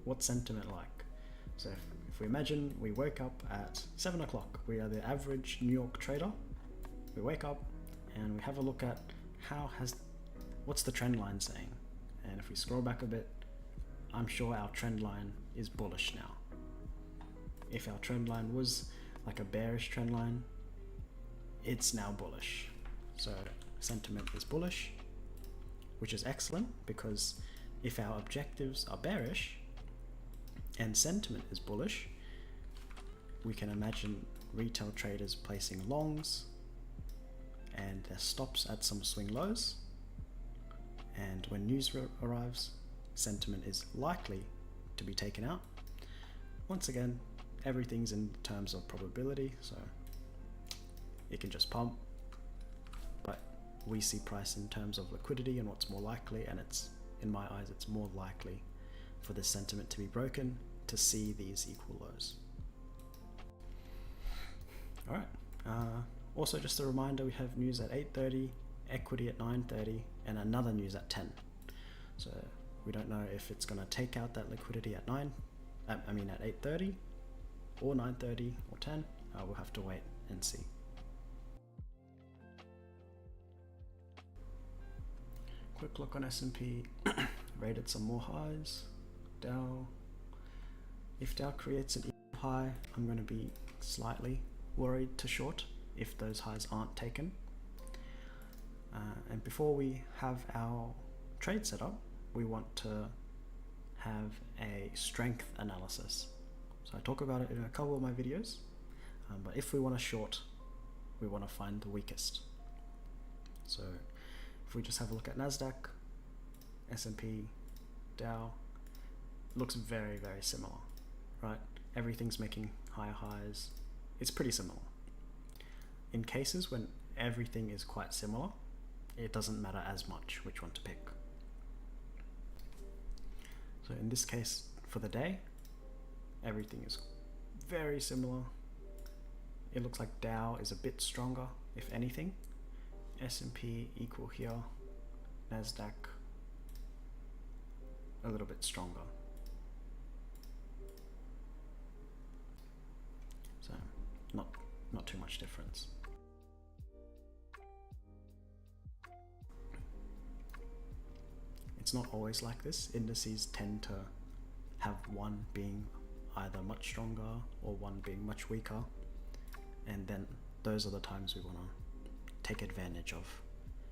What's sentiment like? So if we imagine we wake up at 7 o'clock, we are the average New York trader. We wake up and we have a look at what's the trend line saying? And if we scroll back a bit, I'm sure our trend line is bullish now. If our trend line was like a bearish trend line, it's now bullish. So sentiment is bullish, which is excellent, because if our objectives are bearish and sentiment is bullish, we can imagine retail traders placing longs and their stops at some swing lows. And when news arrives, sentiment is likely to be taken out. Once again, everything's in terms of probability, so it can just pump, but we see price in terms of liquidity and what's more likely, and it's, in my eyes, it's more likely for the sentiment to be broken to see these equal lows. Alright, also just a reminder, we have news at 8:30, equity at 9:30, and another news at 10. So we don't know if it's going to take out that liquidity at 8:30 or 9:30 or 10. We'll have to wait and see. Quick look on S&P, rated some more highs. Dow, if Dow creates an high, I'm going to be slightly worried to short if those highs aren't taken. And before we have our trade set up, we want to have a strength analysis. So I talk about it in a couple of my videos, but if we want to short, we want to find the weakest. So if we just have a look at NASDAQ, S&P, Dow, looks very, very similar, right? Everything's making higher highs. It's pretty similar. In cases when everything is quite similar, it doesn't matter as much which one to pick. So in this case, for the day, everything is very similar. It looks like Dow is a bit stronger, if anything. S&P equal here, NASDAQ a little bit stronger. So not too much difference. It's not always like this. Indices tend to have one being either much stronger or one being much weaker, and then those are the times we want to take advantage of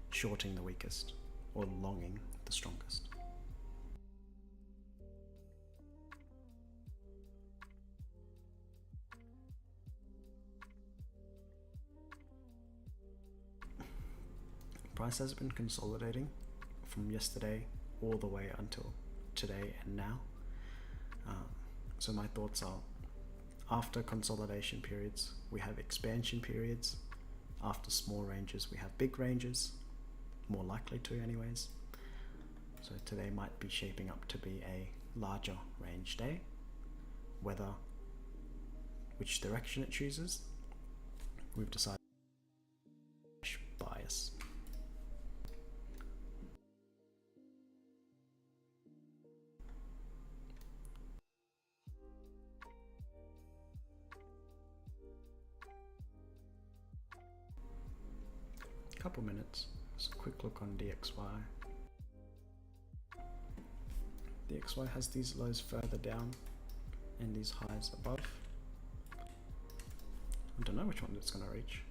shorting the weakest or longing the strongest. Price has been consolidating from yesterday all the way until today and now. So my thoughts are, after consolidation periods, we have expansion periods. After small ranges, we have big ranges, more likely to anyways. So today might be shaping up to be a larger range day. Whether, which direction it chooses, we've decided bias. Couple minutes. Just a quick look on DXY. DXY has these lows further down and these highs above. I don't know which one it's going to reach.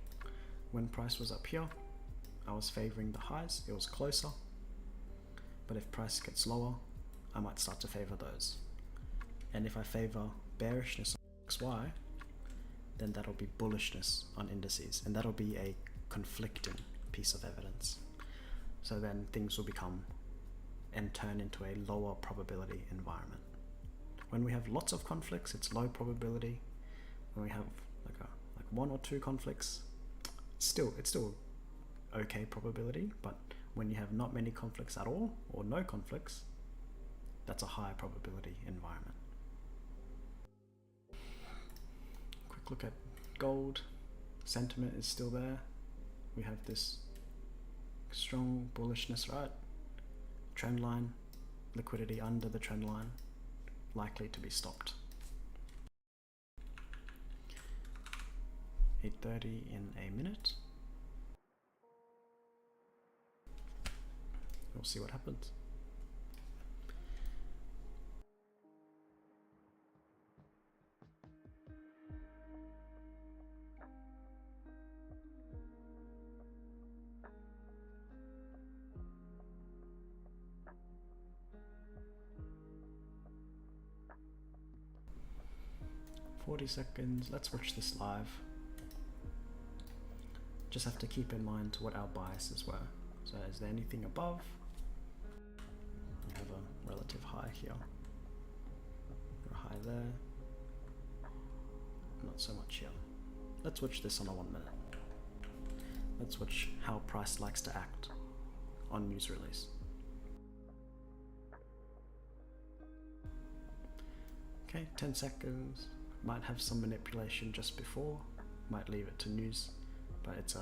When price was up here, I was favoring the highs. It was closer. But if price gets lower, I might start to favor those. And if I favor bearishness on DXY, then that'll be bullishness on indices, and that'll be a conflicting piece of evidence. So then things will become and turn into a lower probability environment. When we have lots of conflicts, it's low probability. When we have like one or two conflicts, it's still okay probability. But when you have not many conflicts at all or no conflicts, that's a high probability environment. Quick look at gold. Sentiment is still there. We have this strong bullishness, right? Trend line, liquidity under the trend line, likely to be stopped. 8:30 in a minute. We'll see what happens. Seconds. Let's watch this live. Just have to keep in mind what our biases were. So is there anything above? We have a relative high here. A high there. Not so much here. Let's watch this on a 1 minute. That's how price likes to act on news release. Okay, 10 seconds. Might have some manipulation just before. Might leave it to news, but it's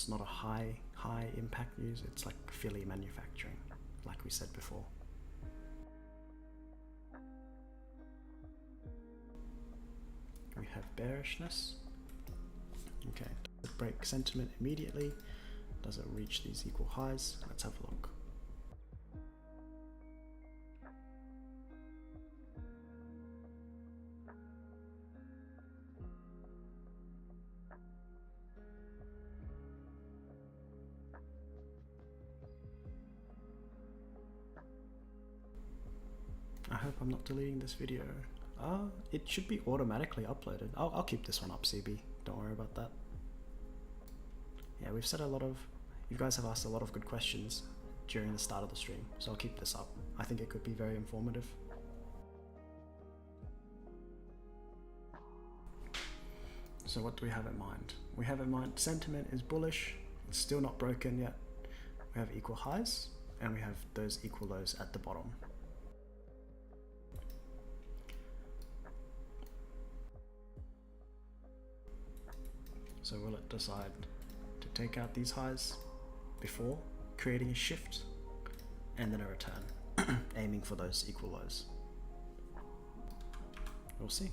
not a high impact news. It's like Philly manufacturing, like we said before. We have bearishness. Okay, does it break sentiment immediately? Does it reach these equal highs? Let's have a look. I hope I'm not deleting this video. It should be automatically uploaded. I'll keep this one up, CB. Don't worry about that. Yeah, we've said you guys have asked a lot of good questions during the start of the stream, so I'll keep this up. I think it could be very informative. So what do we have in mind? We have in mind sentiment is bullish. It's still not broken yet. We have equal highs, and we have those equal lows at the bottom. So will it decide to take out these highs before creating a shift and then a return, aiming for those equal lows? We'll see.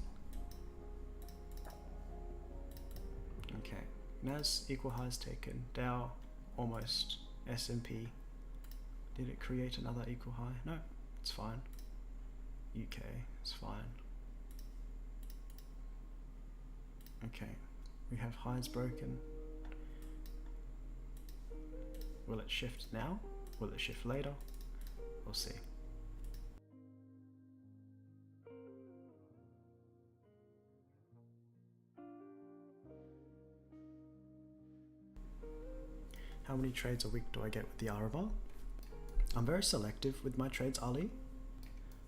Okay, NAS equal highs taken, Dow almost, S&P. Did it create another equal high? No, it's fine. UK, it's fine. Okay. We have highs broken. Will it shift now? Will it shift later? We'll see. How many trades a week do I get with the RMR? I'm very selective with my trades, Ali.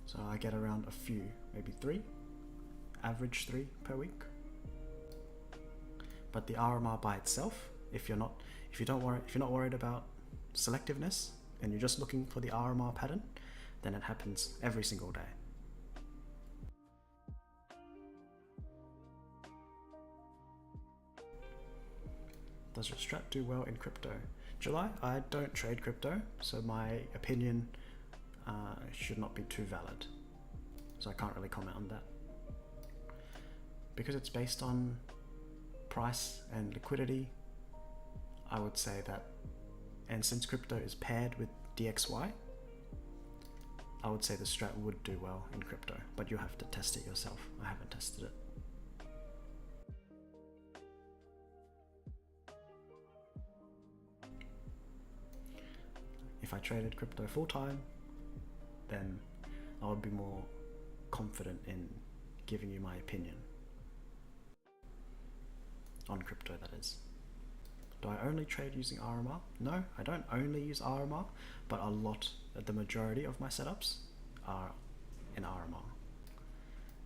So I get around a few, maybe 3, average 3 per week. But the RMR by itself, if you're not worried about selectiveness and you're just looking for the RMR pattern, then it happens every single day. Does your strat do well in crypto? July, I don't trade crypto, so my opinion should not be too valid. So I can't really comment on that. Because it's based on price and liquidity, I would say that, and since crypto is paired with DXY, I would say the strat would do well in crypto, but you have to test it yourself. I haven't tested it. If I traded crypto full time, then I would be more confident in giving you my opinion. On crypto, that is. Do I only trade using RMR? No, I don't only use RMR, but the majority of my setups are in RMR.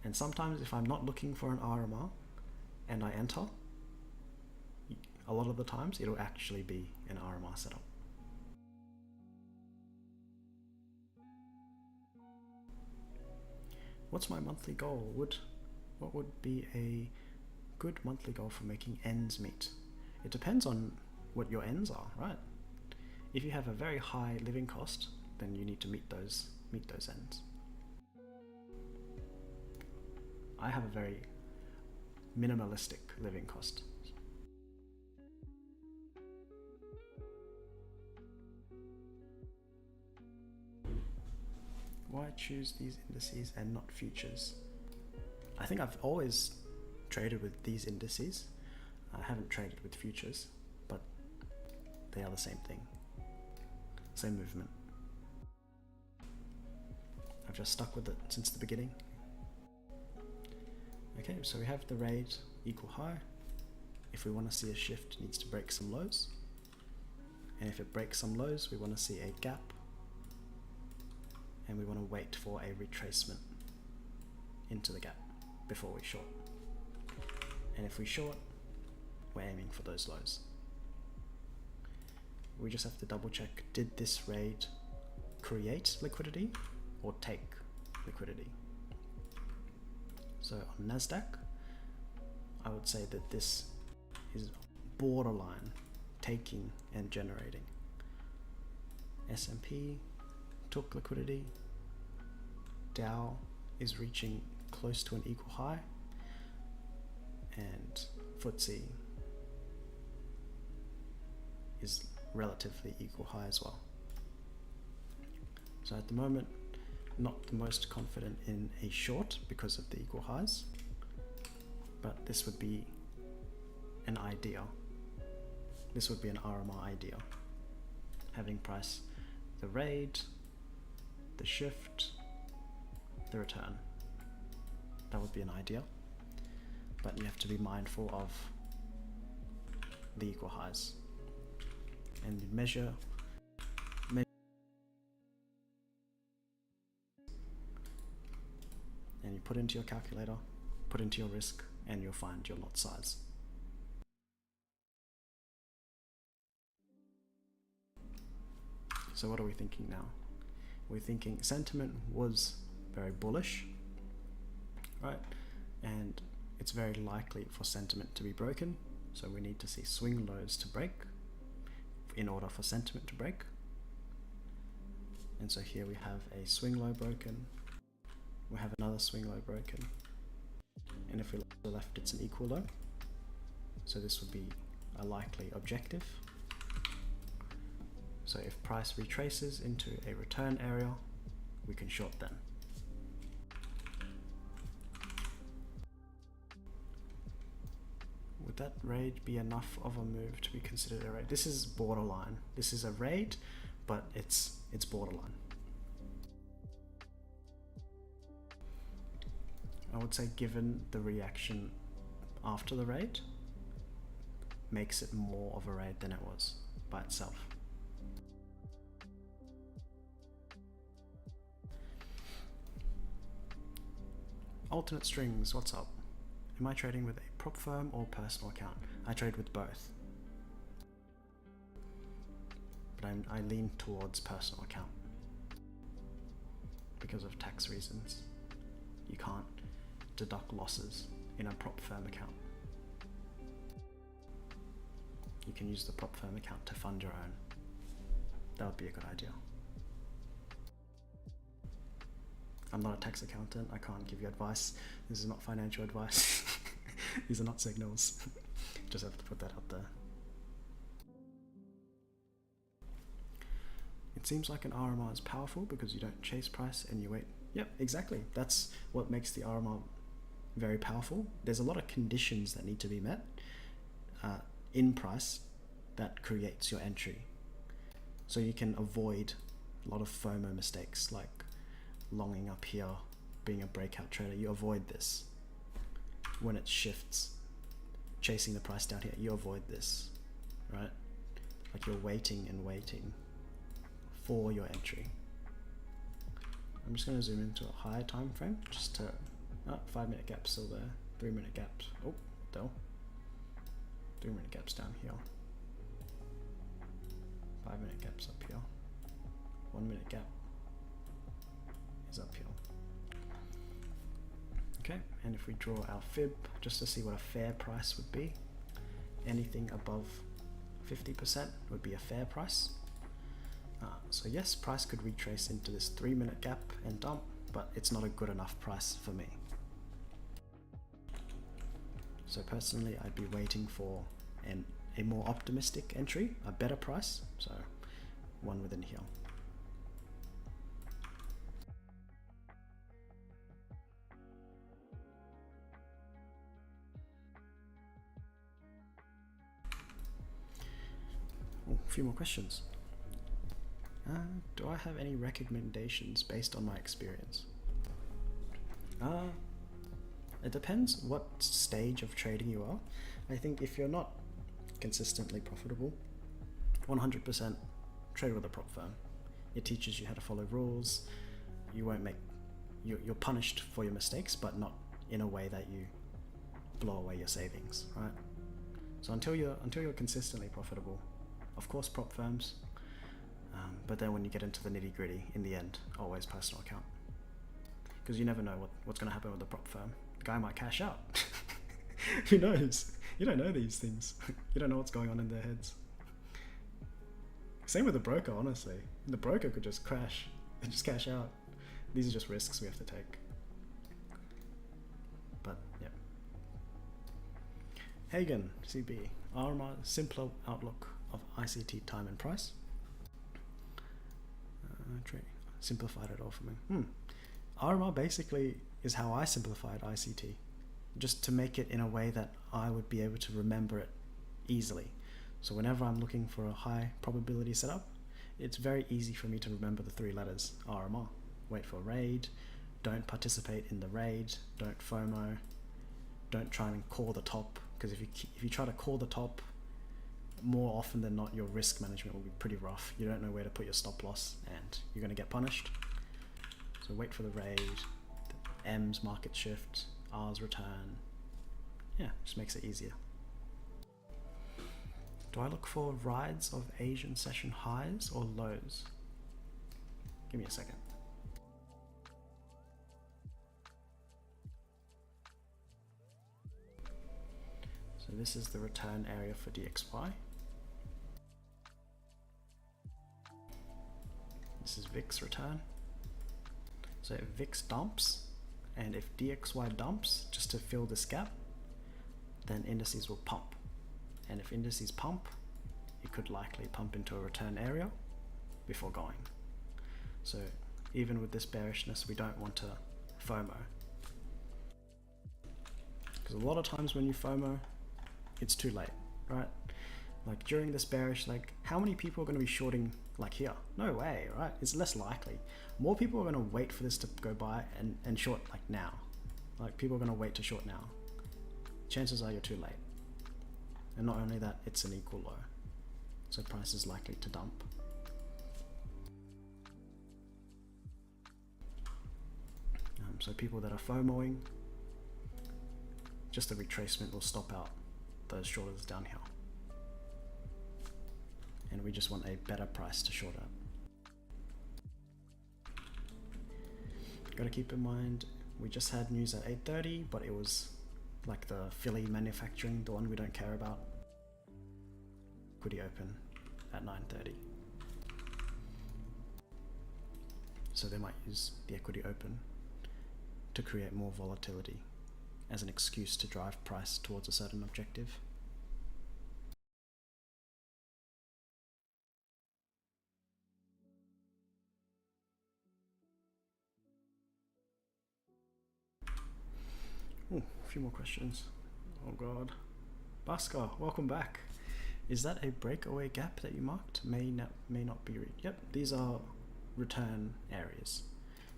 And sometimes if I'm not looking for an RMR and I enter, a lot of the times it'll actually be an RMR setup. What's my monthly goal? What would be a good monthly goal for making ends meet? It depends on what your ends are, right? If you have a very high living cost, then you need to meet those ends. I have a very minimalistic living cost. Why choose these indices and not futures? I think I've always traded with these indices. I haven't traded with futures, but they are the same thing. Same movement. I've just stuck with it since the beginning. Okay, so we have the rate equal high. If we want to see a shift, it needs to break some lows. And if it breaks some lows, we want to see a gap. And we want to wait for a retracement into the gap before we short. And if we short, we're aiming for those lows. we just have to double check, did this raid create liquidity or take liquidity? So on NASDAQ, I would say that this is borderline taking and generating. S&P took liquidity. Dow is reaching close to an equal high, and FTSE is relatively equal high as well. So at the moment, not the most confident in a short because of the equal highs, but this would be an idea. This would be an RMR idea. Having price the raid, the shift, the return. That would be an idea. But you have to be mindful of the equal highs. And you measure and you put into your calculator, put into your risk, and you'll find your lot size. So what are we thinking now? We're thinking sentiment was very bullish, right? And it's very likely for sentiment to be broken. So we need to see swing lows to break in order for sentiment to break. And so here we have a swing low broken. We have another swing low broken. And if we look to the left, it's an equal low. So this would be a likely objective. So if price retraces into a return area, we can short then. Would that raid be enough of a move to be considered a raid? This is borderline. This is a raid, but it's borderline. I would say given the reaction after the raid, makes it more of a raid than it was by itself. Alternate strings, what's up? Am I trading with a prop firm or personal account? I trade with both. But I lean towards personal account because of tax reasons. You can't deduct losses in a prop firm account. You can use the prop firm account to fund your own. That would be a good idea. I'm not a tax accountant, I can't give you advice. This is not financial advice. These are not signals. Just have to put that out there. It seems like an RMR is powerful because you don't chase price and you wait. Yep, exactly. That's what makes the RMR very powerful. There's a lot of conditions that need to be met in price that creates your entry. So you can avoid a lot of FOMO mistakes like longing up here, being a breakout trader. You avoid this. When it shifts, chasing the price down here, you avoid this, right? Like you're waiting and waiting for your entry. I'm just going to zoom into a higher time frame just to 5-minute gap still there, 3-minute gaps. Oh, no. 3-minute gaps down here. 5-minute gaps up here. 1-minute gap is up here. Okay, and if we draw our fib just to see what a fair price would be, anything above 50% would be a fair price. So yes, price could retrace into this 3-minute gap and dump, but it's not a good enough price for me. So personally, I'd be waiting for a more optimistic entry, a better price, so one within here. A few more questions. Do I have any recommendations based on my experience? It depends what stage of trading you are. I think if you're not consistently profitable, 100% trade with a prop firm. It teaches you how to follow rules. You won't make, you're punished for your mistakes, but not in a way that you blow away your savings, right? So until you're consistently profitable, of course prop firms, but then when you get into the nitty gritty, in the end, always personal account. Because you never know what's going to happen with the prop firm. The guy might cash out. Who knows? You don't know these things. You don't know what's going on in their heads. Same with the broker, honestly. The broker could just crash and just cash out. These are just risks we have to take. But, yeah. Hagen, CB, RMR, simpler outlook of ICT time and price. Simplified it all for me. RMR basically is how I simplified ICT, just to make it in a way that I would be able to remember it easily. So whenever I'm looking for a high probability setup, it's very easy for me to remember the 3 letters RMR. Wait for raid, don't participate in the raid, don't FOMO, don't try and call the top, because if you try to call the top, more often than not your risk management will be pretty rough. You don't know where to put your stop loss and you're going to get punished. So wait for the raid, the M's market shift, R's return. Yeah, just makes it easier. Do I look for rides of Asian session highs or lows? Give me a second. So this is the return area for DXY. This is VIX return. So if VIX dumps, and if DXY dumps, just to fill this gap, then indices will pump. And if indices pump, you could likely pump into a return area before going. So even with this bearishness, we don't want to FOMO. Because a lot of times when you FOMO, it's too late, right? Like during this bearish, like how many people are going to be shorting like here? No way, right? It's less likely. More people are going to wait for this to go by and short like now. Like people are going to wait to short now. Chances are you're too late. And not only that, it's an equal low. So price is likely to dump. So people that are FOMOing, just a retracement will stop out those shorters down here. And we just want a better price to short at. Got to keep in mind, we just had news at 8:30, but it was like the Philly manufacturing, the one we don't care about. Equity open at 9:30. So they might use the equity open to create more volatility as an excuse to drive price towards a certain objective. Ooh, a few more questions. Oh god. Bhaskar, welcome back. Is that a breakaway gap that you marked? May not be read. Yep, these are return areas.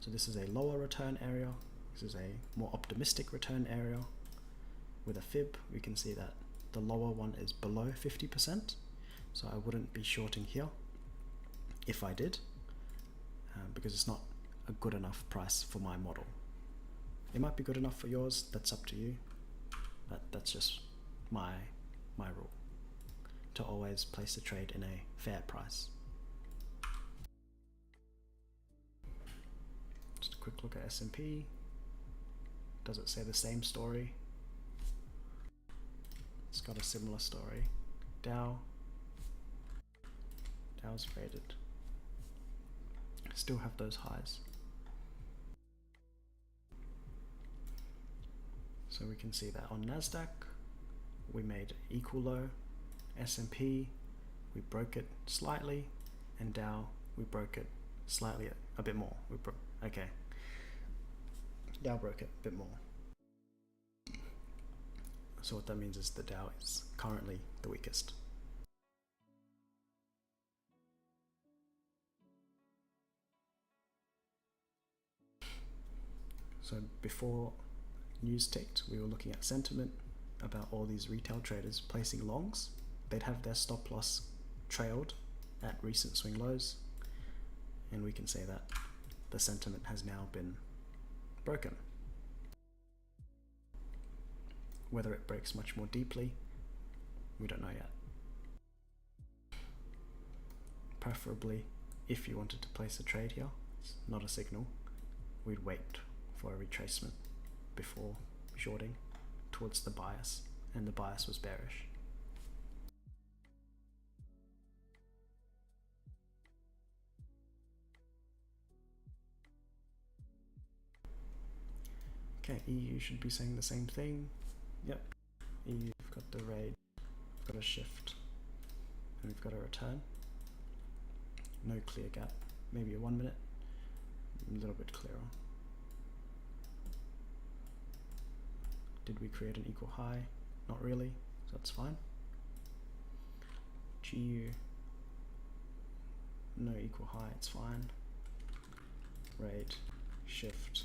So this is a lower return area. This is a more optimistic return area. With a fib, we can see that the lower one is below 50%. So I wouldn't be shorting here if I did, because it's not a good enough price for my model. It might be good enough for yours, that's up to you, but that's just my rule, to always place the trade in a fair price. Just a quick look at S&P. Does it say the same story? It's got a similar story. Dow's faded. Still have those highs. So we can see that on NASDAQ, we made equal low. S&P, we broke it slightly, and Dow, we broke it slightly, a bit more. Okay. Dow broke it a bit more. So what that means is the Dow is currently the weakest. So before news ticked, we were looking at sentiment about all these retail traders placing longs. They'd have their stop loss trailed at recent swing lows, and we can say that the sentiment has now been broken. Whether it breaks much more deeply, we don't know yet. preferably, if you wanted to place a trade here, it's not a signal, we'd wait for a retracement before shorting towards the bias, and the bias was bearish. Okay, EU should be saying the same thing. Yep, EU, we've got the raid, we've got a shift, and we've got a return. No clear gap, maybe a 1 minute, a little bit clearer. Did we create an equal high? Not really, so that's fine. GU, no equal high, it's fine. Raid, shift.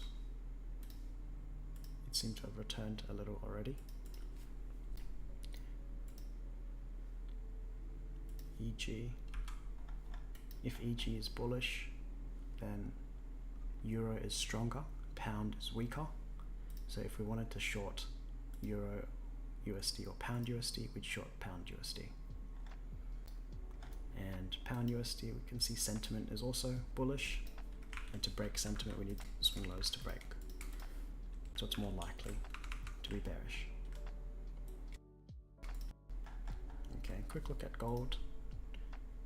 It seemed to have returned a little already. EG. If EG is bullish, then Euro is stronger, pound is weaker. So if we wanted to short Euro USD or pound USD, we'd short pound USD. And pound USD, we can see sentiment is also bullish. And to break sentiment, we need swing lows to break. So it's more likely to be bearish. Okay, quick look at gold.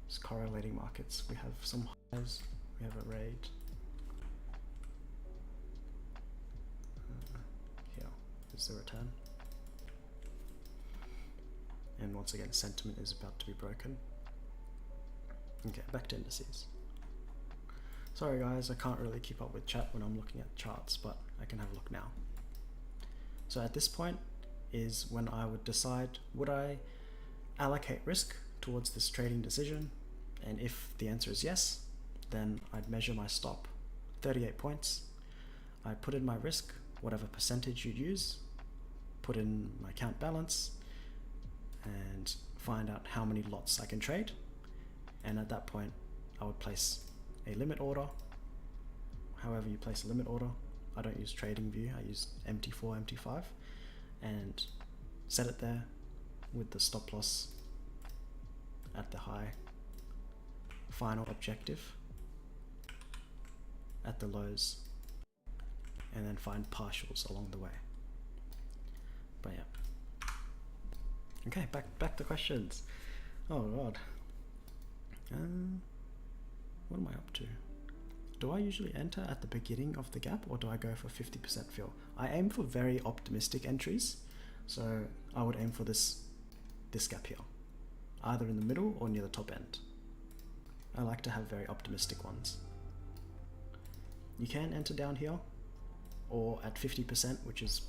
It's correlating markets. We have some highs, we have a raid. Here is the return. And once again, sentiment is about to be broken. Okay, back to indices. Sorry guys, I can't really keep up with chat when I'm looking at charts, but I can have a look now. So at this point is when I would decide, would I allocate risk towards this trading decision? And if the answer is yes, then I'd measure my stop, 38 points. I put in my risk, whatever percentage you'd use, put in my account balance, and find out how many lots I can trade. And at that point, I would place a limit order. However you place a limit order, I don't use TradingView, I use MT4, MT5, and set it there with the stop loss at the high, final objective at the lows, and then find partials along the way. But yeah. Okay, back to questions. Oh god. What am I up to? Do I usually enter at the beginning of the gap, or do I go for 50% fill? I aim for very optimistic entries, so I would aim for this gap here, either in the middle or near the top end. I like to have very optimistic ones. You can enter down here, or at 50%, which is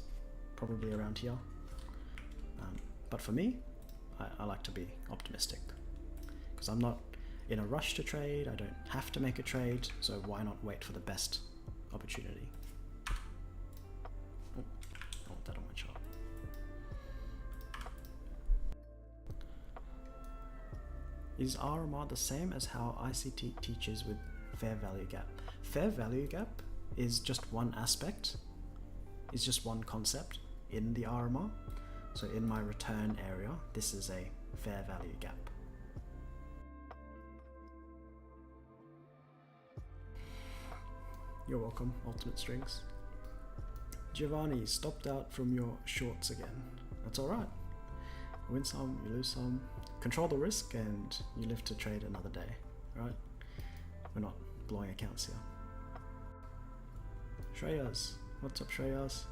probably around here. But for me, I like to be optimistic, because I'm not in a rush to trade, I don't have to make a trade, so why not wait for the best opportunity? Oh, I want that on my chart. Is RMR the same as how ICT teaches with fair value gap? Fair value gap is just one aspect, is just one concept in the RMR. So in my return area, this is a fair value gap. You're welcome, Ultimate Strings. Giovanni, stopped out from your shorts again. That's alright. Win some, you lose some. Control the risk and you live to trade another day, right? We're not blowing accounts here. Shreyas, what's up Shreyas?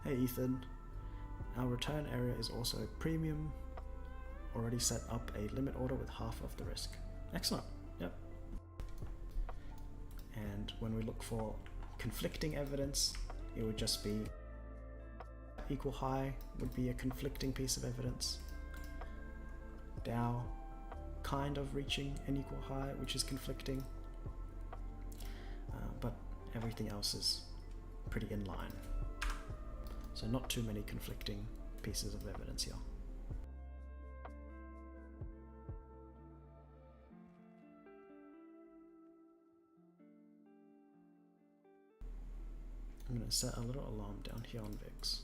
Hey Ethan, our return area is also premium. Already set up a limit order with half of the risk. Excellent, yep. And when we look for conflicting evidence, it would just be equal high would be a conflicting piece of evidence. Dow kind of reaching an equal high, which is conflicting. But everything else is pretty in line. So not too many conflicting pieces of evidence here. I'm going to set a little alarm down here on VIX.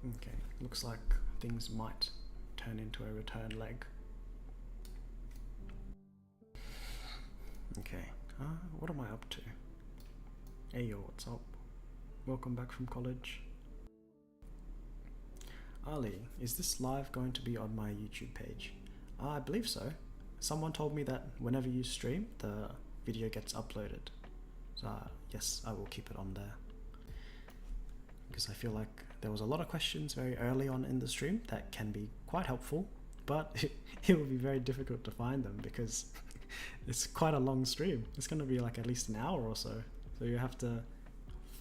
Okay, looks like things might turn into a return leg. Okay, what am I up to? Hey yo, what's up? Welcome back from college. Ali, is this live going to be on my YouTube page? I believe so. Someone told me that whenever you stream, the video gets uploaded. So yes, I will keep it on there. Because I feel like there was a lot of questions very early on in the stream that can be quite helpful, but it will be very difficult to find them because it's quite a long stream. It's going to be like at least an hour or so. So you have to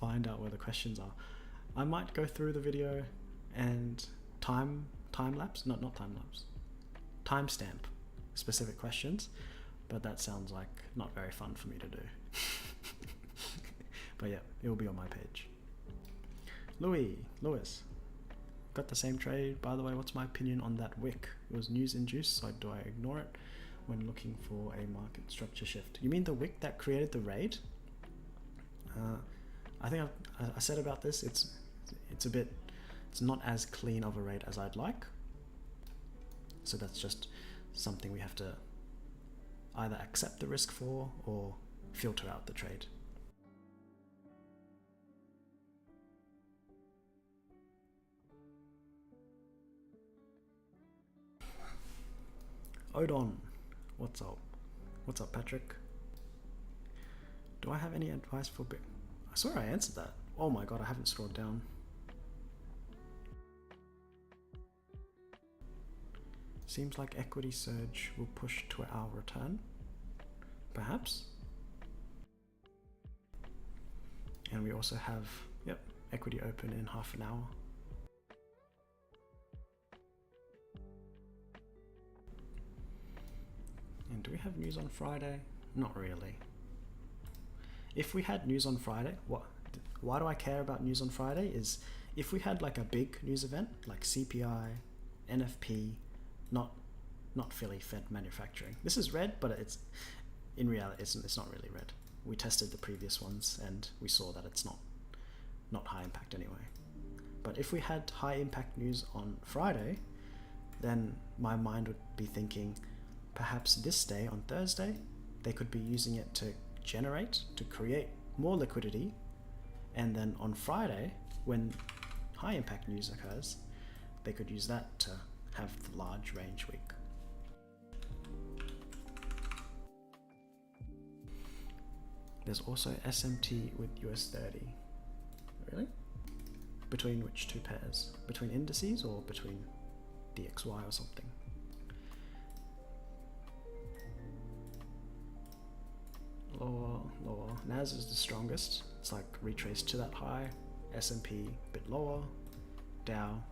find out where the questions are. I might go through the video and timestamp specific questions, but that sounds like not very fun for me to do. But yeah, it will be on my page. Lewis, got the same trade. By the way, what's my opinion on that wick? It was news induced, so do I ignore it when looking for a market structure shift? You mean the wick that created the raid? I think I said about this, it's not as clean of a raid as I'd like. So that's just something we have to either accept the risk for or filter out the trade. Odon, what's up? What's up, Patrick? Do I have any advice for I swear I answered that. Oh my god, I haven't scrolled down. Seems like equity surge will push to our return. Perhaps. And we also have, yep, equity open in half an hour. And do we have news on Friday? Not really. If we had news on Friday, why do I care about news on Friday is if we had like a big news event like CPI, NFP, not Philly Fed manufacturing. This is red, but it's in reality it's not really red. We tested the previous ones and we saw that it's not high impact anyway. But if we had high impact news on Friday, then my mind would be thinking perhaps this day on Thursday they could be using it to create more liquidity, and then on Friday when high impact news occurs they could use that to have the large range week. There's also SMT with US 30. Really? Between which two pairs? Between indices or between DXY or something? Lower. NAS is the strongest. It's like retraced to that high. S&P a bit lower. Dow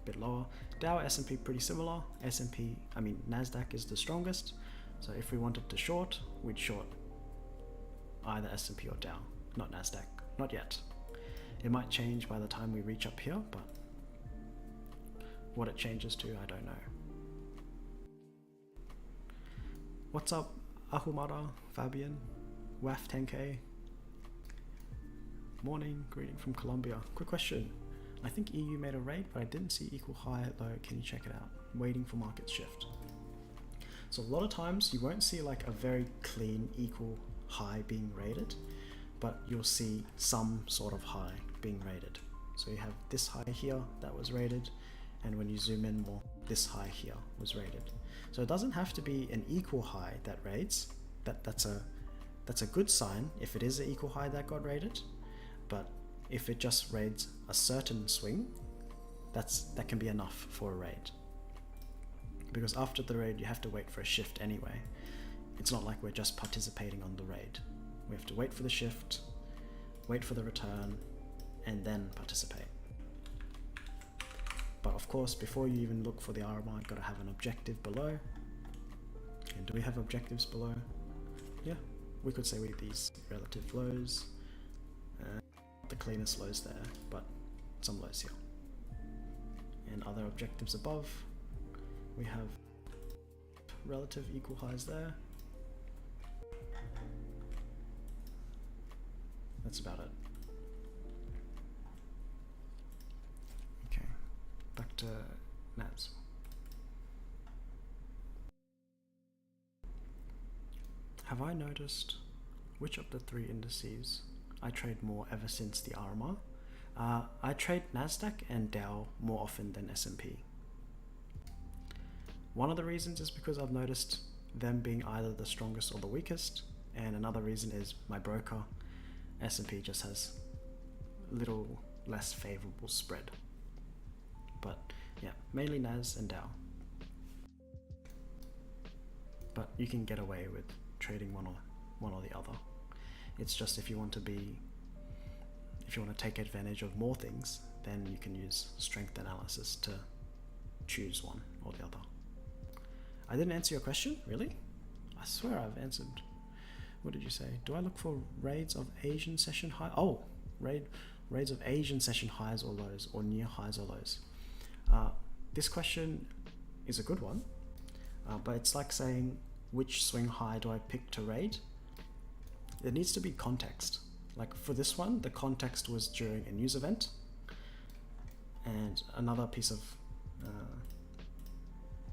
bit lower. Dow, S&P pretty similar. NASDAQ is the strongest. So if we wanted to short, we'd short either S&P or Dow, not NASDAQ. Not yet. It might change by the time we reach up here, but what it changes to, I don't know. What's up, Ahumara, Fabian, WAF 10K? Morning, greeting from Colombia. Quick question. I think EU made a raid, but I didn't see equal high low. Can you check it out? Waiting for market shift. So a lot of times you won't see like a very clean equal high being raided, but you'll see some sort of high being raided. So you have this high here that was raided, and when you zoom in more, this high here was raided. So it doesn't have to be an equal high that raids. That's a good sign if it is an equal high that got raided, but if it just raids a certain swing, that can be enough for a raid. Because after the raid, you have to wait for a shift anyway. It's not like we're just participating on the raid. We have to wait for the shift, wait for the return, and then participate. But of course, before you even look for the RMR, you've got to have an objective below. And do we have objectives below? Yeah, we could say we have these relative lows. The cleanest lows there, but some lows here. And other objectives above, we have relative equal highs there. That's about it. Okay, back to NAS. Have I noticed which of the three indices I trade more ever since the RMR? I trade NASDAQ and Dow more often than S&P. One of the reasons is because I've noticed them being either the strongest or the weakest, and another reason is my broker, S&P, just has a little less favorable spread. But yeah, mainly NAS and Dow. But you can get away with trading one or the other. It's just if you want to take advantage of more things, then you can use strength analysis to choose one or the other. I didn't answer your question, really? I swear I've answered. What did you say? Do I look for raids of Asian session high? Oh, raids of Asian session highs or lows, or near highs or lows. This question is a good one, but it's like saying, which swing high do I pick to raid? There needs to be context. Like for this one, the context was during a news event, and another piece of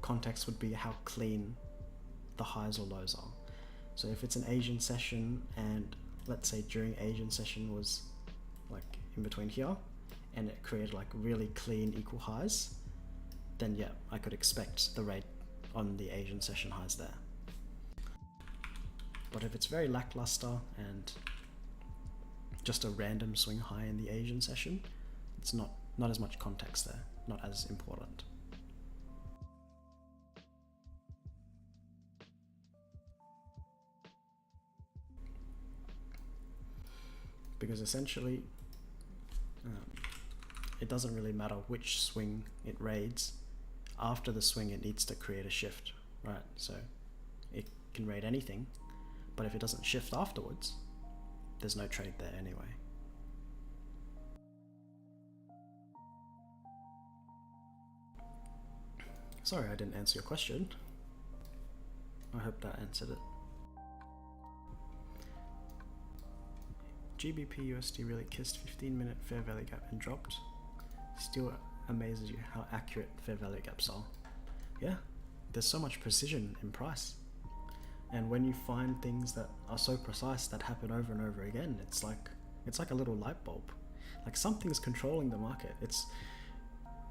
context would be how clean the highs or lows are. So if it's an Asian session, and let's say during Asian session was like in between here, and it created like really clean equal highs, then yeah, I could expect the rate on the Asian session highs there. But if it's very lackluster and just a random swing high in the Asian session, it's not as much context there, not as important. Because essentially, it doesn't really matter which swing it raids. After the swing, it needs to create a shift, right? So it can raid anything, but if it doesn't shift afterwards, there's no trade there anyway. Sorry I didn't answer your question. I hope that answered it. GBP USD really kissed 15-minute fair value gap and dropped. Still amazes you how accurate fair value gaps are. Yeah, there's so much precision in price. And when you find things that are so precise that happen over and over again, it's like a little light bulb. Like something's controlling the market.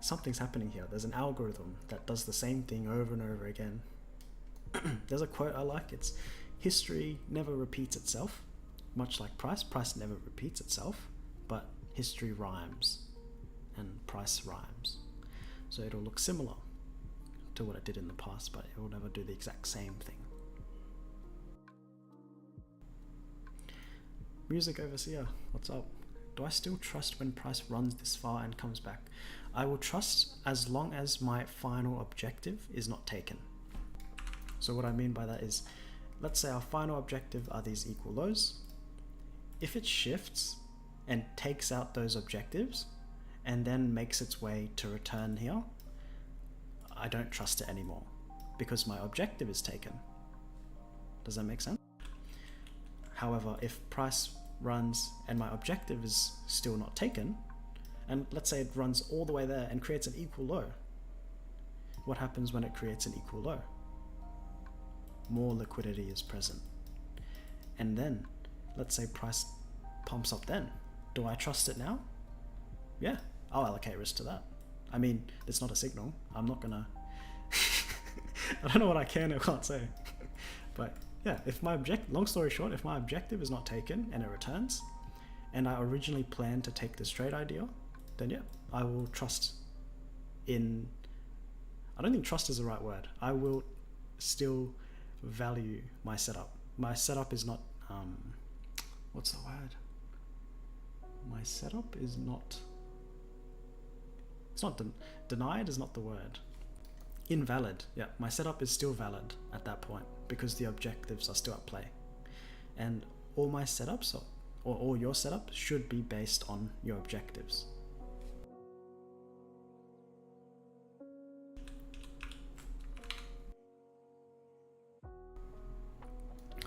Something's happening here. There's an algorithm that does the same thing over and over again. There's a quote I like. It's, history never repeats itself. Much like price never repeats itself, but history rhymes and price rhymes. So it'll look similar to what it did in the past, but it will never do the exact same thing. Music Overseer, what's up? Do I still trust when price runs this far and comes back? I will trust as long as my final objective is not taken. So what I mean by that is, let's say our final objective are these equal lows. If it shifts and takes out those objectives and then makes its way to return here, I don't trust it anymore because my objective is taken. Does that make sense? However, if price runs and my objective is still not taken, and let's say it runs all the way there and creates an equal low, what happens when it creates an equal low? More liquidity is present. And then, let's say price pumps up then. Do I trust it now? Yeah, I'll allocate risk to that. I mean, it's not a signal. I'm not gonna... I don't know what I can or can't say. But yeah, if my long story short, if my objective is not taken and it returns, and I originally planned to take this trade idea, then yeah, I will trust in... I don't think trust is the right word. I will still value my setup. My setup is not... what's the word? My setup is not... It's not... denied is not the word. Invalid. Yeah, my setup is still valid at that point because the objectives are still at play. And all my setups, or all your setups, should be based on your objectives.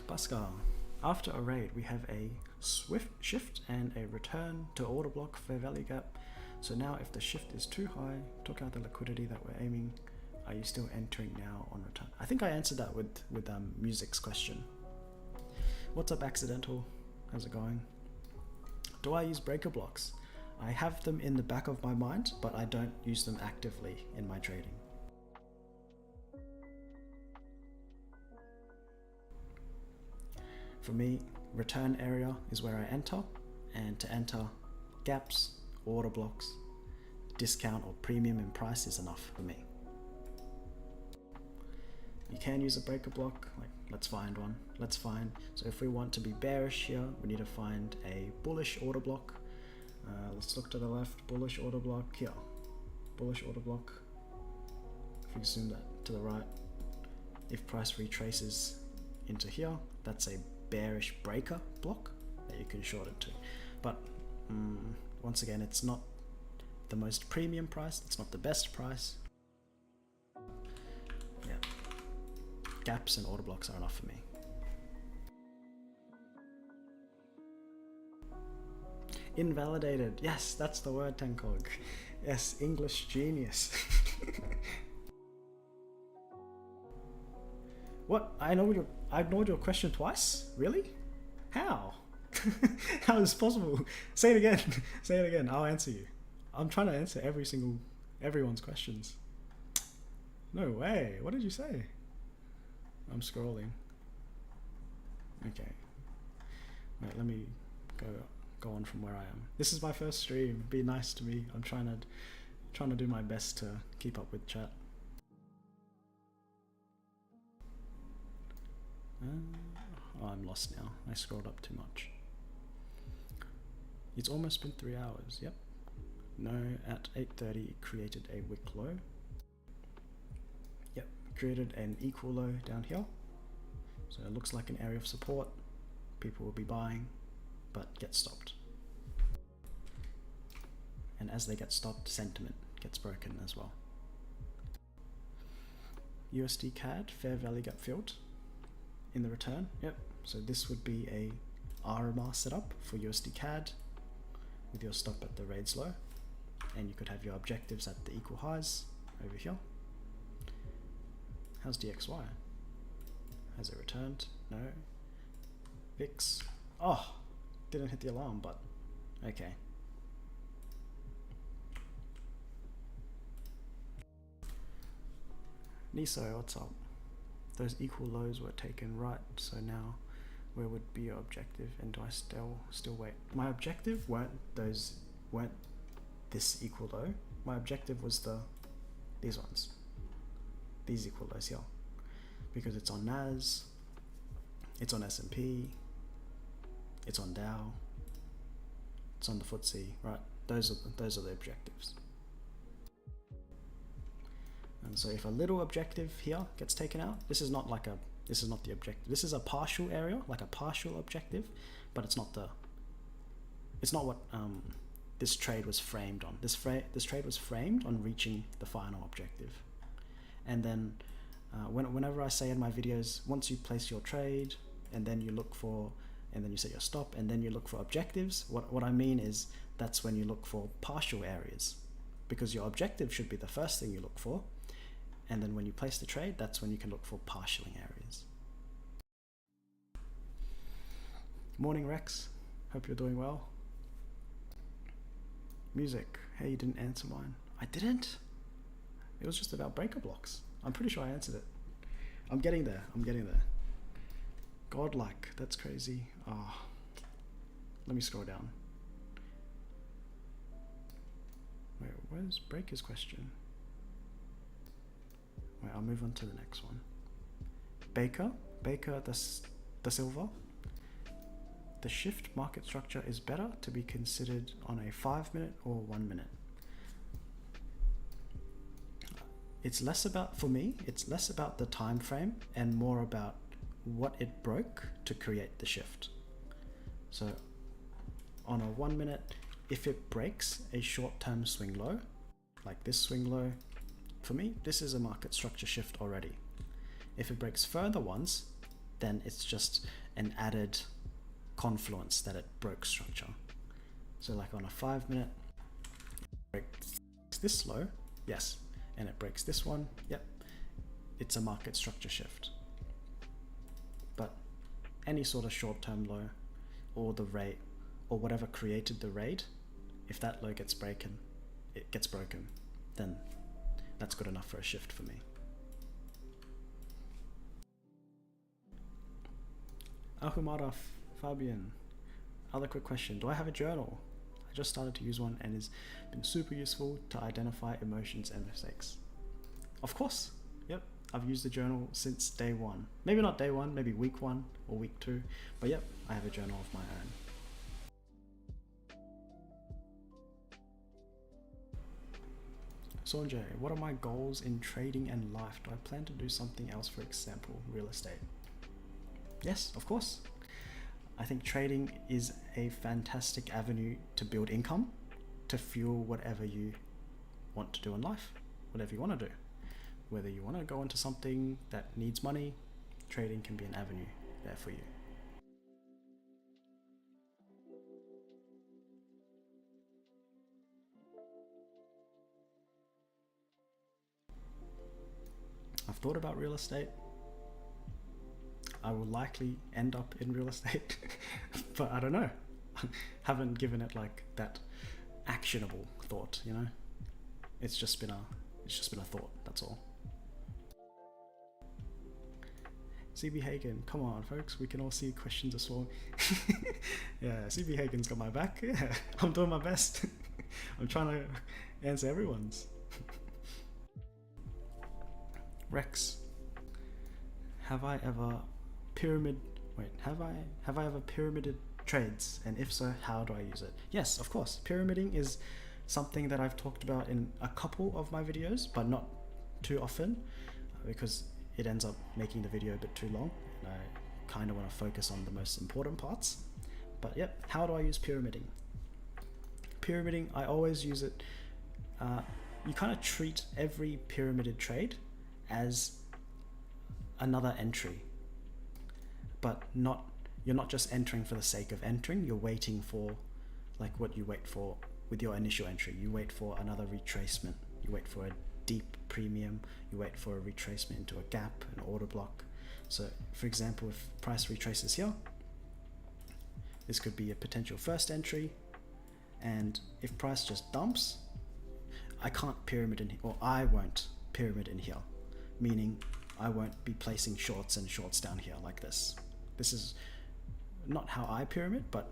Pascal, after a raid, we have a swift shift and a return to order block fair value gap. So now if the shift is too high, took out the liquidity that we're aiming, are you still entering now on return? I think I answered that with Music's question. What's up, Accidental? How's it going? Do I use breaker blocks? I have them in the back of my mind, but I don't use them actively in my trading. For me, return area is where I enter, and to enter, gaps, order blocks, discount or premium in price is enough for me. You can use a breaker block, like let's find one, let's find. So if we want to be bearish here, we need to find a bullish order block. Let's look to the left, bullish order block here, bullish order block. If we zoom that to the right, if price retraces into here, that's a bearish breaker block that you can short it to. But once again, it's not the most premium price, it's not the best price. Yeah, gaps and order blocks are enough for me. Invalidated, yes, that's the word, Tankog. Yes, English genius. What? I ignored your question twice? Really? How? How is this possible? Say it again. Say it again. I'll answer you. I'm trying to answer everyone's questions. No way. What did you say? I'm scrolling. Okay. Wait, let me go on from where I am. This is my first stream. Be nice to me. I'm trying to do my best to keep up with chat. Oh, I'm lost now. I scrolled up too much. It's almost been 3 hours. Yep. No, at 8:30 it created a wick low. Yep, created an equal low down here. So it looks like an area of support. People will be buying, but get stopped. And as they get stopped, sentiment gets broken as well. USD CAD, fair value gap filled in the return. Yep, so this would be a RMR setup for USD CAD with your stop at the raids low, and you could have your objectives at the equal highs over here. How's DXY? Has it returned? No. VIX. Oh, didn't hit the alarm, but okay. Niso, what's up? Those equal lows were taken right, so now where would be your objective, and do I still wait? My objective weren't this equal low. My objective was these ones, these equal lows here, because it's on NAS, it's on S&P, it's on Dow, it's on the FTSE, right? Those are the objectives. And so if a little objective here gets taken out, this is not the objective. This is a partial area, like a partial objective, but it's not what this trade was framed on. This trade was framed on reaching the final objective. And then whenever I say in my videos, once you place your trade and then you look for, and then you set your stop and then you look for objectives, what I mean is that's when you look for partial areas, because your objective should be the first thing you look for. And then when you place the trade, that's when you can look for partialing areas. Morning, Rex. Hope you're doing well. Music. Hey, you didn't answer mine. I didn't? It was just about breaker blocks. I'm pretty sure I answered it. I'm getting there. Godlike. That's crazy. Oh. Let me scroll down. Wait, where's Breaker's question? Wait, I'll move on to the next one. Baker the Silva. The shift market structure is better to be considered on a 5-minute or 1 minute. It's less about, for me, it's less about the time frame and more about what it broke to create the shift. So on a 1 minute, if it breaks a short-term swing low, like this swing low, for me, this is a market structure shift already. If it breaks further ones, then it's just an added confluence that it broke structure. So like on a 5 minute, breaks this low, yes, and it breaks this one, yep, it's a market structure shift. But any sort of short-term low or the rate or whatever created the rate, if that low gets broken, then that's good enough for a shift for me. Ahumada Fabian, other quick question, do I have a journal? I just started to use one and it's been super useful to identify emotions and mistakes. Of course, yep, I've used the journal since day one. Maybe not day one, maybe week 1 or week 2, but yep, I have a journal of my own. Sonjay, what are my goals in trading and life? Do I plan to do something else, for example, real estate? Yes, of course. I think trading is a fantastic avenue to build income, to fuel whatever you want to do in life, whatever you want to do. Whether you want to go into something that needs money, trading can be an avenue there for you. I've thought about real estate. I will likely end up in real estate, but I don't know. Haven't given it like that actionable thought, you know? It's just been a thought, that's all. CB Hagen, come on folks, we can all see questions as well. Yeah, CB Hagen's got my back. Yeah, I'm doing my best. I'm trying to answer everyone's. Rex, have I ever pyramided trades, and if so, how do I use it? Yes, of course. Pyramiding is something that I've talked about in a couple of my videos, but not too often, because it ends up making the video a bit too long, and I kind of want to focus on the most important parts. But yep, how do I use pyramiding? Pyramiding, I always use it, you kind of treat every pyramided trade as another entry, but you're not just entering for the sake of entering, you're waiting for, like what you wait for with your initial entry. You wait for another retracement, you wait for a deep premium, you wait for a retracement into a gap, an order block. So for example, if price retraces here, this could be a potential first entry, and if price just dumps, I can't pyramid in here, or I won't pyramid in here, meaning I won't be placing shorts and shorts down here like this. This is not how I pyramid, but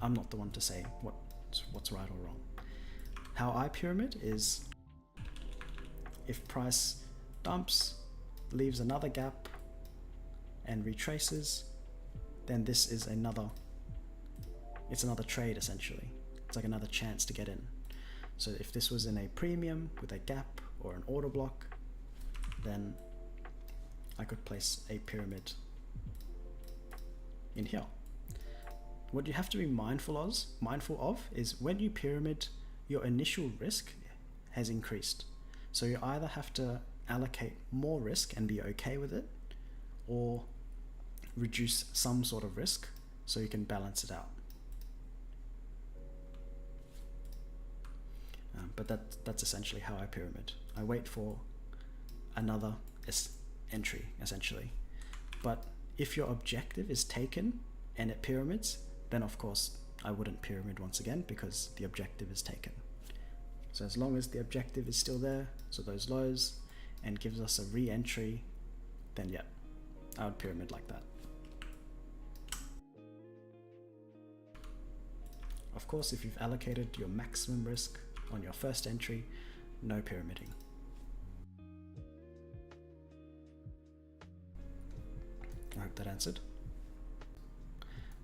I'm not the one to say what's right or wrong. How I pyramid is, if price dumps, leaves another gap and retraces, then this is another trade essentially. It's like another chance to get in. So if this was in a premium with a gap or an order block, then I could place a pyramid in here. What you have to be mindful of is when you pyramid, your initial risk has increased. So you either have to allocate more risk and be okay with it, or reduce some sort of risk so you can balance it out. But that's essentially how I pyramid. I wait for another entry essentially. But if your objective is taken and it pyramids, then of course I wouldn't pyramid once again because the objective is taken. So as long as the objective is still there, so those lows, and gives us a re-entry, then yeah, I would pyramid like that. Of course, if you've allocated your maximum risk on your first entry, no pyramiding. I hope that answered.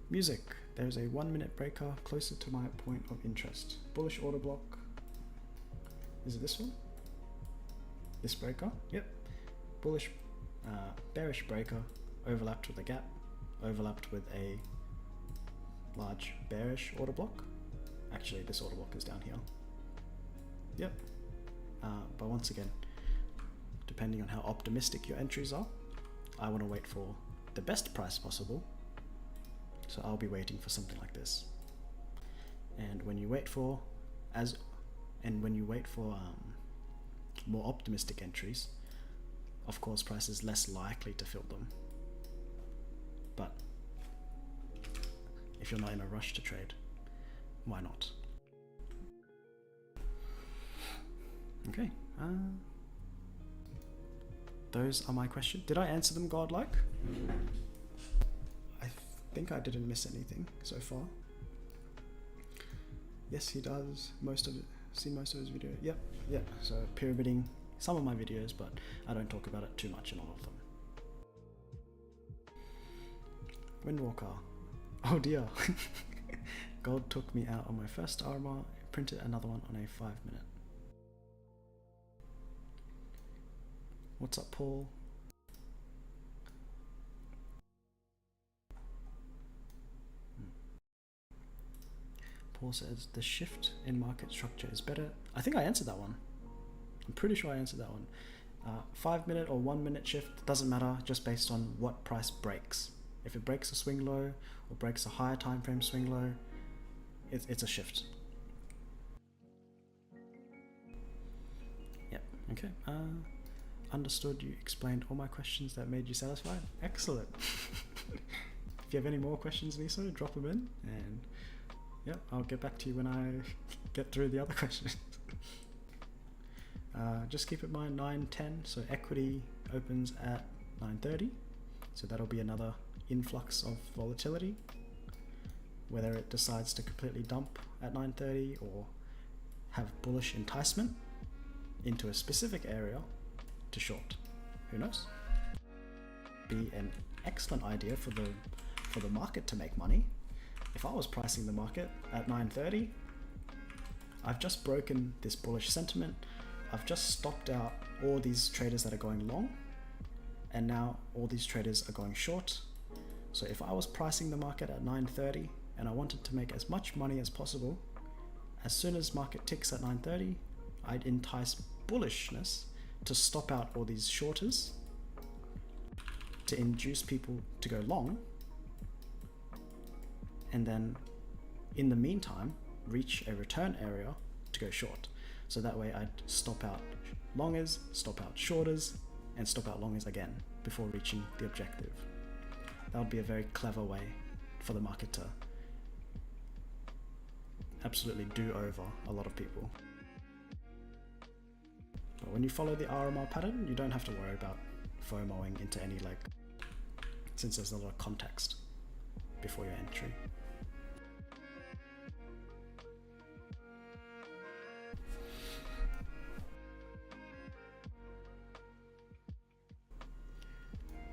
Music. There's a 1 minute breaker closer to my point of interest. Bullish order block. Is it this one? This breaker? Yep. Bullish, bearish breaker, overlapped with a gap, overlapped with a large bearish order block. Actually, this order block is down here. Yep. But once again, depending on how optimistic your entries are, I want to wait for the best price possible. So I'll be waiting for something like this. And when you wait for and when you wait for more optimistic entries, of course price is less likely to fill them. But if you're not in a rush to trade, why not? Okay, those are my questions. Did I answer them godlike? I think I didn't miss anything so far. Yes, he does see most of his videos. Yep. So pyramiding some of my videos, but I don't talk about it too much in all of them. Windwalker. Oh dear. Gold took me out on my first RMR, printed another one on a 5-minute. What's up, Paul? Paul says the shift in market structure is better. I think I answered that one. I'm pretty sure I answered that one. 5-minute or 1-minute shift, doesn't matter, just based on what price breaks. If it breaks a swing low or breaks a higher time frame swing low, it's a shift. Yep, okay. Understood, you explained all my questions that made you satisfied. Excellent. If you have any more questions, Miso, drop them in, and yep, I'll get back to you when I get through the other questions. Just keep in mind 9:10, so equity opens at 9:30, so that'll be another influx of volatility, whether it decides to completely dump at 9:30 or have bullish enticement into a specific area to short. Who knows? Be an excellent idea for the market to make money. If I was pricing the market at 9:30, I've just broken this bullish sentiment. I've just stopped out all these traders that are going long, and now all these traders are going short. So if I was pricing the market at 9:30 and I wanted to make as much money as possible, as soon as market ticks at 9:30, I'd entice bullishness to stop out all these shorters, to induce people to go long, and then in the meantime reach a return area to go short. So that way I'd stop out longers, stop out shorters, and stop out longers again before reaching the objective. That would be a very clever way for the market to absolutely do over a lot of people. But when you follow the RMR pattern, you don't have to worry about FOMOing into any, since there's a lot of context before your entry.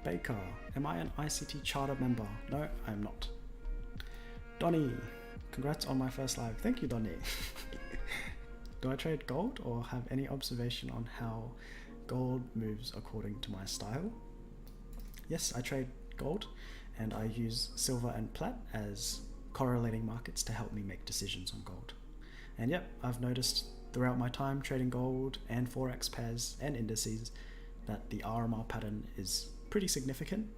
Baker, am I an ICT charter member? No, I'm not. Donnie, congrats on my first live. Thank you, Donnie. Do I trade gold or have any observation on how gold moves according to my style? Yes, I trade gold, and I use silver and plat as correlating markets to help me make decisions on gold. And yep, I've noticed throughout my time trading gold and forex pairs and indices that the RMR pattern is pretty significant.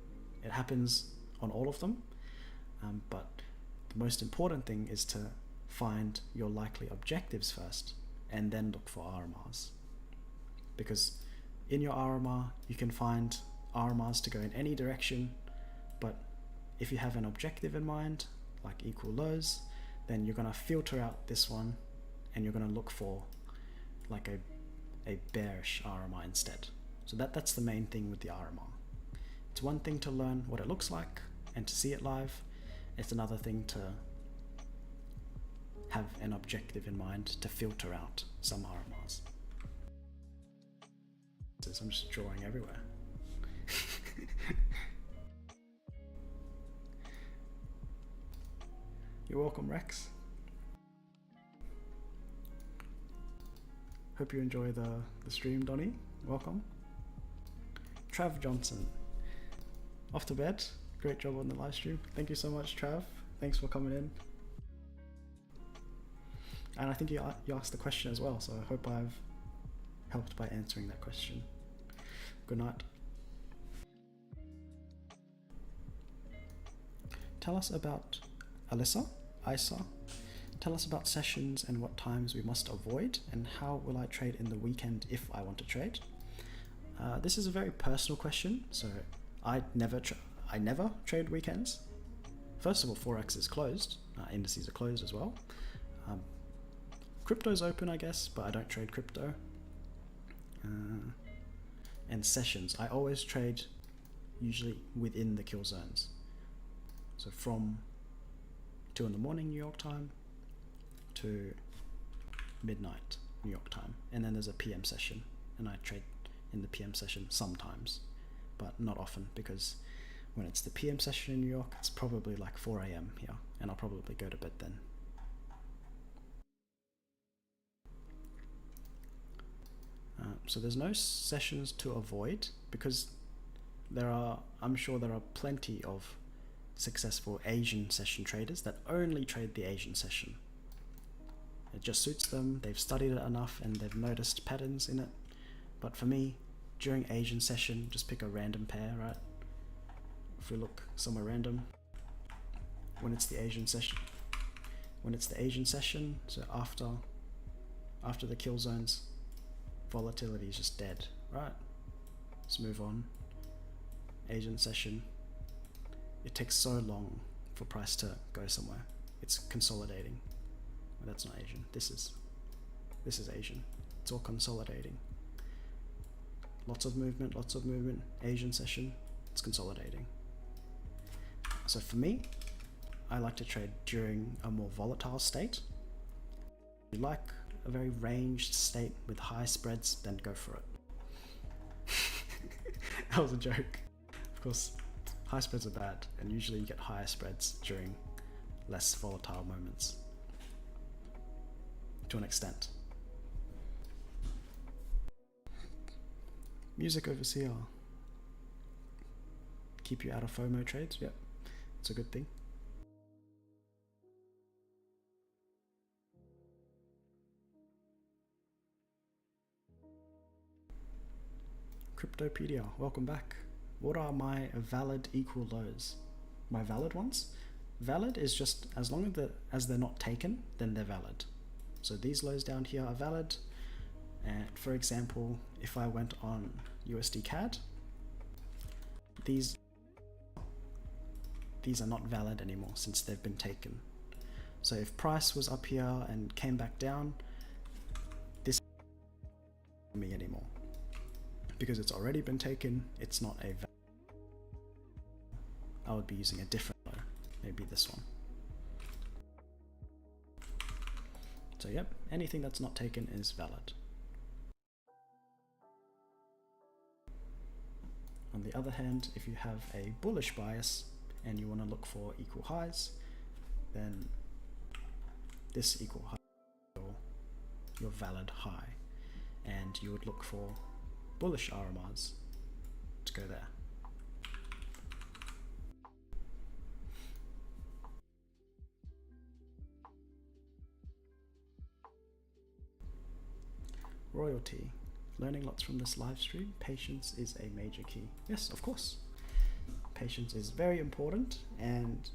It happens on all of them, but the most important thing is to find your likely objectives first and then look for RMRs, because in your RMR you can find RMRs to go in any direction, but if you have an objective in mind, like equal lows, then you're going to filter out this one and you're going to look for like a bearish RMR instead. So that's the main thing with the RMR. It's one thing to learn what it looks like and to see it live. It's another thing to have an objective in mind to filter out some RMRs. I'm just drawing everywhere. You're welcome, Rex. Hope you enjoy the stream, Donnie. Welcome. Trav Johnson. Off to bed. Great job on the live stream. Thank you so much, Trav. Thanks for coming in. And I think you asked the question as well, so I hope I've helped by answering that question. Good night. Tell us about Alyssa. Tell us about sessions and what times we must avoid, and how will I trade in the weekend if I want to trade? This is a very personal question, so I never trade weekends. First of all, Forex is closed, indices are closed as well. Crypto's open, I guess, but I don't trade crypto. And sessions, I always trade usually within the kill zones. So from 2 in the morning New York time to midnight New York time. And then there's a PM session, and I trade in the PM session sometimes, but not often, because when it's the PM session in New York, it's probably like 4 AM here, and I'll probably go to bed then. So there's no sessions to avoid, because I'm sure there are plenty of successful Asian session traders that only trade the Asian session. It just suits them, they've studied it enough and they've noticed patterns in it. But for me, during Asian session, just pick a random pair, right? If we look somewhere random, when it's the Asian session, so after the kill zones, volatility is just dead, right? Let's move on. Asian session, it takes so long for price to go somewhere. It's consolidating. Well, that's not Asian. This is Asian. It's all consolidating. Lots of movement. Asian session, it's consolidating. So for me, I like to trade during a more volatile state. If you like a very ranged state with high spreads, then go for it. That was a joke. Of course, high spreads are bad, and usually you get higher spreads during less volatile moments, to an extent. Music overseer. Keep you out of FOMO trades. Yep, it's a good thing. Cryptopedia, welcome back. What are my valid equal lows? My valid ones? Valid is just as long as they're not taken, then they're valid. So these lows down here are valid. And for example, if I went on USD CAD, these are not valid anymore since they've been taken. So if price was up here and came back down, this isn't me anymore. Because it's already been taken, it's not a valid. I would be using a different low, maybe this one. So yep, anything that's not taken is valid. On the other hand, if you have a bullish bias and you want to look for equal highs, then this equal high is your valid high, and you would look for bullish RMRs to go there. Royalty. Learning lots from this live stream. Patience is a major key. Yes, of course. Patience is very important, and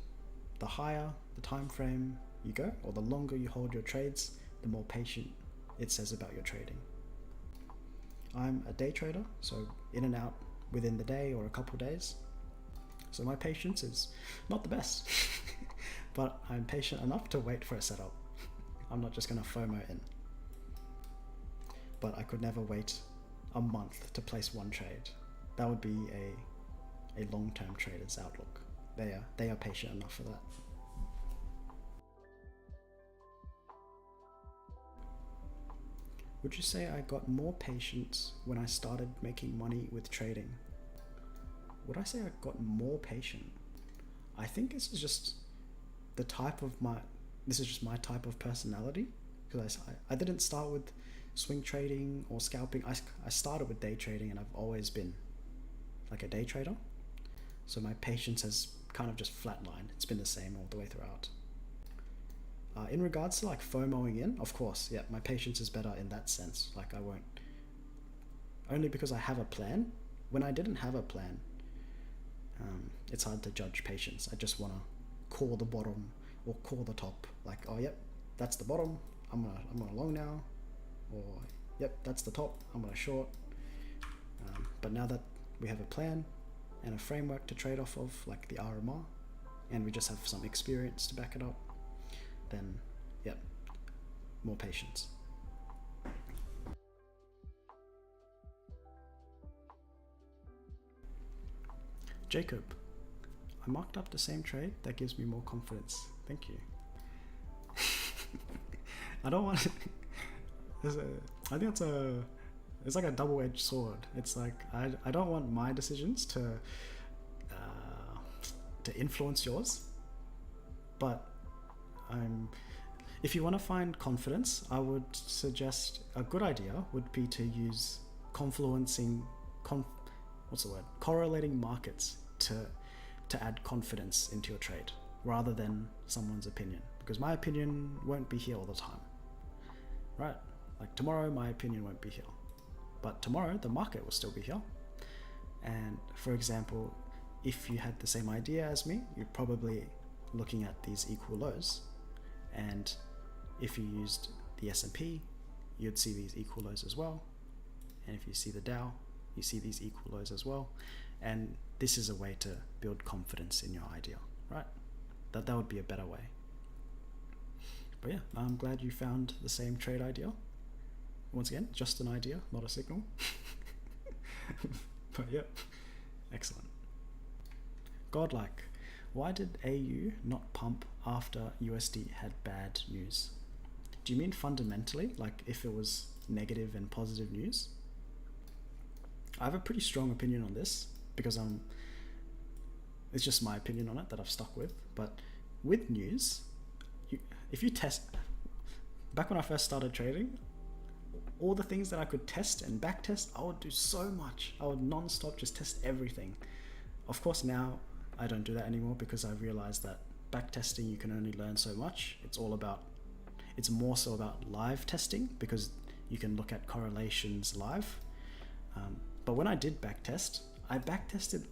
the higher the time frame you go, or the longer you hold your trades, the more patient it says about your trading. I'm a day trader, so in and out within the day or a couple of days. So my patience is not the best, but I'm patient enough to wait for a setup. I'm not just going to FOMO in. But I could never wait a month to place one trade. That would be a long-term trader's outlook. They are patient enough for that. Would you say I got more patience when I started making money with trading? Would I say I got more patient? I think this is just my type of personality, because I didn't start with swing trading or scalping. I started with day trading, and I've always been like a day trader. So my patience has kind of just flatlined. It's been the same all the way throughout. In regards to like FOMOing in, of course, yeah, my patience is better in that sense. Like I won't, only because I have a plan. When I didn't have a plan, it's hard to judge patience. I just want to call the bottom or call the top. Like, oh yep, that's the bottom, I'm gonna long now, or yep, that's the top, I'm gonna short. But now that we have a plan and a framework to trade off of, like the RMR, and we just have some experience to back it up, then yep, more patience. Jacob, I marked up the same trade. That gives me more confidence. Thank you. I don't want to, I think it's like a double-edged sword. It's like I don't want my decisions to influence yours, but if you want to find confidence, I would suggest a good idea would be to use correlating markets to add confidence into your trade, rather than someone's opinion, because my opinion won't be here all the time, right? Like tomorrow my opinion won't be here, but tomorrow the market will still be here. And for example, if you had the same idea as me, you're probably looking at these equal lows, and if you used the S&P, you'd see these equal lows as well, and if you see the Dow, you see these equal lows as well. And this is a way to build confidence in your idea, right? That would be a better way. But yeah, I'm glad you found the same trade idea. Once again, just an idea, not a signal. But yeah, excellent. Godlike, why did AU not pump after USD had bad news? Do you mean fundamentally, like if it was negative and positive news? I have a pretty strong opinion on this, because it's just my opinion on it that I've stuck with. But with news, if you test, back when I first started trading, all the things that I could test and back test, I would do so much. I would non-stop just test everything. Of course now I don't do that anymore, because I realized that back testing, you can only learn so much. It's more so about live testing, because you can look at correlations live. But when I did backtest, I backtested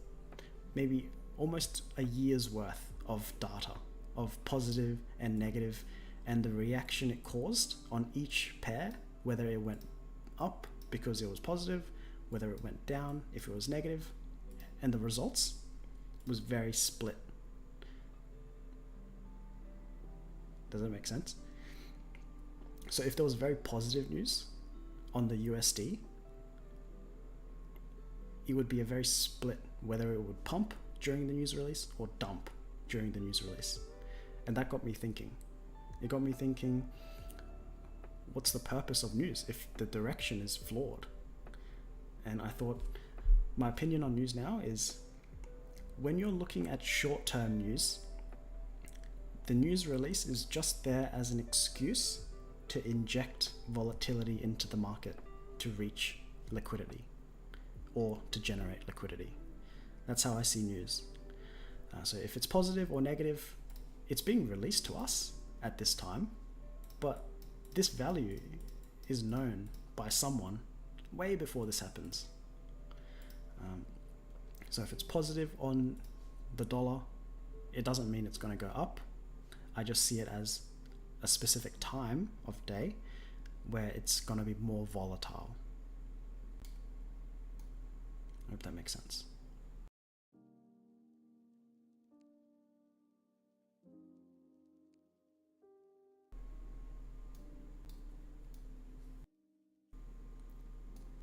maybe almost a year's worth of data, of positive and negative, and the reaction it caused on each pair, whether it went up because it was positive, whether it went down if it was negative, and the results was very split. Does that make sense? So if there was very positive news on the USD, it would be a very split, whether it would pump during the news release or dump during the news release. And that got me thinking. It got me thinking, what's the purpose of news if the direction is flawed? And I thought, my opinion on news now is, when you're looking at short-term news, the news release is just there as an excuse to inject volatility into the market to reach liquidity, or to generate liquidity. That's how I see news. So if it's positive or negative, it's being released to us at this time, but this value is known by someone way before this happens. So if it's positive on the dollar, it doesn't mean it's going to go up. I just see it as a specific time of day where it's going to be more volatile. I hope that makes sense.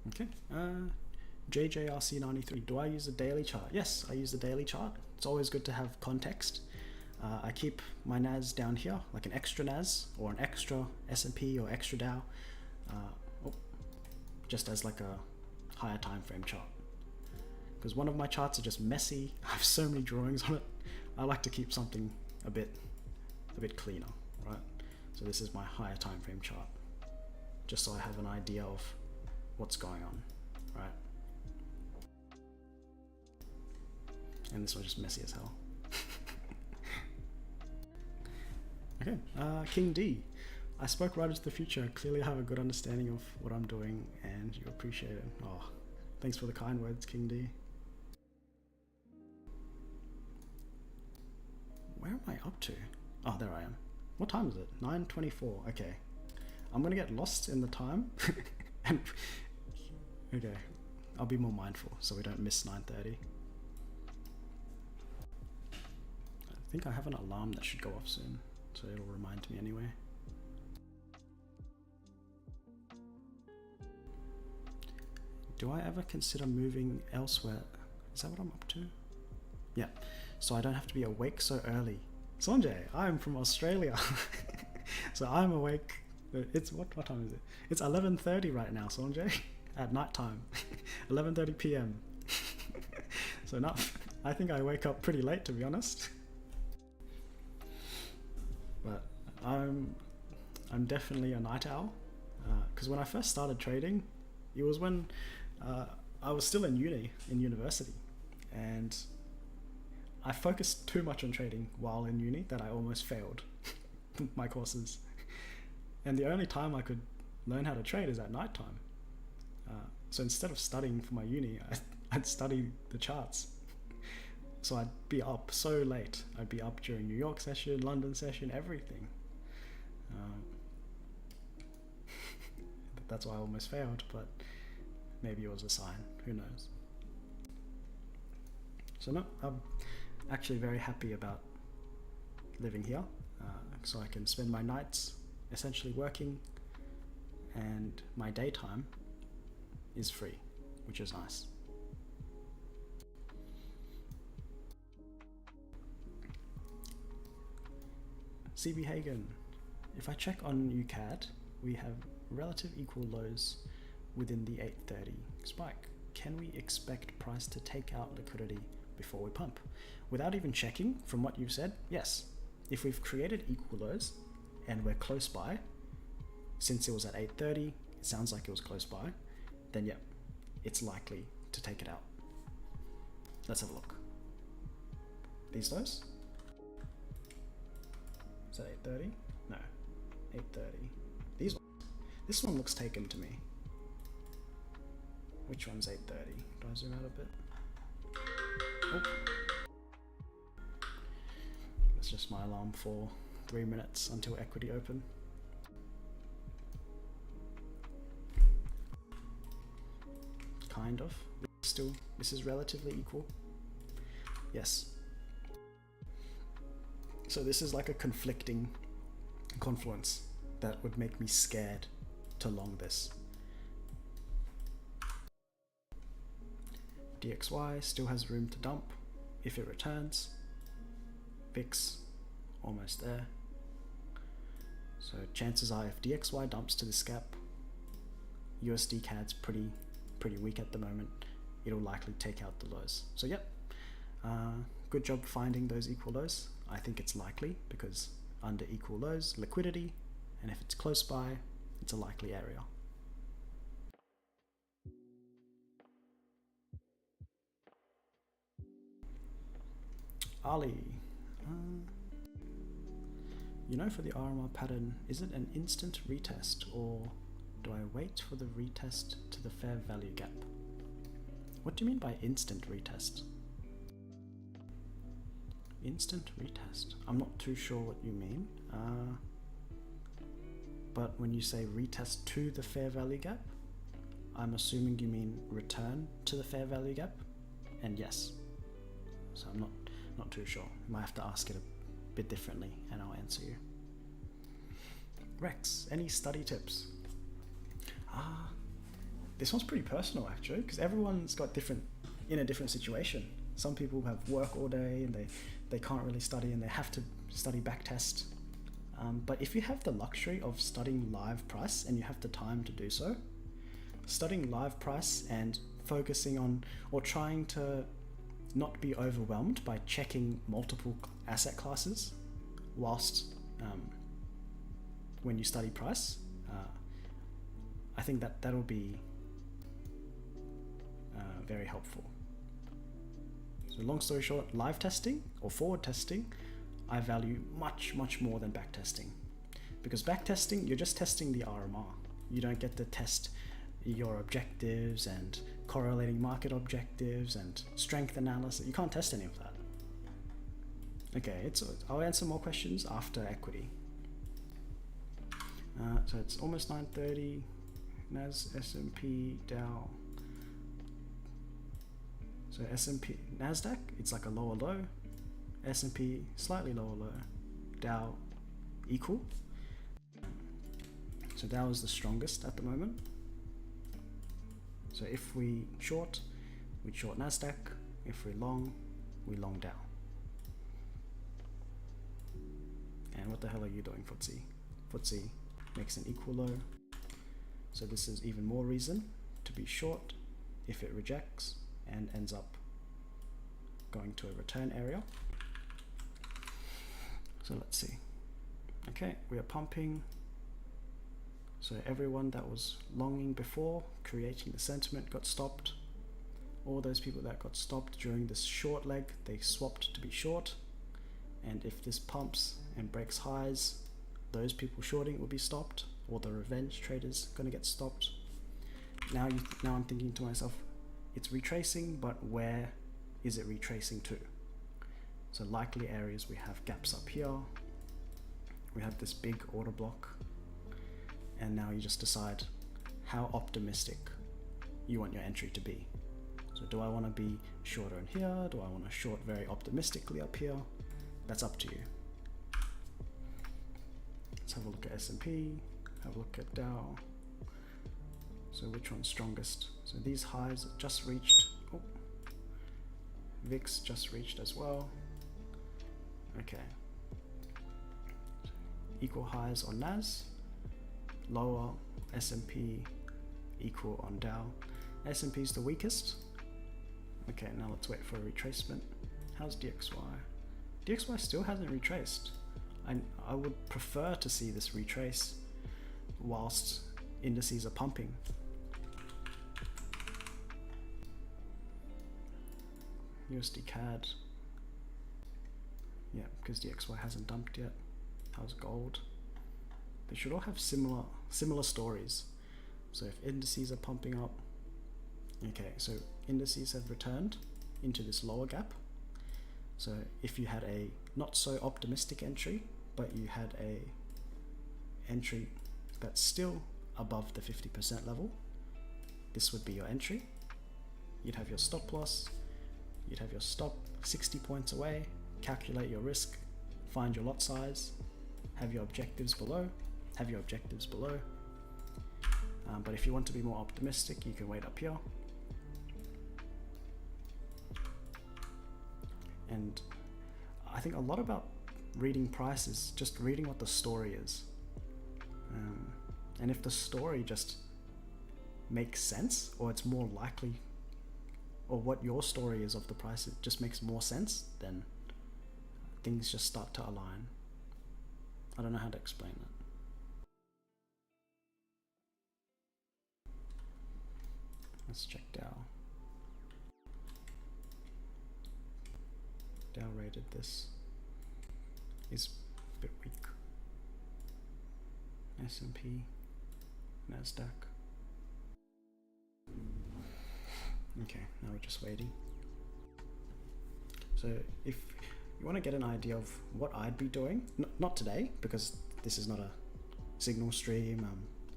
Okay, JJRC93, do I use a daily chart? Yes, I use the daily chart. It's always good to have context. I keep my NAS down here, like an extra NAS or an extra S&P or extra Dow, just as like a higher time frame chart. Because one of my charts are just messy. I have so many drawings on it. I like to keep something a bit cleaner, right? So this is my higher time frame chart, just so I have an idea of what's going on, right? And this one's just messy as hell. Okay, King D. I spoke right into the future. Clearly I have a good understanding of what I'm doing and you appreciate it. Oh, thanks for the kind words, King D. Where am I up to? Oh, there I am. What time is it? 9:24. Okay. I'm gonna get lost in the time. And okay. I'll be more mindful so we don't miss 9:30. I think I have an alarm that should go off soon, so it'll remind me anyway. Do I ever consider moving elsewhere? Is that what I'm up to? Yeah, so I don't have to be awake so early. Sanjay, I'm from Australia. So I'm awake. It's what time is it? It's 11:30 right now, Sanjay, at night time. 11:30 p.m. So now I think I wake up pretty late, to be honest. But I'm definitely a night owl, because when I first started trading, it was when I was still in university, and I focused too much on trading while in uni that I almost failed my courses. And the only time I could learn how to trade is at night time. So instead of studying for my uni, I'd study the charts. So I'd be up so late. I'd be up during New York session, London session, everything. That's why I almost failed, but maybe it was a sign, who knows. So no, I'm actually very happy about living here, so I can spend my nights essentially working, and my daytime is free, which is nice. CB Hagen, if I check on UCAD, we have relative equal lows within the 830 spike. Can we expect price to take out liquidity before we pump? Without even checking, from what you've said, yes. If we've created equal lows and we're close by, since it was at 830, it sounds like it was close by, then yeah, it's likely to take it out. Let's have a look. These lows? Is that 830? No, 830. These ones. This one looks taken to me. Which one's 830? Do I zoom out a bit? Oh. That's just my alarm for 3 minutes until equity open. Kind of. Still, this is relatively equal. Yes. So this is like a conflicting confluence that would make me scared to long this. DXY still has room to dump if it returns. VIX almost there. So chances are if DXY dumps to this gap, USD CAD's pretty weak at the moment, it'll likely take out the lows. So yep, good job finding those equal lows. I think it's likely because under equal lows, liquidity, and if it's close by, it's a likely area. Ali, you know, for the RMR pattern, is it an instant retest or do I wait for the retest to the fair value gap? What do you mean by instant retest? Instant retest? I'm not too sure what you mean. But when you say retest to the fair value gap, I'm assuming you mean return to the fair value gap, and yes. So I'm not too sure. I might have to ask it a bit differently and I'll answer you. Rex, any study tips? This one's pretty personal actually, because everyone's got in a different situation. Some people have work all day and they can't really study and they have to study backtest. But if you have the luxury of studying live price and you have the time to do so, studying live price and focusing on or trying to not be overwhelmed by checking multiple asset classes whilst when you study price, I think that'll be very helpful. So long story short, live testing or forward testing, I value much more than back testing, because back testing, you're just testing the RMR. You don't get to test your objectives and correlating market objectives and strength analysis. You can't test any of that. Okay, I'll answer more questions after equity. So it's almost 9:30. S&P, Dow. So S&P, Nasdaq, it's like a lower low. S&P, slightly lower low. Dow, equal. So Dow is the strongest at the moment. So if we short, we'd short Nasdaq. If we long Dow. And what the hell are you doing, FTSE? FTSE makes an equal low. So this is even more reason to be short if it rejects and ends up going to a return area. So let's see. Okay, we are pumping. So everyone that was longing before, creating the sentiment, got stopped. All those people that got stopped during this short leg, they swapped to be short. And if this pumps and breaks highs, those people shorting will be stopped, or the revenge traders gonna get stopped. Now I'm thinking to myself, it's retracing, but where is it retracing to? So likely areas, we have gaps up here. We have this big order block. And now you just decide how optimistic you want your entry to be. So do I want to be shorter in here? Do I want to short very optimistically up here? That's up to you. Let's have a look at S&P, have a look at Dow. So which one's strongest? So these highs just reached. Oh, VIX just reached as well. Okay. Equal highs on NAS, lower S&P, equal on Dow. S&P is the weakest. Okay, now let's wait for a retracement. How's DXY? DXY still hasn't retraced. I would prefer to see this retrace whilst indices are pumping. USD CAD. Yeah, because DXY hasn't dumped yet. How's gold? They should all have similar stories. So if indices are pumping up, okay, so indices have returned into this lower gap. So if you had a not so optimistic entry, but you had a entry that's still above the 50% level, this would be your entry. You'd have your stop loss, you'd have your stop 60 points away, calculate your risk, find your lot size, have your objectives below, but if you want to be more optimistic, you can wait up here. And I think a lot about reading price is just reading what the story is. And if the story just makes sense, or it's more likely, or what your story is of the price, it just makes more sense, then things just start to align. I don't know how to explain that. Let's check Dow. Dow rated this is a bit weak. S&P, Nasdaq. Okay, now we're just waiting. So if you want to get an idea of what I'd be doing, not today, because this is not a signal stream,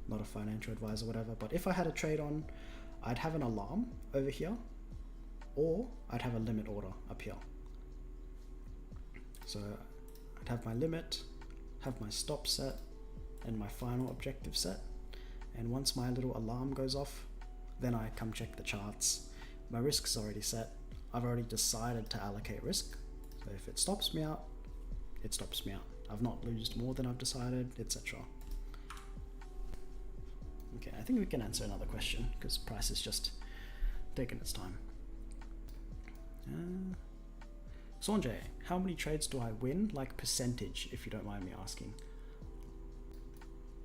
not a financial advisor, whatever, but if I had a trade on, I'd have an alarm over here, or I'd have a limit order up here. So I'd have my limit, have my stop set, and my final objective set. And once my little alarm goes off, then I come check the charts. My risk is already set. I've already decided to allocate risk. So if it stops me out, it stops me out. I've not lost more than I've decided, etc. Okay, I think we can answer another question because price is just taking its time. Sanjay, how many trades do I win? Like percentage, if you don't mind me asking.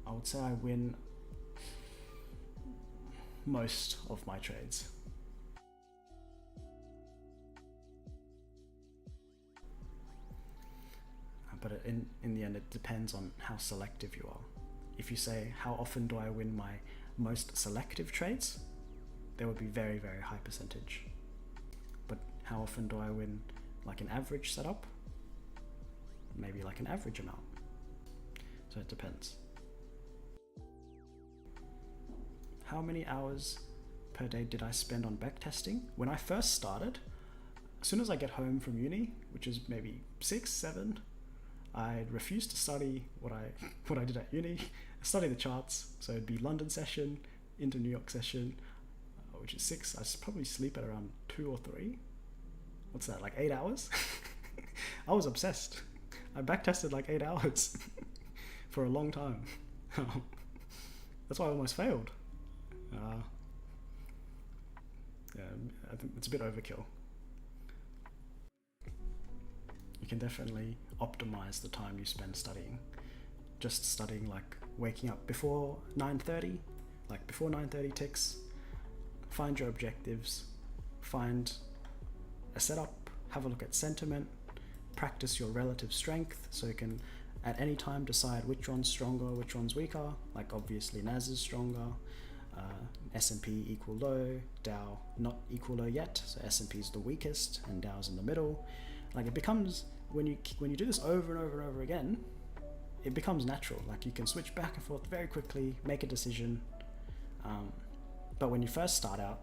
I would say I win most of my trades. But in the end, it depends on how selective you are. If you say, how often do I win my most selective trades? There would be very, very high percentage. But how often do I win like an average setup? Maybe like an average amount. So it depends. how many hours per day did I spend on backtesting? When I first started, as soon as I get home from uni, which is maybe 6, 7, I refused to study what I did at uni. Study the charts, so it'd be London session into New York session, which is 6. I probably sleep at around 2 or 3. What's that, like 8 hours? I was obsessed. I backtested like 8 hours for a long time. That's why I almost failed. Yeah, I think it's a bit overkill. You can definitely optimize the time you spend studying. Just studying, like waking up before 9:30, like before 9:30 ticks, find your objectives, find a setup, have a look at sentiment, practice your relative strength so you can at any time decide which one's stronger, which one's weaker. Like obviously NAS is stronger, S&P equal low, Dow not equal low yet, so S&P is the weakest and Dow's in the middle. Like it becomes, when you do this over and over and over again, it becomes natural. Like you can switch back and forth very quickly, make a decision. But when you first start out,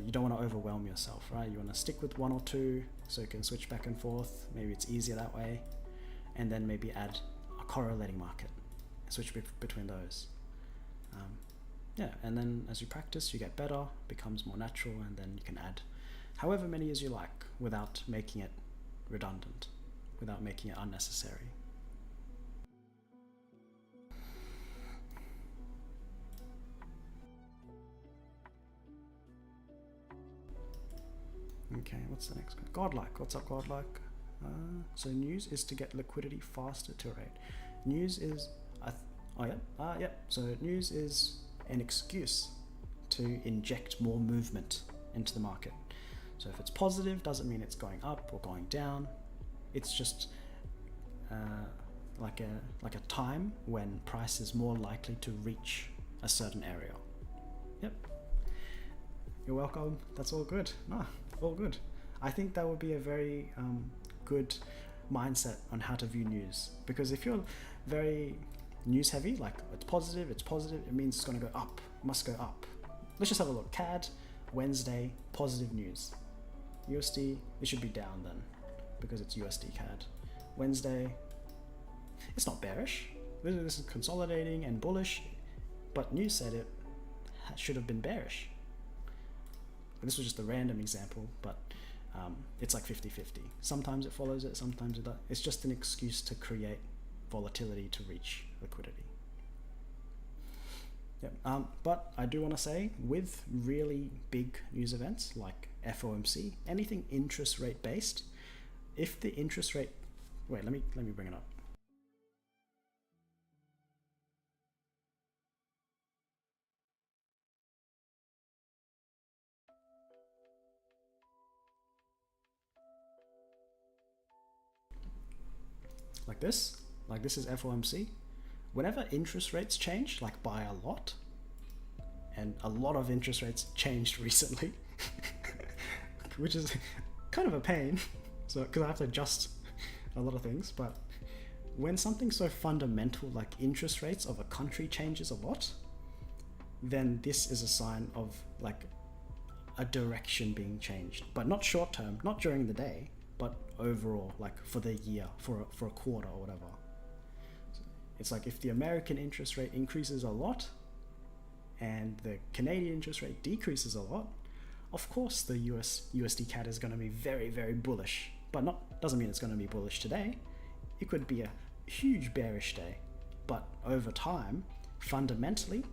you don't want to overwhelm yourself, right? You want to stick with 1 or 2 so you can switch back and forth. Maybe it's easier that way. And then maybe add a correlating market, switch between those. Yeah, and then as you practice, you get better, becomes more natural, and then you can add however many as you like without making it redundant, without making it unnecessary. Okay, what's the next one? Godlike. What's up, Godlike? So news is to get liquidity faster to rate. News is, so news is an excuse to inject more movement into the market. So if it's positive, doesn't mean it's going up or going down. It's just like a time when price is more likely to reach a certain area. Yep. You're welcome. That's all good. All good. I think that would be a very good mindset on how to view news, because if you're very news heavy, like it's positive, it means it's going to go up, must go up. Let's just have a look. CAD, Wednesday, positive news. USD, it should be down then, because it's USD CAD. Wednesday, it's not bearish. This is consolidating and bullish, but news said it should have been bearish. This was just a random example, but it's like 50-50. Sometimes it follows it, sometimes it doesn't. It's just an excuse to create volatility to reach liquidity. Yep. But I do want to say, with really big news events like FOMC, anything interest rate based, if the interest rate, let me bring it up. Like this is FOMC. Whenever interest rates change, like by a lot, and a lot of interest rates changed recently, which is kind of a pain, so because I have to adjust a lot of things, but when something so fundamental like interest rates of a country changes a lot, then this is a sign of like a direction being changed, but not short term, not during the day, but overall, like for the year, for a quarter or whatever. It's like if the American interest rate increases a lot and the Canadian interest rate decreases a lot, of course the USD CAD is going to be very, very bullish, but doesn't mean it's going to be bullish today. It could be a huge bearish day, but over time, fundamentally,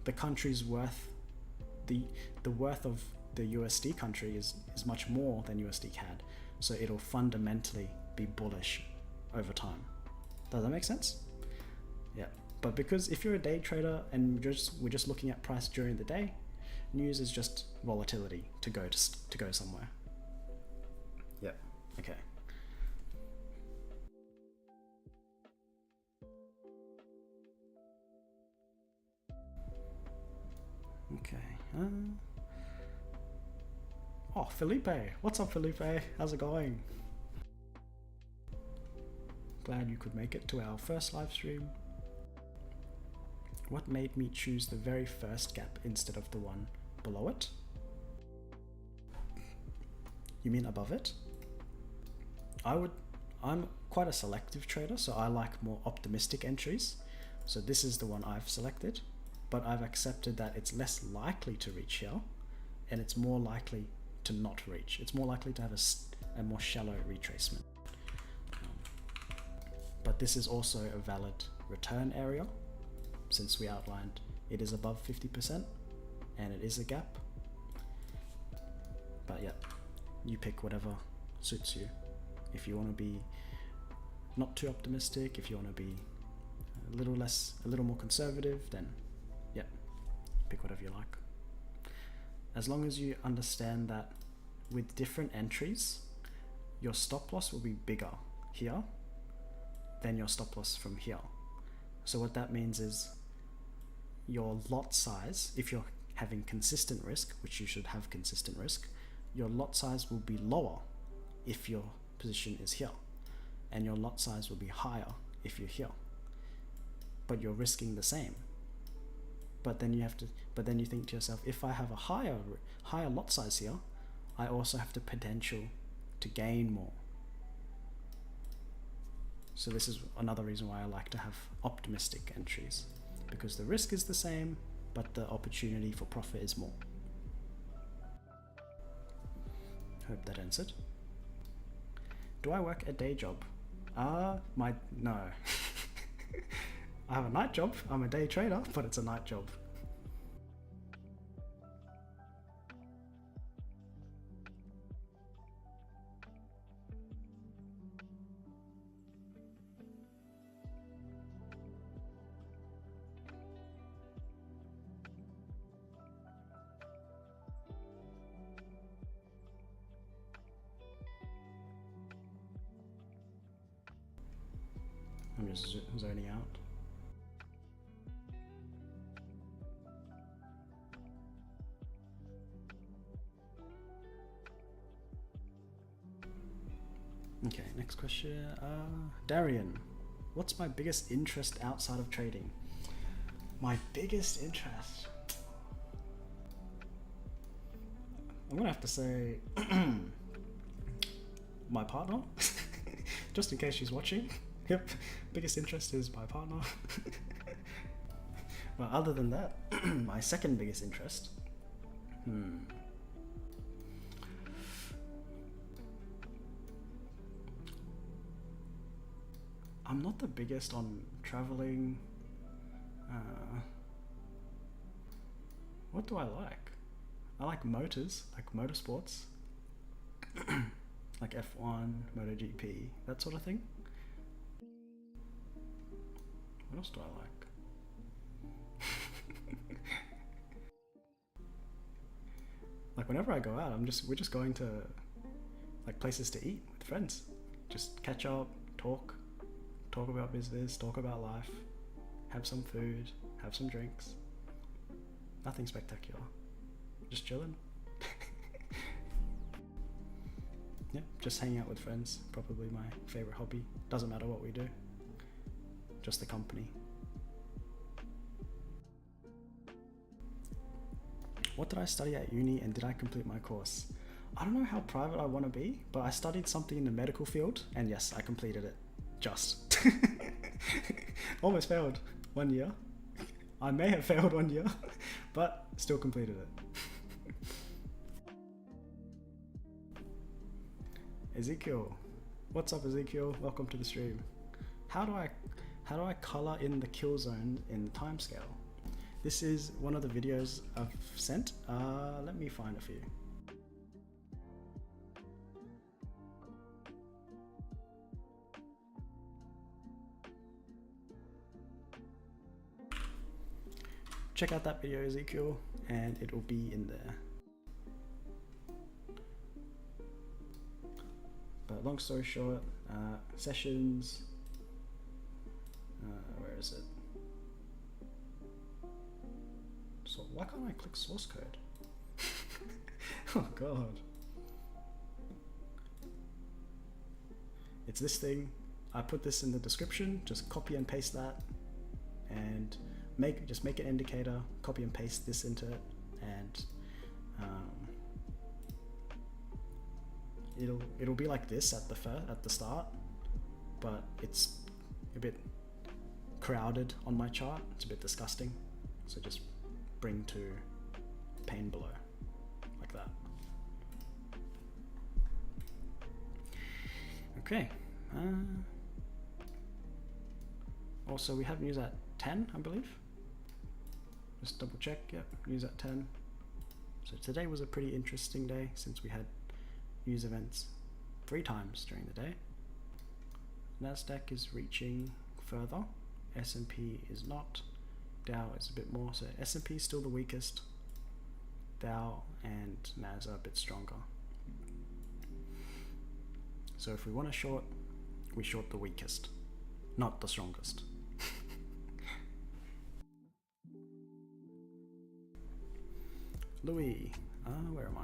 the country's worth, the worth of the USD country is much more than USD CAD. So it'll fundamentally be bullish over time. Does that make sense? Yeah. But because if you're a day trader and we're just looking at price during the day, news is just volatility to go somewhere. Yep. Okay. Okay. Oh, Felipe. What's up, Felipe? How's it going? Glad you could make it to our first live stream. What made me choose the very first gap instead of the one below it? You mean above it? I'm quite a selective trader, so I like more optimistic entries. So this is the one I've selected, but I've accepted that it's less likely to reach here, and it's more likely to not reach. It's more likely to have a more shallow retracement. But this is also a valid return area, since we outlined it is above 50% and it is a gap. But yeah, you pick whatever suits you. If you want to be not too optimistic, if you want to be a little more conservative, then yeah, pick whatever you like. As long as you understand that with different entries, your stop loss will be bigger here than your stop loss from here. So what that means is your lot size, if you're having consistent risk, which you should have consistent risk, your lot size will be lower if your position is here, and your lot size will be higher if you're here, but you're risking the same. But then you think to yourself, if I have a higher lot size here, I also have the potential to gain more. So this is another reason why I like to have optimistic entries, because the risk is the same, but the opportunity for profit is more. Hope that answered. Do I work a day job? No. I have a night job. I'm a day trader, but it's a night job. I'm just zoning out. Okay, next question. Darian, what's my biggest interest outside of trading? My biggest interest? I'm gonna have to say my partner, just in case she's watching. Yep, biggest interest is my partner. Well, other than that, my second biggest interest. I'm not the biggest on traveling. What do I like? I like motors, like motorsports, like F1, MotoGP, that sort of thing. What else do I like? Like whenever I go out, we're just going to like places to eat with friends. Just catch up, talk about business, talk about life, have some food, have some drinks. Nothing spectacular. Just chilling. Yeah, just hanging out with friends, probably my favorite hobby. Doesn't matter what we do. Just the company. What did I study at uni and did I complete my course? I don't know how private I want to be, but I studied something in the medical field and yes, I completed it. Just. Almost failed 1 year. I may have failed 1 year, but still completed it. Ezekiel. What's up, Ezekiel? Welcome to the stream. How do I color in the kill zone in the timescale? This is one of the videos I've sent. Let me find a few. Check out that video, Ezekiel, and it will be in there. But long story short, sessions, where is it? So why can't I click source code? Oh god. It's this thing. I put this in the description, just copy and paste that and just make an indicator, copy and paste this into it, and it'll be like this at the start, but it's a bit crowded on my chart. It's a bit disgusting, so just bring to pane below like that. Okay. Also, we have news at 10, I believe. Just double check. Yep, news at 10. So today was a pretty interesting day since we had news events 3 times during the day. Nasdaq is reaching further. S&P is not. Dow is a bit more. So S&P is still the weakest. Dow and Nas are a bit stronger. So if we want to short, we short the weakest, not the strongest. Louis, where am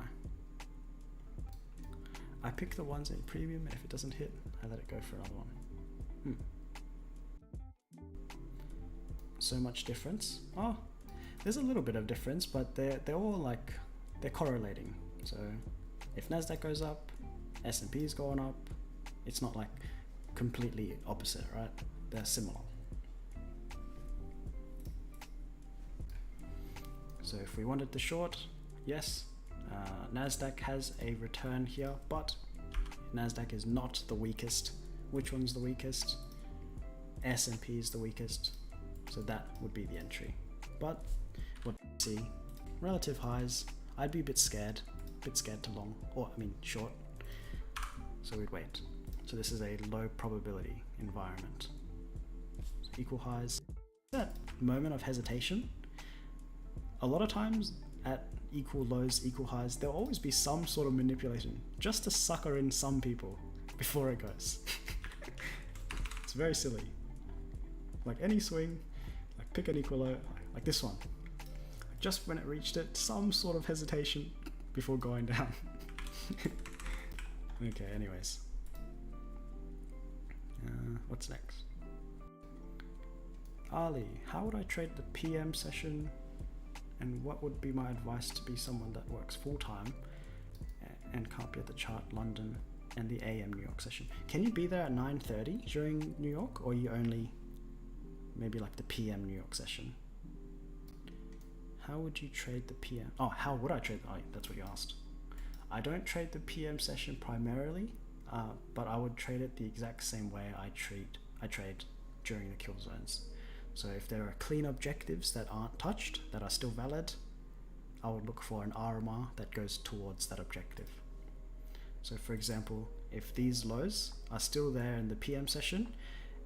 I pick the ones in premium, and if it doesn't hit, I let it go for another one. So much difference. Oh, there's a little bit of difference, but they're all like, they're correlating. So if Nasdaq goes up, S&P is going up. It's not like completely opposite, right? They're similar. So if we wanted to short, yes, Nasdaq has a return here, but Nasdaq is not the weakest. Which one's the weakest? S&P is the weakest, so that would be the entry. But what we see, relative highs, I'd be a bit scared to long, or I mean short. So we'd wait. So this is a low probability environment. So equal highs. That moment of hesitation, a lot of times at equal lows, equal highs, there'll always be some sort of manipulation just to sucker in some people before it goes. It's very silly. Like any swing, like pick an equal low, like this one. Just when it reached it, some sort of hesitation before going down. Okay, anyways. What's next? Ali, how would I trade the PM session, and what would be my advice to be someone that works full-time and can't be at the chart London and the AM New York session? Can you be there at 9:30 during New York, or you only maybe like the PM New York session? How would you trade the PM? Oh, how would I trade? Oh, that's what you asked. I don't trade the PM session primarily, but I would trade it the exact same way I trade during the kill zones. So if there are clean objectives that aren't touched, that are still valid, I would look for an RMR that goes towards that objective. So for example, if these lows are still there in the PM session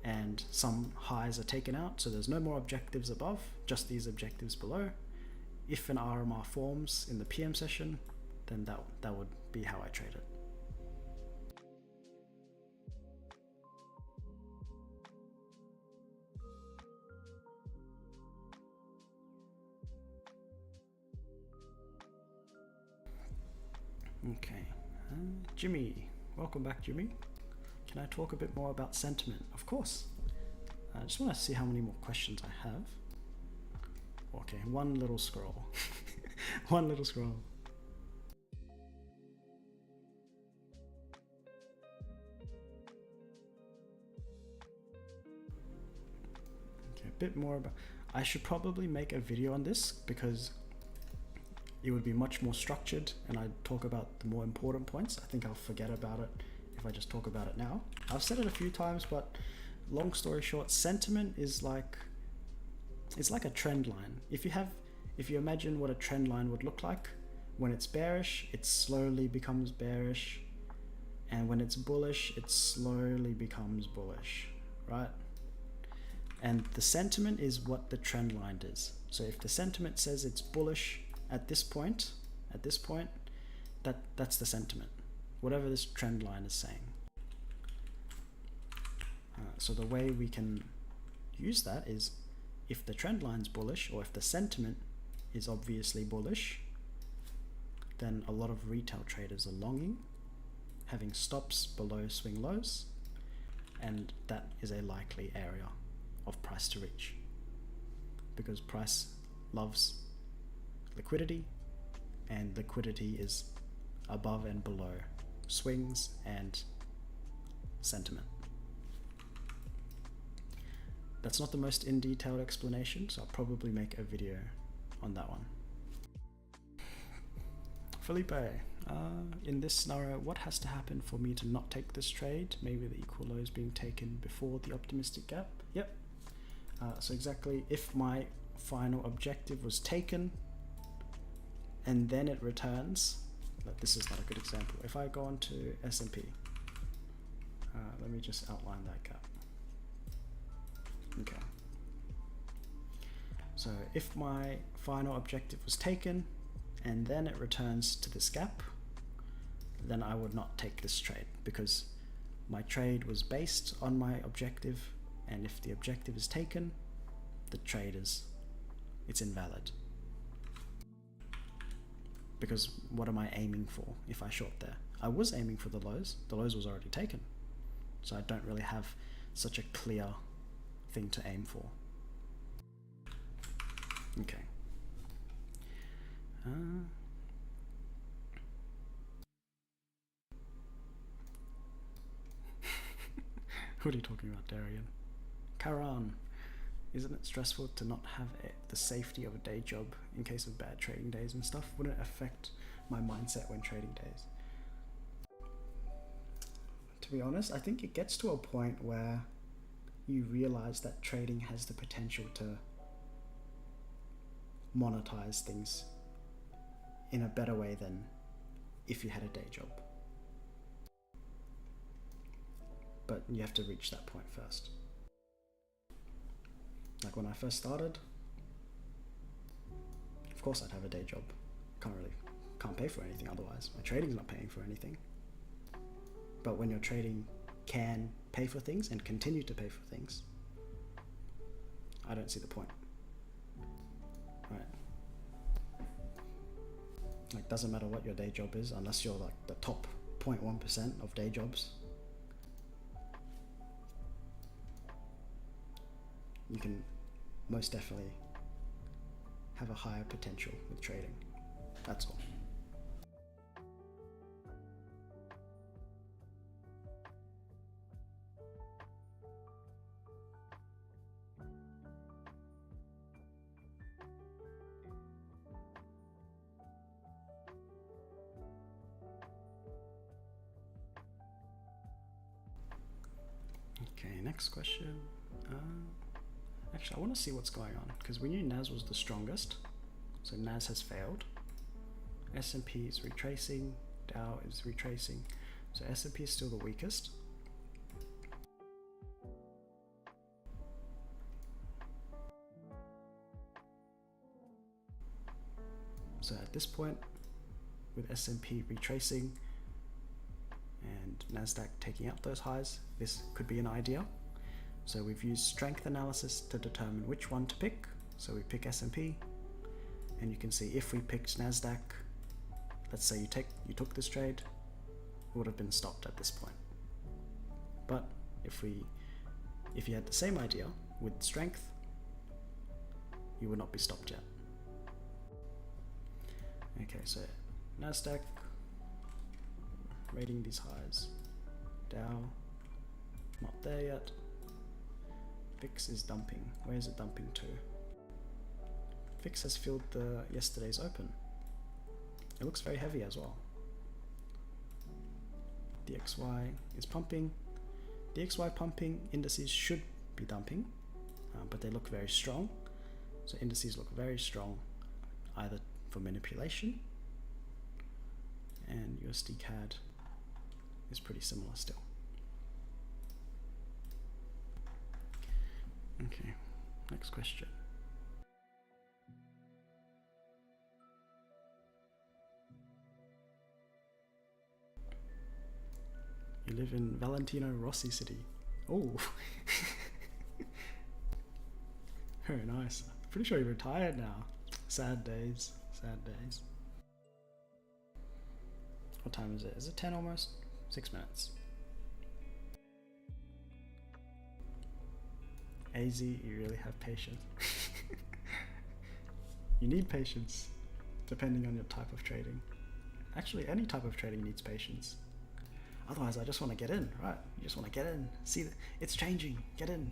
and some highs are taken out, so there's no more objectives above, just these objectives below, if an RMR forms in the PM session, then that would be how I trade it. Okay, Jimmy, welcome back, Jimmy. Can I talk a bit more about sentiment? Of course. I just want to see how many more questions I have. Okay, one little scroll. One little scroll. Okay, a bit more about... I should probably make a video on this because it would be much more structured and I'd talk about the more important points. I think I'll forget about it if I just talk about it now. I've said it a few times, but long story short, sentiment is like, it's like a trend line. If you imagine what a trend line would look like, when it's bearish, it slowly becomes bearish, and when it's bullish, it slowly becomes bullish, right? And the sentiment is what the trend line is. So if the sentiment says it's bullish at this point, that's the sentiment, whatever this trend line is saying. So the way we can use that is if the trend line's bullish, or if the sentiment is obviously bullish, then a lot of retail traders are longing, having stops below swing lows, and that is a likely area of price to reach. because price loves liquidity, and liquidity is above and below swings and sentiment. That's not the most in detailed explanation, so I'll probably make a video on that one. Felipe, in this scenario, what has to happen for me to not take this trade? Maybe the equal low is being taken before the optimistic gap. Yep. So exactly, if my final objective was taken and then it returns, this is not a good example. If I go on to S&P, let me just outline that gap. Okay. So if my final objective was taken and then it returns to this gap, then I would not take this trade, because my trade was based on my objective, and if the objective is taken, the trade it's invalid. Because what am I aiming for if I short there? I was aiming for the lows was already taken, so I don't really have such a clear thing to aim for. Okay. What are you talking about, Darian? Karan, isn't it stressful to not have the safety of a day job in case of bad trading days and stuff? Wouldn't it affect my mindset when trading days? To be honest, I think it gets to a point where you realize that trading has the potential to monetize things in a better way than if you had a day job. But you have to reach that point first. Like when I first started, of course I'd have a day job. Can't pay for anything otherwise. My trading's not paying for anything. But when your trading can pay for things and continue to pay for things, I don't see the point. Right. Like, doesn't matter what your day job is, unless you're like the top 0.1% of day jobs. You can most definitely have a higher potential with trading. That's all. Okay, next question. Actually, I want to see what's going on, because we knew NAS was the strongest, so NAS has failed. S&P is retracing, Dow is retracing, so S&P is still the weakest. So at this point, with S&P retracing and NASDAQ taking out those highs, this could be an idea. So we've used strength analysis to determine which one to pick. So we pick S&P, and you can see if we picked NASDAQ, let's say you took this trade, it would have been stopped at this point. But if you had the same idea with strength, you would not be stopped yet. Okay, so NASDAQ rating these highs. Dow, not there yet. VIX is dumping. Where is it dumping to? VIX has filled yesterday's open. It looks very heavy as well. DXY is pumping. DXY pumping, indices should be dumping, but they look very strong. So indices look very strong, either for manipulation, and USD CAD is pretty similar still. Okay, next question. You live in Valentino Rossi City. Oh, very nice. Pretty sure you're retired now. Sad days, sad days. What time is it? Is it 10 almost? 6 minutes. AZ, you really have patience. You need patience, depending on your type of trading. Actually, any type of trading needs patience. Otherwise, I just want to get in, right? You just want to get in. See, it's changing. Get in.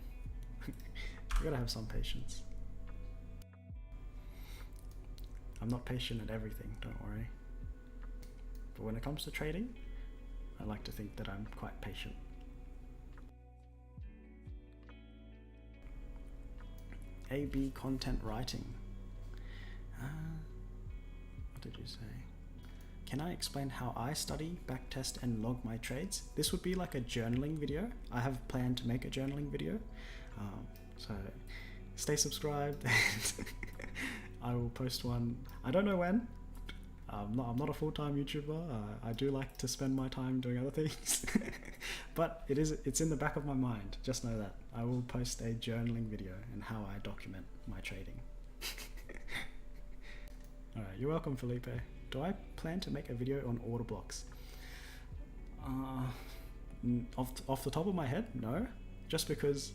You gotta have some patience. I'm not patient at everything, don't worry. But when it comes to trading, I like to think that I'm quite patient. A/B content writing. What did you say? Can I explain how I study, backtest, and log my trades? This would be like a journaling video. I have planned to make a journaling video. So stay subscribed and I will post one. I don't know when. I'm not a full-time YouTuber. I do like to spend my time doing other things. But it's in the back of my mind. Just know that. I will post a journaling video and how I document my trading. Alright, you're welcome, Felipe. Do I plan to make a video on order blocks? Off the top of my head, no. Just because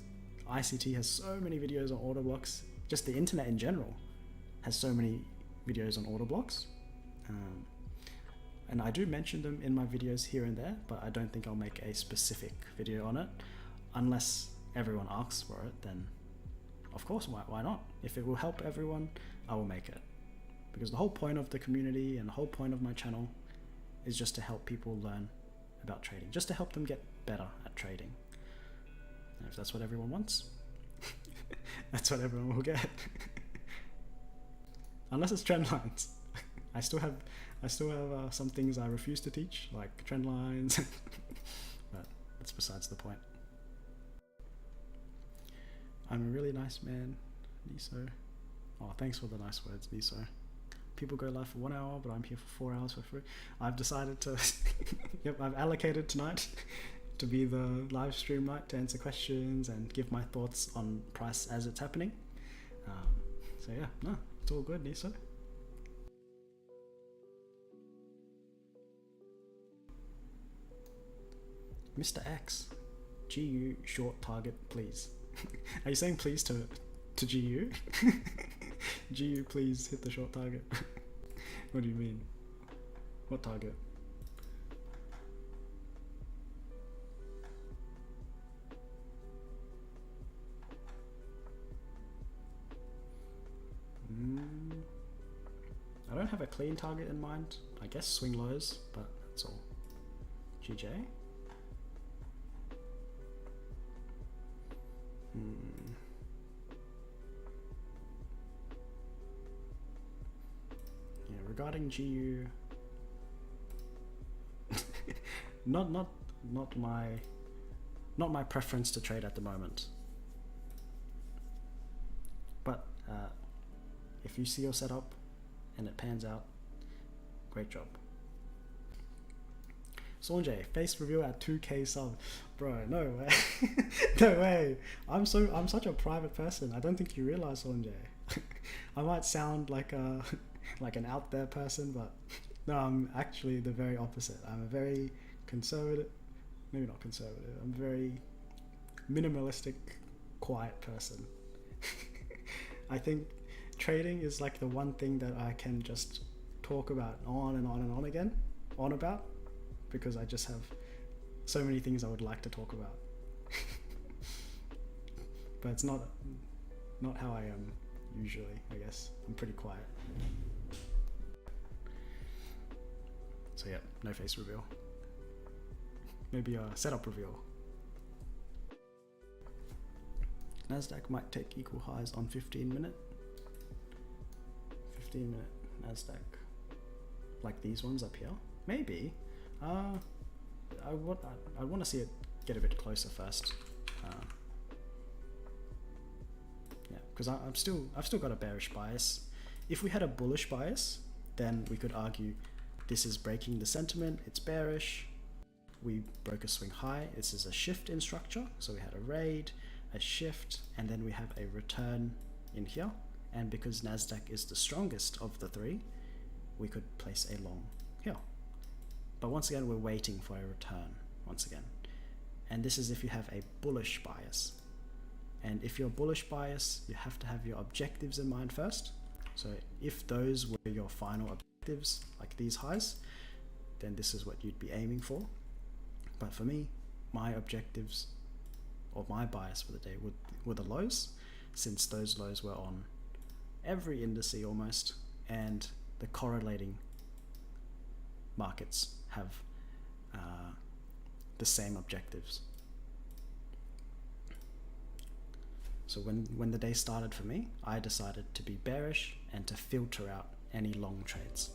ICT has so many videos on order blocks, just the internet in general has so many videos on order blocks. And I do mention them in my videos here and there, but I don't think I'll make a specific video on it. Unless everyone asks for it, then of course, why not? If it will help everyone, I will make it. Because the whole point of the community and the whole point of my channel is just to help people learn about trading, just to help them get better at trading. And if that's what everyone wants, that's what everyone will get. Unless it's trend lines. I still have some things I refuse to teach, like trend lines, but that's besides the point. I'm a really nice man, Niso. Oh, thanks for the nice words, Niso. People go live for 1 hour, but I'm here for 4 hours for free. I've decided to, yep, I've allocated tonight to be the live stream night to answer questions and give my thoughts on price as it's happening. So yeah, no, it's all good, Niso. Mr. X, GU short target, please. Are you saying please to GU? GU, please hit the short target. What do you mean? What target? I don't have a clean target in mind. I guess swing lows, but that's all. GJ? Yeah, regarding GU, not my preference to trade at the moment. But if you see your setup and it pans out, great job. Sanjay, face reveal at 2K sub. Bro, no way. No way. I'm such a private person. I don't think you realize, Sanjay. I might sound like an out there person, but no, I'm actually the very opposite. I'm a very conservative, maybe not conservative, I'm a very minimalistic, quiet person. I think trading is like the one thing that I can just talk about on and on and on again, about, because I just have so many things I would like to talk about. But it's not how I am usually, I guess. I'm pretty quiet. So yeah, no face reveal. Maybe a setup reveal. Nasdaq might take equal highs on 15-minute. 15-minute Nasdaq. Like these ones up here. Maybe. I want to see it get a bit closer first. Yeah, because I've still got a bearish bias. If we had a bullish bias, then we could argue this is breaking the sentiment, it's bearish. We broke a swing high. This is a shift in structure. So we had a raid, a shift, and then we have a return in here. And because Nasdaq is the strongest of the three, we could place a long here. But once again, we're waiting for a return once again. And this is if you have a bullish bias. And if you're bullish bias, you have to have your objectives in mind first. So if those were your final objectives, like these highs, then this is what you'd be aiming for. But for me, my objectives or my bias for the day were the lows, since those lows were on every indice almost, and the correlating markets have the same objectives. So when the day started for me, I decided to be bearish and to filter out any long trades.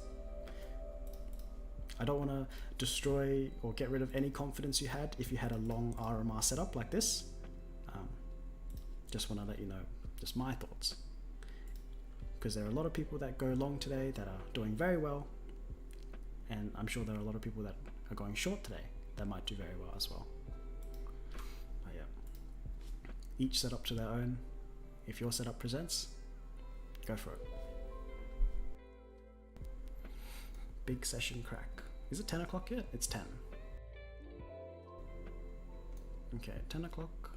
I don't want to destroy or get rid of any confidence you had if you had a long RMR setup like this. Just want to let you know just my thoughts, because there are a lot of people that go long today that are doing very well, and I'm sure there are a lot of people that are going short today that might do very well as well. But yeah, each setup to their own. If your setup presents, go for it. Big session crack. Is it 10 o'clock yet? It's 10. Okay, 10 o'clock,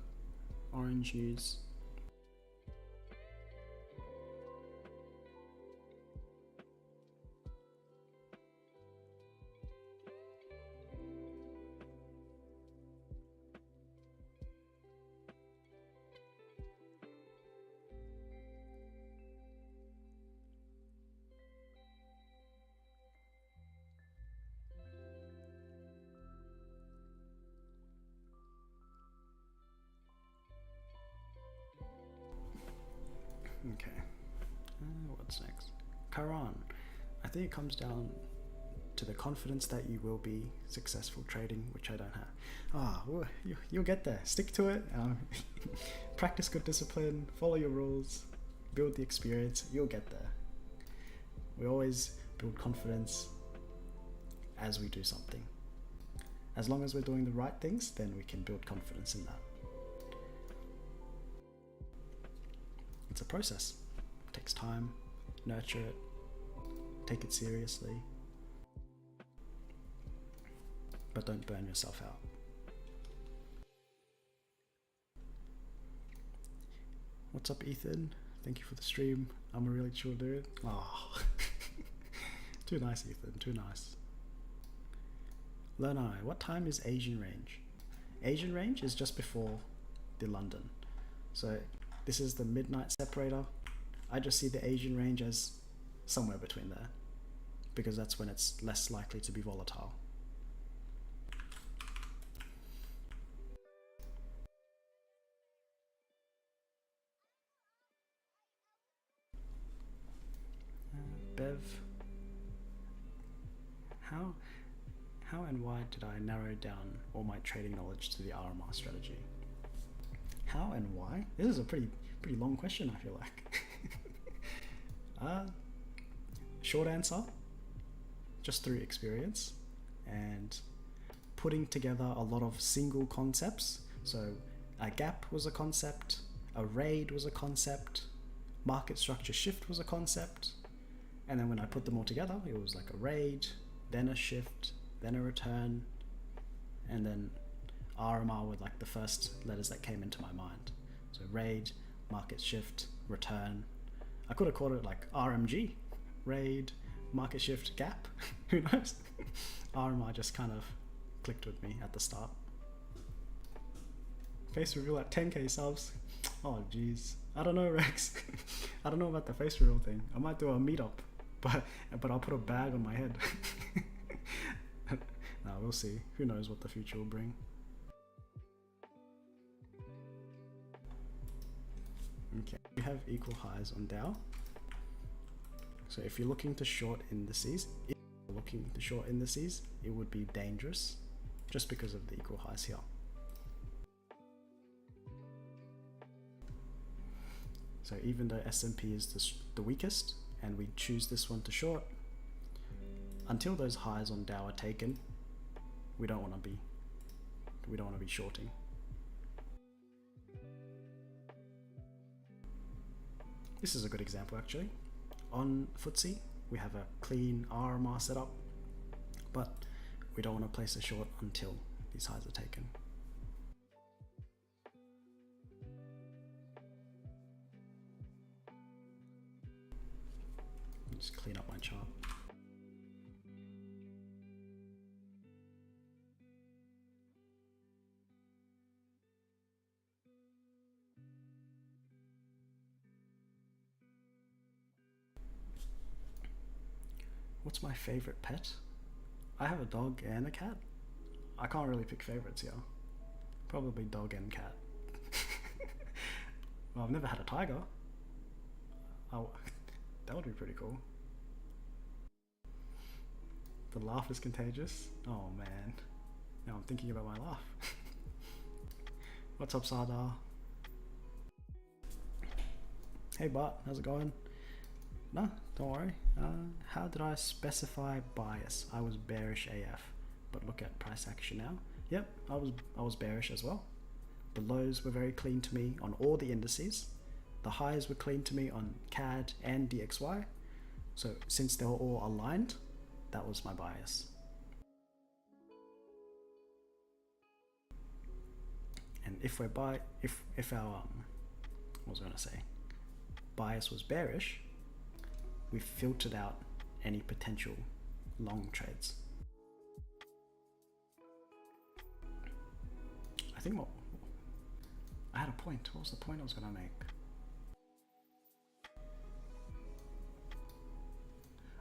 orange news. Okay, what's next? Karan. I think it comes down to the confidence that you will be successful trading, which I don't have. Well, you'll get there. Stick to it. Practice good discipline. Follow your rules. Build the experience. You'll get there. We always build confidence as we do something. As long as we're doing the right things, then we can build confidence in that. It's a process. It takes time. Nurture it. Take it seriously. But don't burn yourself out. What's up, Ethan? Thank you for the stream. I'm a really chill dude. Oh, too nice, Ethan. Too nice. Lernai, what time is Asian range? Asian range is just before the London. So this is the midnight separator. I just see the Asian range as somewhere between there, because that's when it's less likely to be volatile. Bev, how and why did I narrow down all my trading knowledge to the RMR strategy? How and why? This is a pretty long question, I feel like. Short answer, just through experience and putting together a lot of single concepts. So a gap was a concept, a raid was a concept, market structure shift was a concept, and then when I put them all together, it was like a raid, then a shift, then a return, and then RMR were like the first letters that came into my mind. So raid, market shift, return. I could have called it like RMG, raid, market shift, gap. Who knows? RMR just kind of clicked with me at the start. Face reveal at 10k subs. Oh jeez. I don't know, Rex. I don't know about the face reveal thing. I might do a meetup, but I'll put a bag on my head. No, we'll see. Who knows what the future will bring. Okay, we have equal highs on Dow. So if you're looking to short indices, it would be dangerous just because of the equal highs here. So even though S&P is the weakest and we choose this one to short, until those highs on Dow are taken, we don't want to be shorting. This is a good example actually. On FTSE, we have a clean RMR setup, but we don't want to place a short until these highs are taken. Just clean up my chart. What's my favorite pet? I have a dog and a cat. I can't really pick favorites here. Probably dog and cat. Well, I've never had a tiger. Oh, that would be pretty cool. The laugh is contagious. Oh man. Now I'm thinking about my laugh. What's up, Sardar? Hey Bart, how's it going? No, don't worry. How did I specify bias? I was bearish AF, but look at price action now. Yep, I was bearish as well. The lows were very clean to me on all the indices. The highs were clean to me on CAD and DXY. So since they were all aligned, that was my bias. And if our what was I gonna say? Bias was bearish, we filtered out any potential long trades. I think I had a point. What was the point I was gonna make?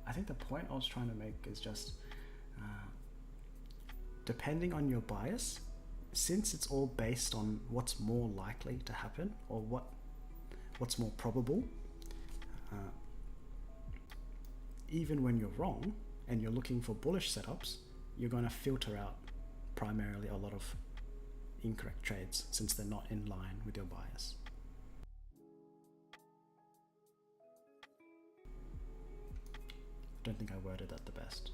I think the point I was trying to make is just depending on your bias, since it's all based on what's more likely to happen or what's more probable, even when you're wrong and you're looking for bullish setups, you're going to filter out primarily a lot of incorrect trades since they're not in line with your bias. I don't think I worded that the best.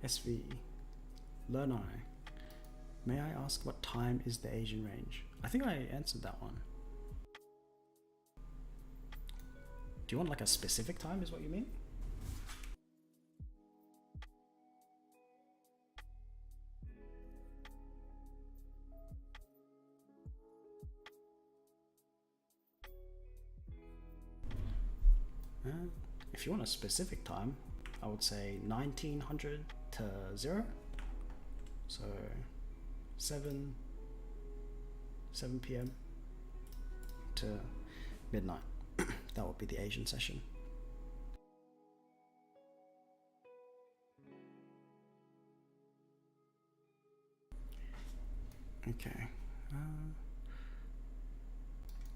SV, Learn I. May I ask what time is the Asian range? I think I answered that one. Do you want like a specific time is what you mean? If you want a specific time, I would say 1900 to 0. So 7 p.m. to midnight. That would be the Asian session. Okay.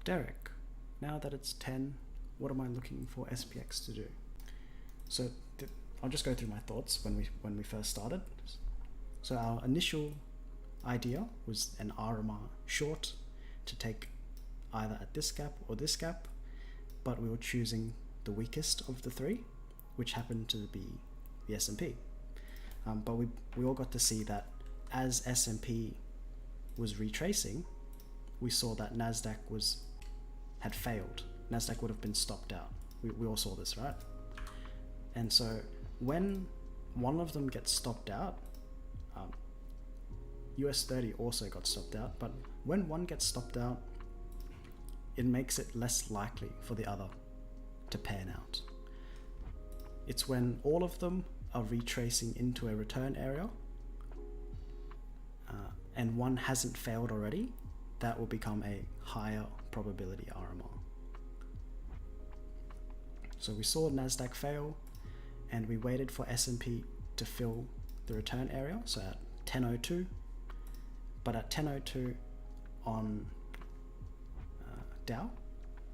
Derek, now that it's 10, what am I looking for SPX to do? So I'll just go through my thoughts when we first started. So our initial idea was an RMR short to take either at this gap or this gap, but we were choosing the weakest of the three, which happened to be the S&P. But we all got to see that as S&P was retracing, we saw that NASDAQ had failed. NASDAQ would have been stopped out. We all saw this, right? And so when one of them gets stopped out, US 30 also got stopped out, but when one gets stopped out, it makes it less likely for the other to pan out. It's when all of them are retracing into a return area and one hasn't failed already, that will become a higher probability RMR. So we saw NASDAQ fail and we waited for S&P to fill the return area, so at 10:02, but at 10:02 on Dow,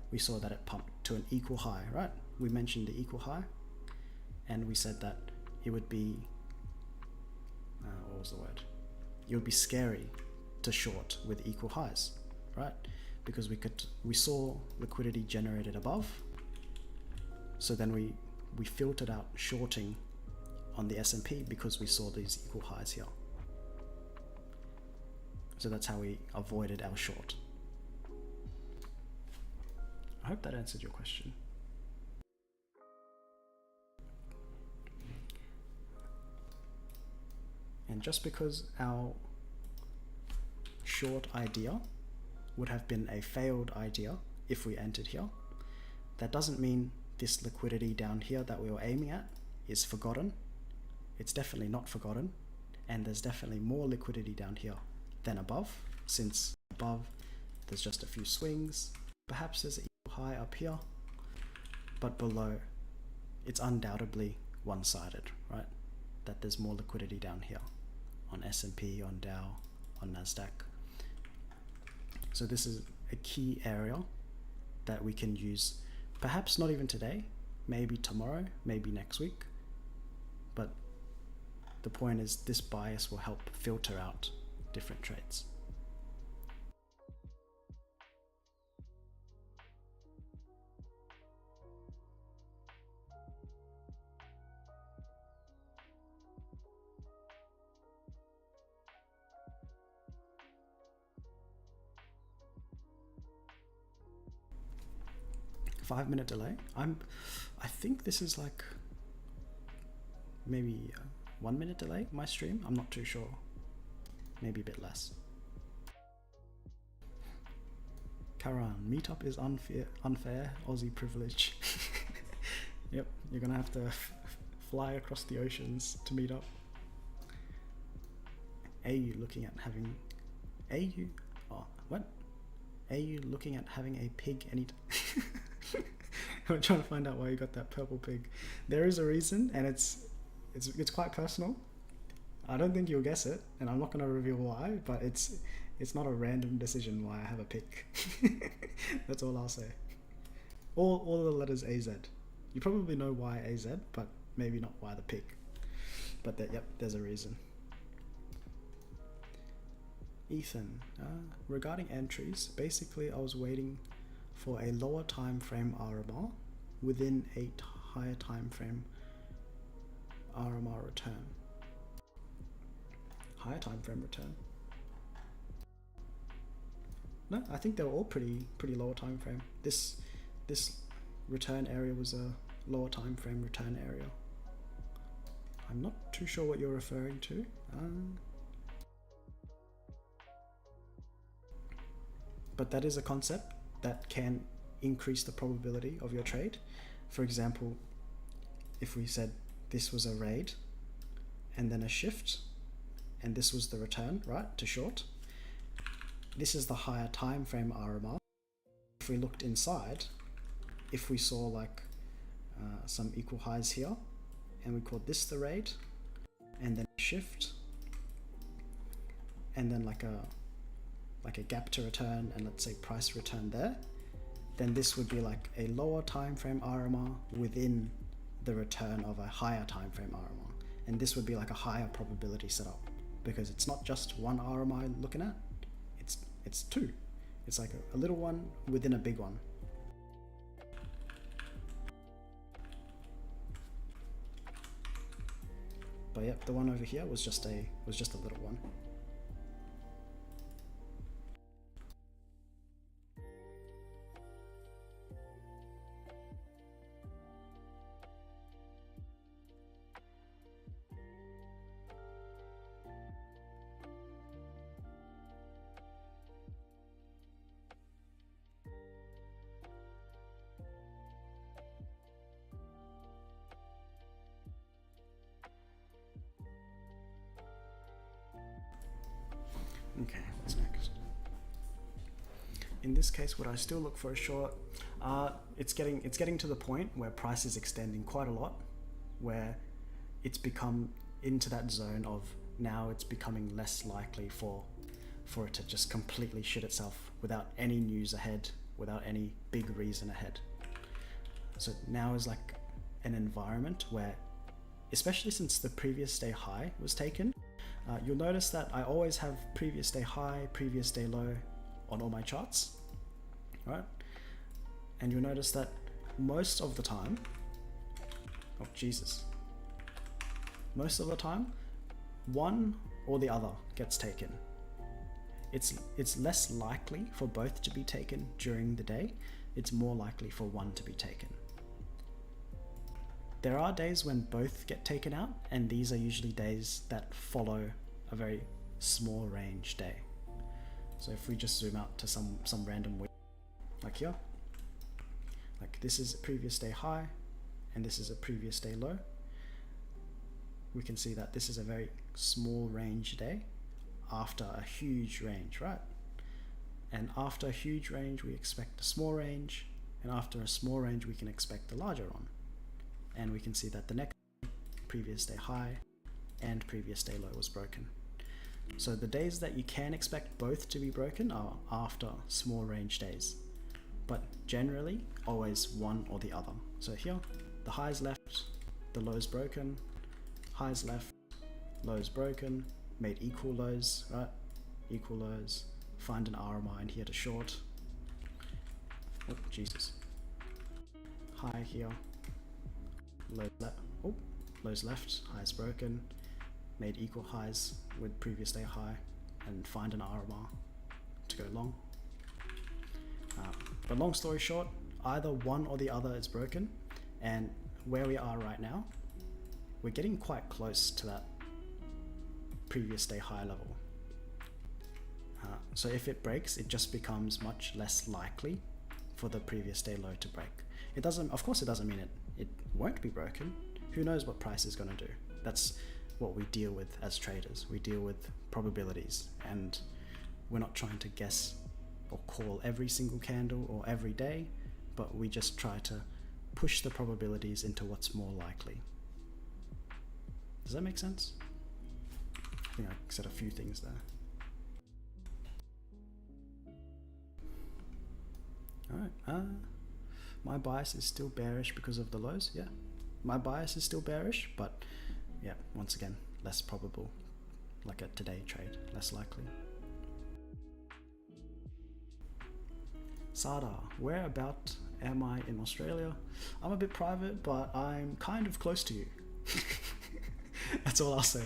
we saw that it pumped to an equal high, right? We mentioned the equal high and we said that it would be, what was the word? It would be scary to short with equal highs, right? Because we saw liquidity generated above, so then we filtered out shorting on the S&P because we saw these equal highs here. So that's how we avoided our short. I hope that answered your question. And just because our short idea would have been a failed idea if we entered here. That doesn't mean this liquidity down here that we were aiming at is forgotten. It's definitely not forgotten, and there's definitely more liquidity down here than above, since above there's just a few swings. Perhaps there's an equal high up here, but below it's undoubtedly one-sided, right? That there's more liquidity down here on S&P, on Dow, on Nasdaq. So this is a key area that we can use, perhaps not even today, maybe tomorrow, maybe next week. But the point is, this bias will help filter out different trades. Five-minute delay. I think this is like maybe 1 minute delay, my stream. I'm not too sure. Maybe a bit less. Karan, meetup is unfair Aussie privilege. Yep, you're gonna have to fly across the oceans to meet up. Are you looking at having looking at having a pig anytime? I'm trying to find out why you got that purple pig. There is a reason, and it's quite personal. I don't think you'll guess it, and I'm not going to reveal why, but it's not a random decision why I have a pig. That's all I'll say. All the letters AZ. You probably know why AZ, but maybe not why the pig. But yep, there's a reason. Ethan, regarding entries, basically I was waiting for a lower time frame RMR within a higher time frame RMR return. Higher time frame return. No, I think they were all pretty lower time frame. This return area was a lower time frame return area. I'm not too sure what you're referring to. But that is a concept that can increase the probability of your trade. For example, if we said this was a raid and then a shift, and this was the return, right, to short. This is the higher time frame RMR. If we looked inside, if we saw like some equal highs here, and we called this the raid, and then shift, and then like a gap to return, and let's say price return there, then this would be like a lower time frame RMR within the return of a higher time frame RMR, and this would be like a higher probability setup, because it's not just one RMR you're looking at, it's two. It's like a little one within a big one. But yep, the one over here was just a little one. Okay, what's next? In this case, would I still look for a short? It's getting to the point where price is extending quite a lot, where it's become into that zone of now it's becoming less likely for it to just completely shit itself without any news ahead, without any big reason ahead. So now is like an environment where, especially since the previous day high was taken, you'll notice that I always have previous day high, previous day low on all my charts, right? And you'll notice that most of the time, oh Jesus, most of the time, one or the other gets taken. It's less likely for both to be taken during the day. It's more likely for one to be taken. There are days when both get taken out, and these are usually days that follow a very small range day. So if we just zoom out to some random week, like here, like this is a previous day high and this is a previous day low, we can see that this is a very small range day after a huge range, right? And after a huge range, we expect a small range, and after a small range, we can expect a larger one. And we can see that the next previous day high and previous day low was broken. So the days that you can expect both to be broken are after small range days, but generally always one or the other. So here, the highs left, the lows broken, highs left, lows broken, made equal lows, right? Equal lows, find an RMI in here to short. Oh, Jesus. High here, low left, oh, lows left, highs broken, made equal highs with previous day high, and find an RMR to go long. But long story short, either one or the other is broken, and where we are right now, we're getting quite close to that previous day high level. So if it breaks, it just becomes much less likely for the previous day low to break. It doesn't, of course it doesn't mean it won't be broken. Who knows what price is going to do? That's what we deal with as traders. We deal with probabilities, and we're not trying to guess or call every single candle or every day, but we just try to push the probabilities into what's more likely. Does that make sense? I think I said a few things there. Alright, my bias is still bearish because of the lows. Yeah, my bias is still bearish, but yeah, once again, less probable, like a today trade, less likely. Sada, where about am I in Australia? I'm a bit private, but I'm kind of close to you. That's all I'll say.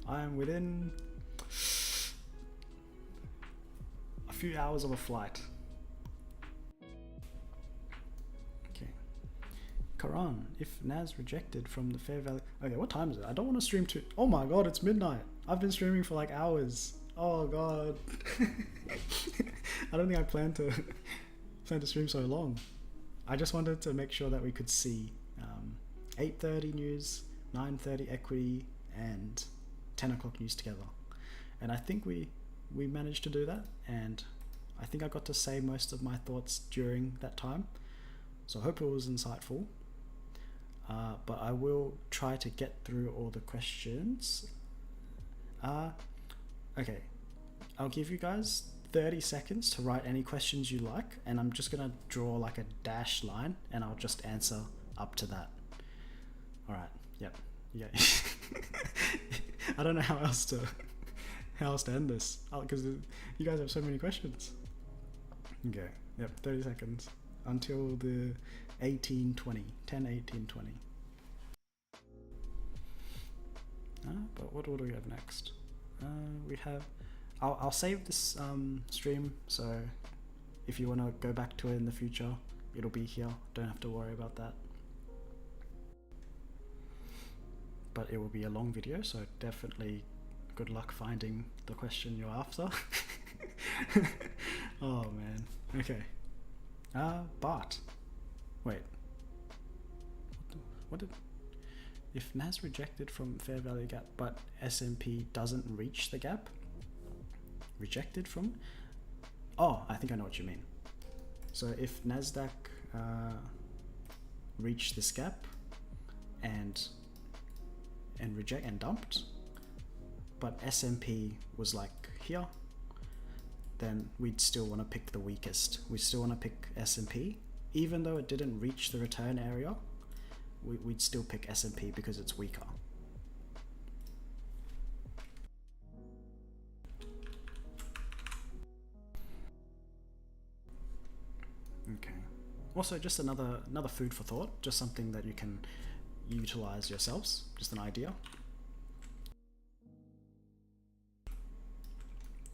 I'm within a few hours of a flight. Okay. Karan, if Naz rejected from the fair value... Okay, what time is it? I don't want to stream too... Oh my god, it's midnight. I've been streaming for like hours. Oh god. I don't think I plan to stream so long. I just wanted to make sure that we could see 8:30 news, 9:30 equity, and 10 o'clock news together. And I think we managed to do that, and I think I got to say most of my thoughts during that time. So I hope it was insightful. But I will try to get through all the questions. Okay, I'll give you guys 30 seconds to write any questions you like, and I'm just gonna draw like a dashed line and I'll just answer up to that. Alright, yep, yeah. I don't know how else to end this, because you guys have so many questions. Okay, yep, 30 seconds until the 18:20, 10:18:20. But what do we have next? We have, I'll save this stream, so if you want to go back to it in the future, it'll be here. Don't have to worry about that. But it will be a long video, so definitely good luck finding the question you're after. Oh man. Okay. But wait. What did? If Nas rejected from fair value gap, but S&P doesn't reach the gap? Rejected from? Oh, I think I know what you mean. So if Nasdaq reached this gap and reject and dumped, but S&P was like here, then we'd still want to pick the weakest. We still want to pick S&P, even though it didn't reach the return area. We'd still pick S&P because it's weaker. Okay. Also, just another food for thought, just something that you can utilize yourselves, just an idea.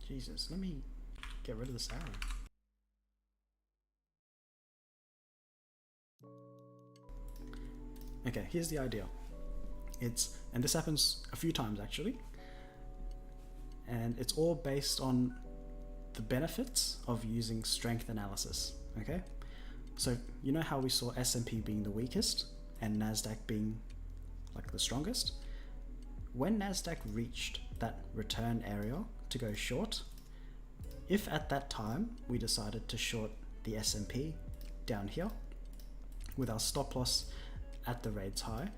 Jesus, let me get rid of this arrow. Okay, here's the idea. And this happens a few times actually, and it's all based on the benefits of using strength analysis. Okay, So you know how we saw S&P being the weakest and NASDAQ being like the strongest? When NASDAQ reached that return area to go short, if at that time we decided to short the S&P down here with our stop loss at the rates high,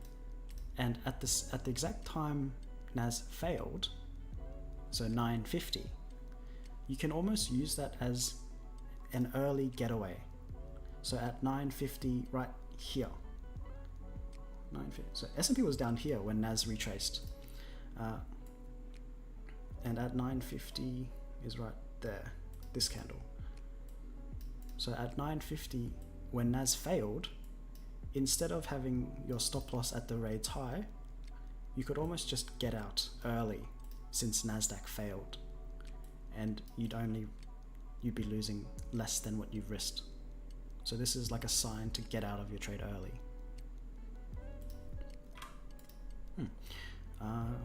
and at the exact time NAS failed, so 950, you can almost use that as an early getaway. So at 950 right here, 950, so S&P was down here when NAS retraced, and at 950 is right there, this candle. So at 950 when NAS failed, instead of having your stop loss at the rates high, you could almost just get out early since NASDAQ failed, and you'd be losing less than what you've risked. So this is like a sign to get out of your trade early.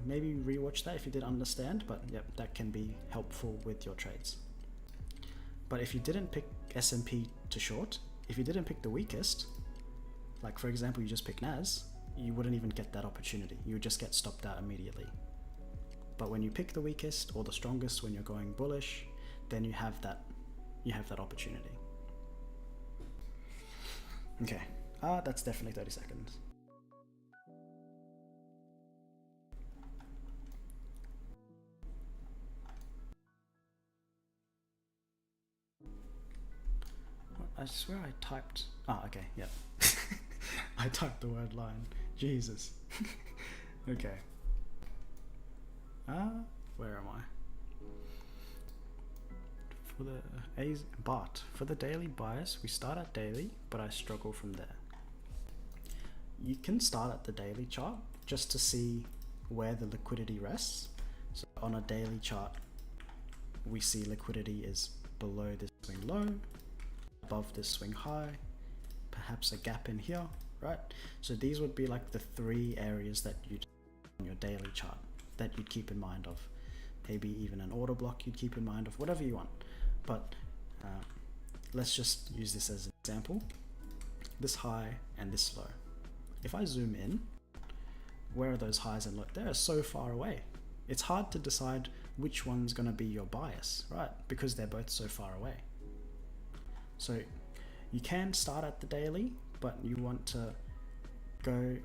Maybe rewatch that if you didn't understand, but yep, that can be helpful with your trades. But if you didn't pick S&P to short, if you didn't pick the weakest, like for example you just pick NAS, you wouldn't even get that opportunity. You would just get stopped out immediately. But when you pick the weakest or the strongest when you're going bullish, then you have that opportunity. Okay, that's definitely 30 seconds. I swear I typed, okay, yep. I typed the word line, Jesus. Okay. Where am I? For the daily bias, we start at daily, but I struggle from there. You can start at the daily chart just to see where the liquidity rests. So on a daily chart, we see liquidity is below this swing low, above this swing high, perhaps a gap in here, right? So these would be like the three areas that you'd on your daily chart that you'd keep in mind of. Maybe even an order block you'd keep in mind of, whatever you want. But let's just use this as an example. This high and this low. If I zoom in, where are those highs and lows? They're so far away. It's hard to decide which one's going to be your bias, right? Because they're both so far away. So you can start at the daily, but you want to go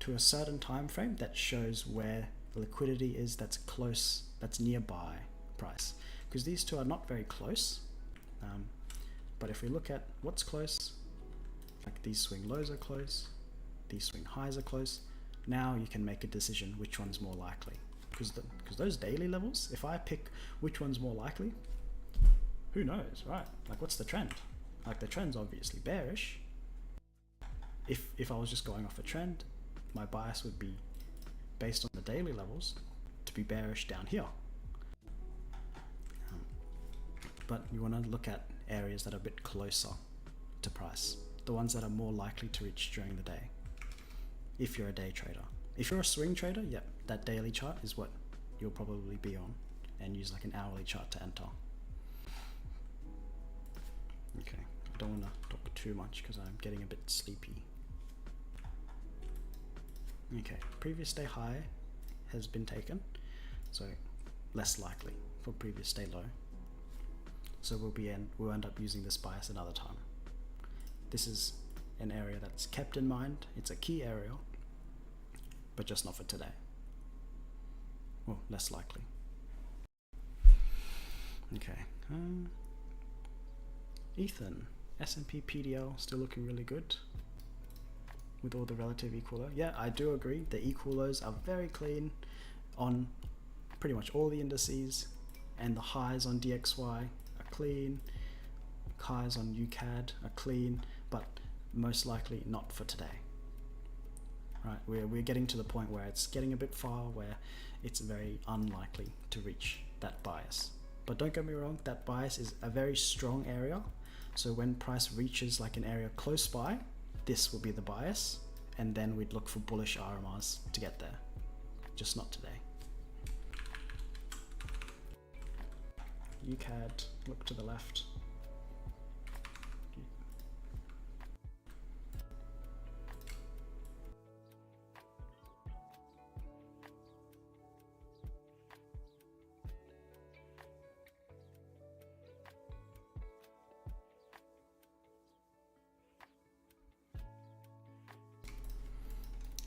to a certain time frame that shows where the liquidity is that's close, that's nearby price. Because these two are not very close. But if we look at what's close, like these swing lows are close, these swing highs are close, now you can make a decision which one's more likely. Because those daily levels, if I pick which one's more likely, who knows, right? Like what's the trend? Like the trend's obviously bearish. If I was just going off a trend, my bias would be based on the daily levels to be bearish down here. But you want to look at areas that are a bit closer to price, the ones that are more likely to reach during the day, if you're a day trader. If you're a swing trader, yep, that daily chart is what you'll probably be on, and use like an hourly chart to enter. Okay, I don't want to talk too much because I'm getting a bit sleepy. Okay, previous day high has been taken, so less likely for previous day low. So we'll end up using this bias another time. This is an area that's kept in mind. It's a key area, but just not for today. Well, less likely. Okay. Ethan, S&P PDL still looking really good with all the relative equal low. Yeah, I do agree. The equal lows are very clean on pretty much all the indices, and the highs on DXY are clean. Highs on UCAD are clean, but most likely not for today. Right, we're getting to the point where it's getting a bit far, where it's very unlikely to reach that bias. But don't get me wrong, that bias is a very strong area. So when price reaches like an area close by, this will be the bias, and then we'd look for bullish RMRs to get there. Just not today. UCAD, look to the left.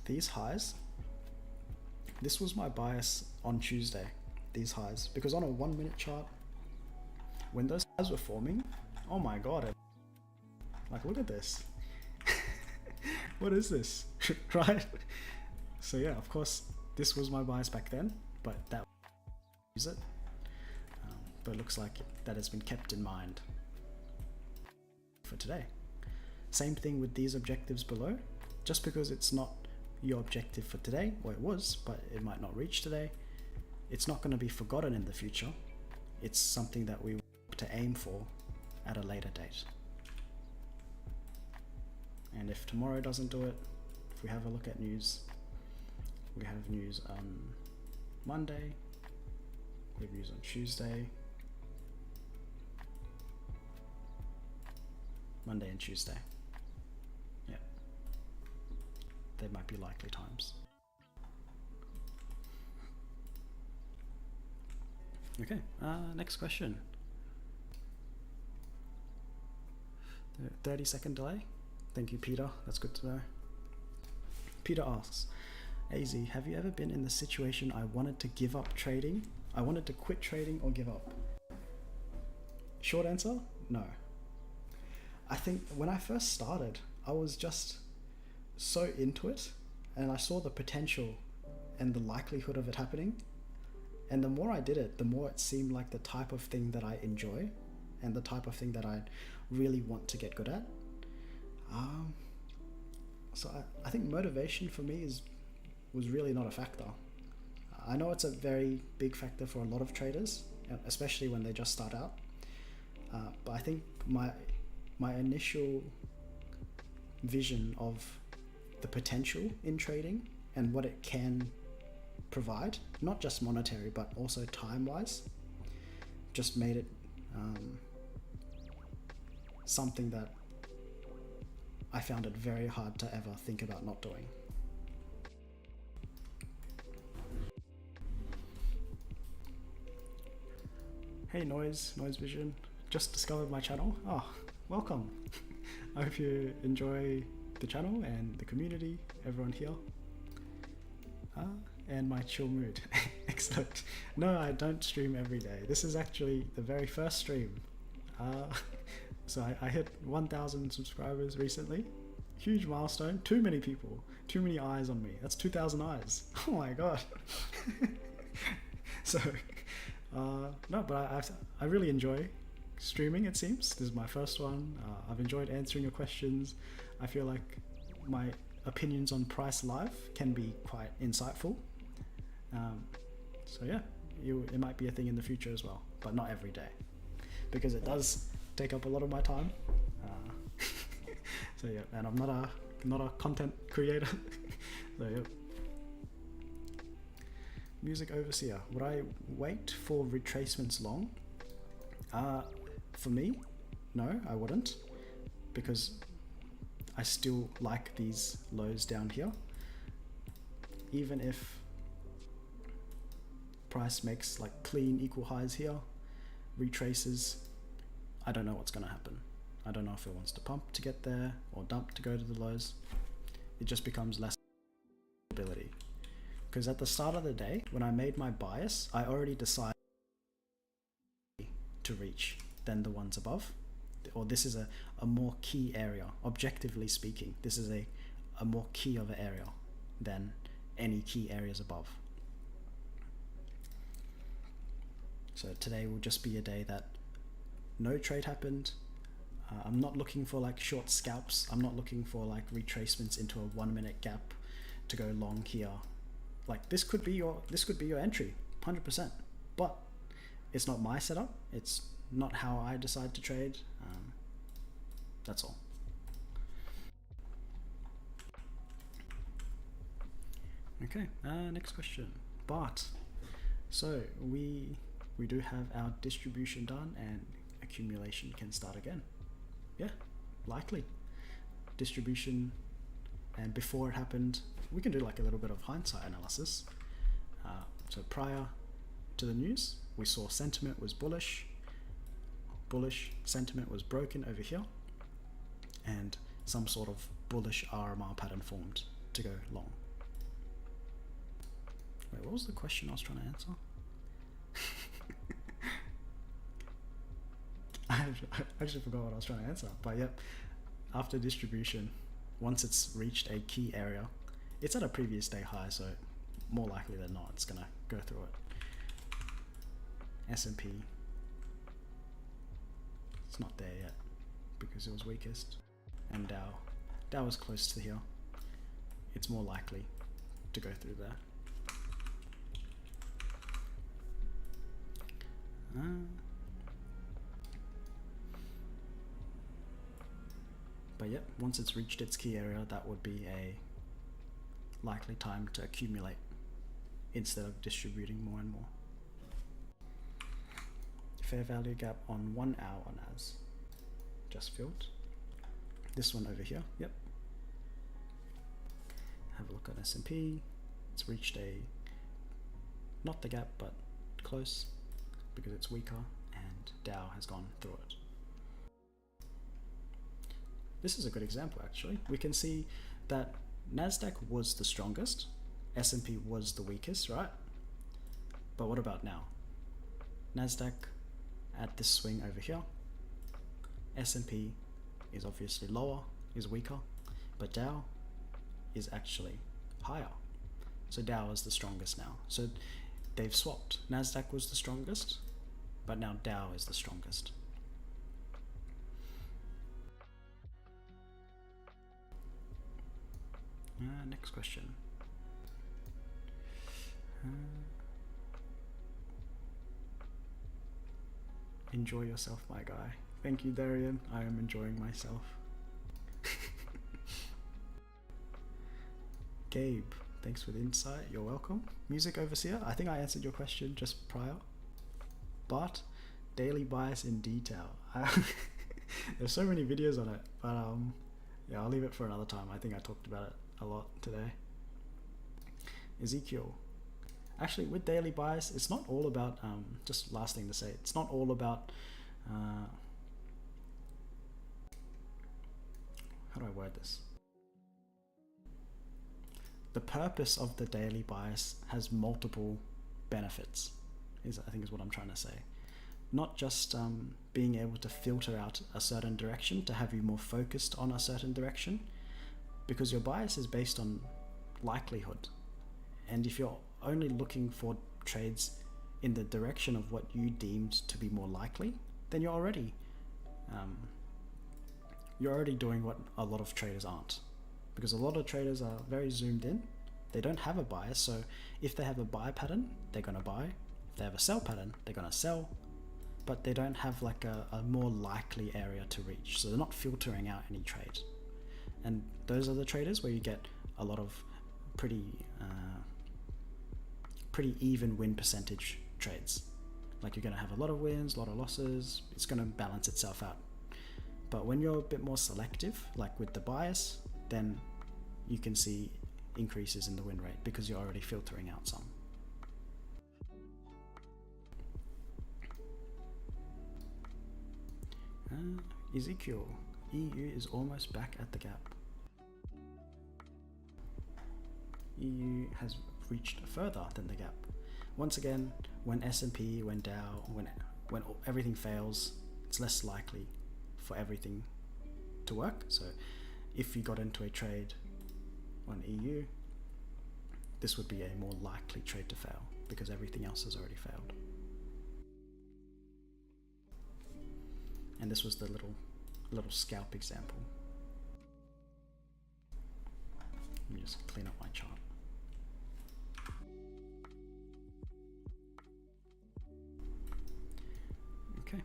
these highs, this was my bias on Tuesday, these highs, because on a 1 minute chart, when those highs were forming, oh my god, like look at this. What is this? Right? So yeah, of course, this was my bias back then, but that use it. But it looks like that has been kept in mind for today. Same thing with these objectives below. Just because it's not your objective for today, or it was, but it might not reach today, it's not going to be forgotten in the future. It's something that we want to aim for at a later date. And if tomorrow doesn't do it, if we have a look at news, we have news on Monday, we have news on Tuesday, Monday and Tuesday. Yeah, they might be likely times. Okay, next question. 30-second delay. Thank you, Peter. That's good to know. Peter asks, AZ, have you ever been in the situation I wanted to give up trading? I wanted to quit trading or give up? Short answer, no. I think when I first started, I was just so into it, and I saw the potential and the likelihood of it happening. And the more I did it, the more it seemed like the type of thing that I enjoy and the type of thing that I really want to get good at. So I think motivation for me was really not a factor. I know it's a very big factor for a lot of traders, especially when they just start out. But I think my initial vision of the potential in trading and what it can provide, not just monetary, but also time-wise, just made it something that I found it very hard to ever think about not doing. Hey Noise Vision, just discovered my channel. Oh, welcome. I hope you enjoy the channel and the community, everyone here. And my chill mood. Excellent. No, I don't stream every day. This is actually the very first stream. So I hit 1,000 subscribers recently. Huge milestone. Too many people. Too many eyes on me. That's 2,000 eyes. Oh my god. So, no, but I really enjoy streaming, it seems. This is my first one. I've enjoyed answering your questions. I feel like my opinions on price live can be quite insightful. So yeah, it might be a thing in the future as well, but not every day, because it does take up a lot of my time. So yeah, and I'm not a content creator. So yeah. Music Overseer, would I wait for retracements long? For me, no, I wouldn't, because I still like these lows down here. Even if price makes like clean equal highs here, retraces, I don't know what's going to happen. I don't know if it wants to pump to get there or dump to go to the lows. It just becomes less ability. Because at the start of the day, when I made my bias, I already decided to reach than the ones above. Or this is a more key area. Objectively speaking, this is a more key of an area than any key areas above. So today will just be a day that no trade happened. I'm not looking for like short scalps. I'm not looking for like retracements into a 1 minute gap to go long here. Like this could be your entry, 100%. But it's not my setup. It's not how I decide to trade. That's all. Okay, next question. But so we do have our distribution done and accumulation can start again. Yeah, likely. Distribution, and before it happened, we can do like a little bit of hindsight analysis. So prior to the news, we saw sentiment was bullish. Bullish sentiment was broken over here, and some sort of bullish RMR pattern formed to go long. Wait, what was the question I was trying to answer? I actually forgot what I was trying to answer. But yep, after distribution, once it's reached a key area, it's at a previous day high, so more likely than not, it's gonna go through it. S&P, it's not there yet because it was weakest, and Dow is close to here. It's more likely to go through there. But yep, once it's reached its key area, that would be a likely time to accumulate instead of distributing more and more. Fair value gap on 1 hour on as just filled. This one over here, yep. Have a look at S&P. It's reached not the gap, but close because it's weaker, and Dow has gone through it. This is a good example actually. We can see that Nasdaq was the strongest, S&P was the weakest, right? But what about now? Nasdaq at this swing over here, S&P is obviously lower, is weaker, but Dow is actually higher. So Dow is the strongest now. So they've swapped. Nasdaq was the strongest, but now Dow is the strongest. Next question. Enjoy yourself, my guy. Thank you, Darian. I am enjoying myself. Gabe, thanks for the insight. You're welcome. Music Overseer, I think I answered your question just prior. But daily bias in detail. There's so many videos on it, but yeah, I'll leave it for another time. I think I talked about it a lot today. Ezekiel. Actually, with daily bias, it's not all about, just last thing to say, it's not all about, how do I word this? The purpose of the daily bias has multiple benefits, I think is what I'm trying to say. Not just being able to filter out a certain direction to have you more focused on a certain direction, because your bias is based on likelihood. And if you're only looking for trades in the direction of what you deemed to be more likely, then you're already doing what a lot of traders aren't. Because a lot of traders are very zoomed in. They don't have a bias, so if they have a buy pattern, they're going to buy. If they have a sell pattern, they're going to sell. But they don't have like a more likely area to reach, so they're not filtering out any trade. And those are the traders where you get a lot of pretty even win percentage trades. Like you're going to have a lot of wins, a lot of losses. It's going to balance itself out. But when you're a bit more selective, like with the bias, then you can see increases in the win rate because you're already filtering out some. Ezekiel, EU is almost back at the gap. EU has reached further than the gap. Once again, when S&P, when Dow, when everything fails, it's less likely for everything to work. So if you got into a trade on EU, this would be a more likely trade to fail because everything else has already failed. And this was the little scalp example. Let me just clean up my chart. Okay,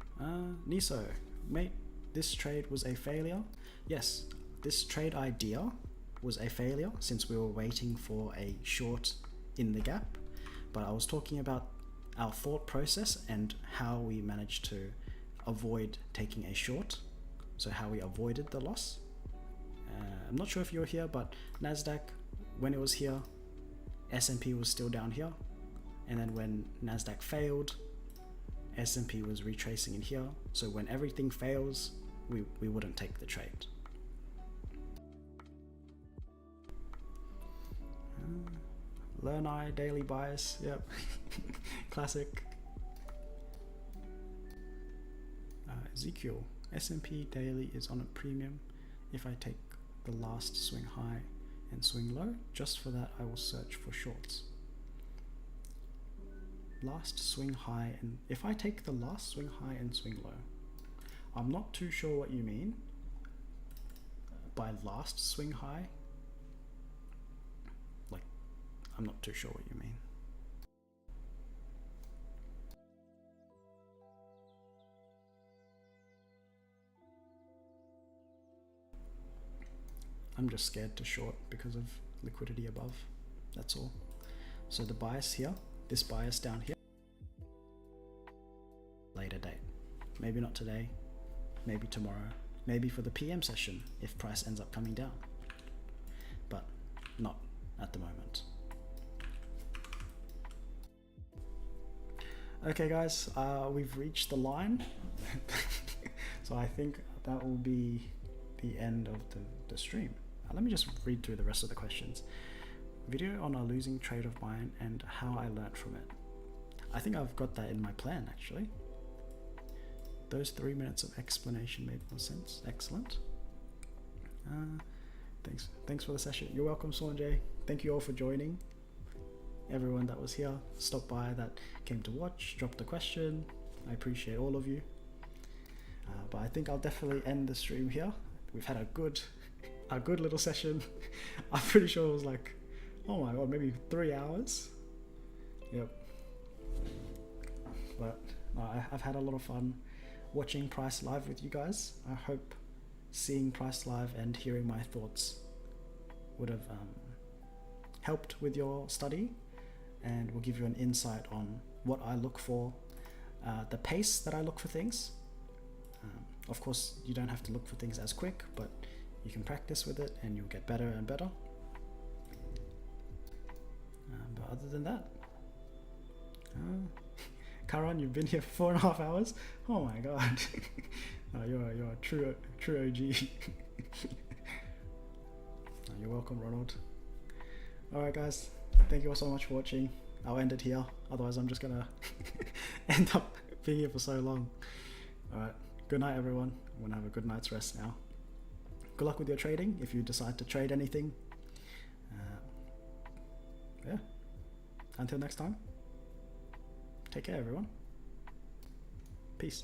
Niso, mate, this trade was a failure. Yes, this trade idea was a failure since we were waiting for a short in the gap, but I was talking about our thought process and how we managed to avoid taking a short, so how we avoided the loss. I'm not sure if you were here, but Nasdaq, when it was here, S&P was still down here, and then when Nasdaq failed, S&P was retracing in here. So when everything fails, we wouldn't take the trade. Learn I daily bias. Yep. Classic. Ezekiel. S&P daily is on a premium. If I take the last swing high and swing low, just for that I will search for shorts. Last swing high, and if I take the last swing high and swing low, I'm not too sure what you mean by last swing high. Like, I'm not too sure what you mean. I'm just scared to short because of liquidity above, that's all. So the bias here, this bias down here, later date. Maybe not today, maybe tomorrow, maybe for the PM session if price ends up coming down, but not at the moment. Okay guys, we've reached the line. So I think that will be the end of the stream. Let me just read through the rest of the questions. Video on a losing trade of mine and how I learned from it. I think I've got that in my plan actually. Those 3 minutes of explanation made more sense. Excellent. Thanks for the session. You're welcome, Sanjay. Thank you all for joining. Everyone that was here, stopped by, that came to watch, dropped a question. I appreciate all of you. But I think I'll definitely end the stream here. We've had a good little session. I'm pretty sure it was like, oh my god, maybe 3 hours. Yep. But I've had a lot of fun watching Price live with you guys. I hope seeing Price live and hearing my thoughts would have helped with your study and will give you an insight on what I look for, the pace that I look for things. Of course, you don't have to look for things as quick, but you can practice with it and you'll get better and better. But other than that, Karan, you've been here for 4.5 hours? Oh my god. You're a true OG. You're welcome, Ronald. Alright guys, thank you all so much for watching. I'll end it here, otherwise I'm just gonna end up being here for so long. Alright, good night everyone. I'm gonna have a good night's rest now. Good luck with your trading if you decide to trade anything. Yeah, until next time, take care everyone. Peace.